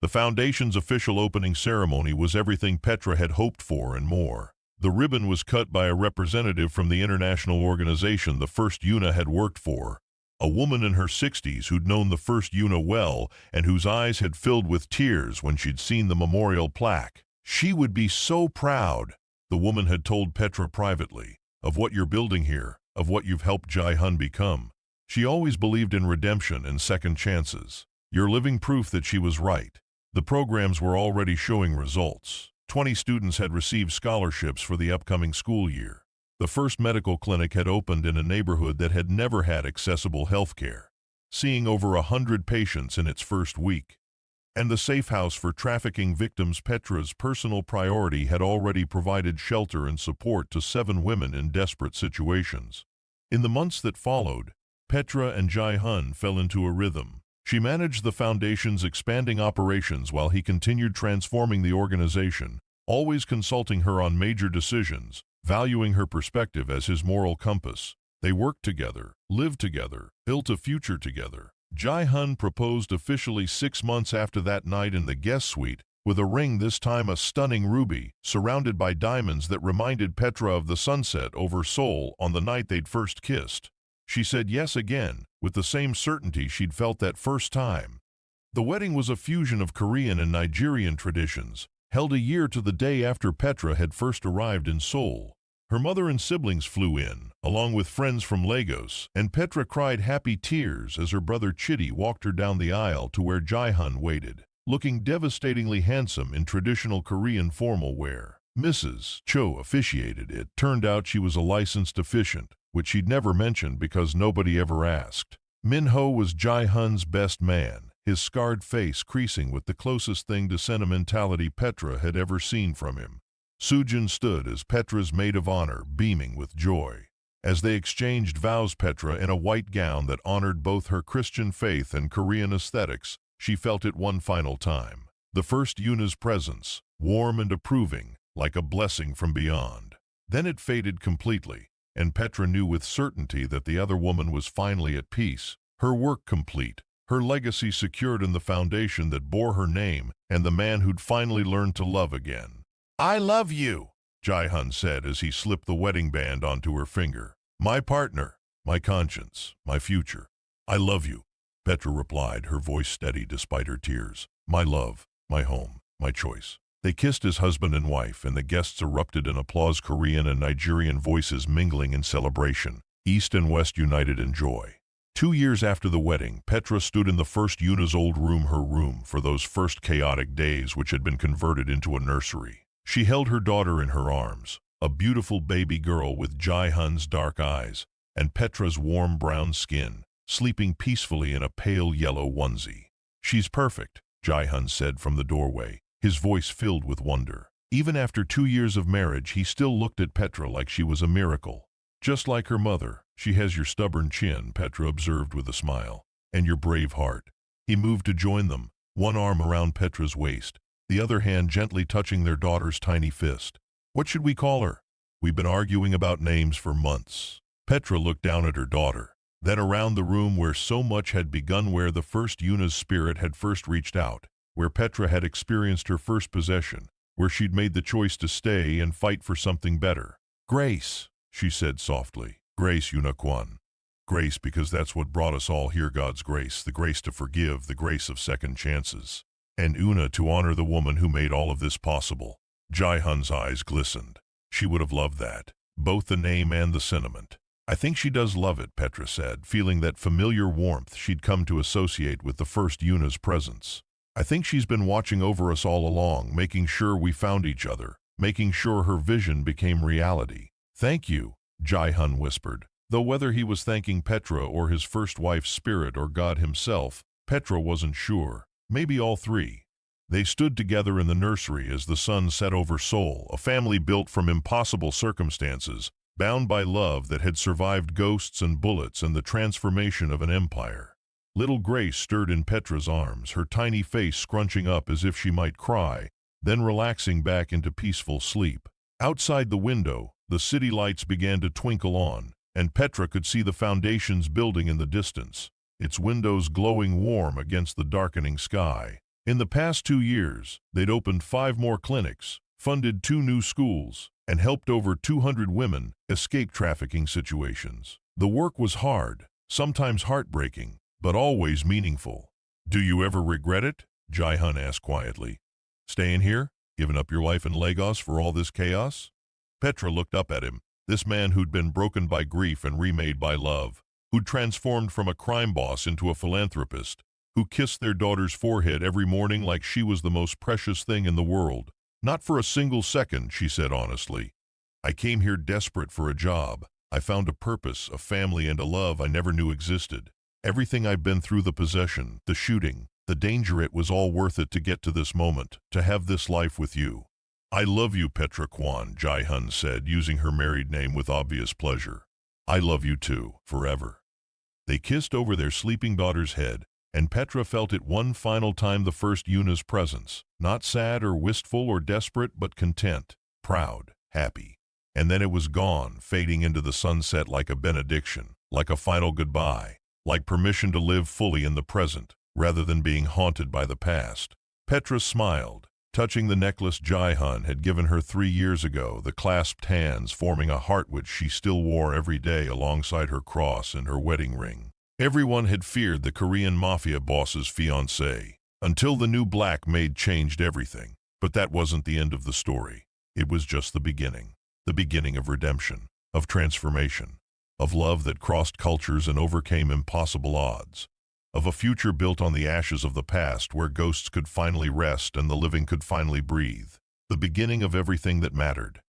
The foundation's official opening ceremony was everything Petra had hoped for and more. The ribbon was cut by a representative from the international organization the first Yuna had worked for, a woman in her 60s who'd known the first Yuna well and whose eyes had filled with tears when she'd seen the memorial plaque. She would be so proud, the woman had told Petra privately, of what you're building here, of what you've helped Ji-Hun become. She always believed in redemption and second chances. You're living proof that she was right. The programs were already showing results. 20 students had received scholarships for the upcoming school year. The first medical clinic had opened in a neighborhood that had never had accessible health care, seeing over 100 patients in its first week. And the safe house for trafficking victims, Petra's personal priority, had already provided shelter and support to 7 women in desperate situations. In the months that followed, Petra and Ji-Hun fell into a rhythm. She managed the foundation's expanding operations while he continued transforming the organization, always consulting her on major decisions, valuing her perspective as his moral compass. They worked together, lived together, built a future together. Ji-Hun proposed officially 6 months after that night in the guest suite, with a ring, this time a stunning ruby, surrounded by diamonds that reminded Petra of the sunset over Seoul on the night they'd first kissed. She said yes again, with the same certainty she'd felt that first time. The wedding was a fusion of Korean and Nigerian traditions, held a year to the day after Petra had first arrived in Seoul. Her mother and siblings flew in, along with friends from Lagos, and Petra cried happy tears as her brother Chidi walked her down the aisle to where Ji-Hun waited, looking devastatingly handsome in traditional Korean formal wear. Mrs. Cho officiated. It turned out she was a licensed officiant, which she'd never mentioned because nobody ever asked. Min-ho was Ji-Hun's best man, his scarred face creasing with the closest thing to sentimentality Petra had ever seen from him. Sujin stood as Petra's maid of honor, beaming with joy. As they exchanged vows, Petra, in a white gown that honored both her Christian faith and Korean aesthetics, she felt it one final time. The first Yuna's presence, warm and approving, like a blessing from beyond. Then it faded completely, and Petra knew with certainty that the other woman was finally at peace, her work complete, her legacy secured in the foundation that bore her name, and the man who'd finally learned to love again. I love you, Ji-Hun said as he slipped the wedding band onto her finger. My partner, my conscience, my future. I love you, Petra replied, her voice steady despite her tears. My love, my home, my choice. They kissed as husband and wife, and the guests erupted in applause, Korean and Nigerian voices mingling in celebration, East and West united in joy. 2 years after the wedding, Petra stood in the first Yuna's old room, her room for those first chaotic days which had been converted into a nursery. She held her daughter in her arms, a beautiful baby girl with Ji-Hun's dark eyes and Petra's warm brown skin, sleeping peacefully in a pale yellow onesie. She's perfect, Ji-Hun said from the doorway, his voice filled with wonder. Even after 2 years of marriage, he still looked at Petra like she was a miracle. Just like her mother, she has your stubborn chin, Petra observed with a smile, and your brave heart. He moved to join them, one arm around Petra's waist, the other hand gently touching their daughter's tiny fist. What should we call her? We've been arguing about names for months. Petra looked down at her daughter, then around the room where so much had begun, where the first Yuna's spirit had first reached out, where Petra had experienced her first possession, where she'd made the choice to stay and fight for something better. Grace, she said softly. Grace, Ji-Hun Kuan. Grace, because that's what brought us all here, God's grace, the grace to forgive, the grace of second chances. And Yuna, to honor the woman who made all of this possible. Ji-Hun's eyes glistened. She would have loved that, both the name and the sentiment. I think she does love it, Petra said, feeling that familiar warmth she'd come to associate with the first Yuna's presence. I think she's been watching over us all along, making sure we found each other, making sure her vision became reality. Thank you, Ji-Hun whispered. Though whether he was thanking Petra or his first wife's spirit or God himself, Petra wasn't sure. Maybe all three. They stood together in the nursery as the sun set over Seoul, a family built from impossible circumstances, bound by love that had survived ghosts and bullets and the transformation of an empire. Little Grace stirred in Petra's arms, her tiny face scrunching up as if she might cry, then relaxing back into peaceful sleep. Outside the window, the city lights began to twinkle on, and Petra could see the foundations building in the distance, its windows glowing warm against the darkening sky. In the past 2 years, they'd opened 5 more clinics, funded 2 new schools, and helped over 200 women escape trafficking situations. The work was hard, sometimes heartbreaking, but always meaningful. Do you ever regret it? Ji-Hun asked quietly. Staying here? Giving up your life in Lagos for all this chaos? Petra looked up at him, this man who'd been broken by grief and remade by love, who'd transformed from a crime boss into a philanthropist, who kissed their daughter's forehead every morning like she was the most precious thing in the world. Not for a single second, she said honestly. I came here desperate for a job. I found a purpose, a family, and a love I never knew existed. Everything I've been through, the possession, the shooting, the danger, it was all worth it to get to this moment, to have this life with you. I love you, Petra Kuan, Ji-Hun said, using her married name with obvious pleasure. I love you too, forever. They kissed over their sleeping daughter's head, and Petra felt it one final time, the first Yuna's presence, not sad or wistful or desperate, but content, proud, happy. And then it was gone, fading into the sunset like a benediction, like a final goodbye, like permission to live fully in the present, rather than being haunted by the past. Petra smiled, touching the necklace Ji-Hun had given her 3 years ago, the clasped hands forming a heart which she still wore every day alongside her cross and her wedding ring. Everyone had feared the Korean Mafia boss's fiancée, until the new black maid changed everything. But that wasn't the end of the story. It was just the beginning of redemption, of transformation, of love that crossed cultures and overcame impossible odds, of a future built on the ashes of the past where ghosts could finally rest and the living could finally breathe. The beginning of everything that mattered.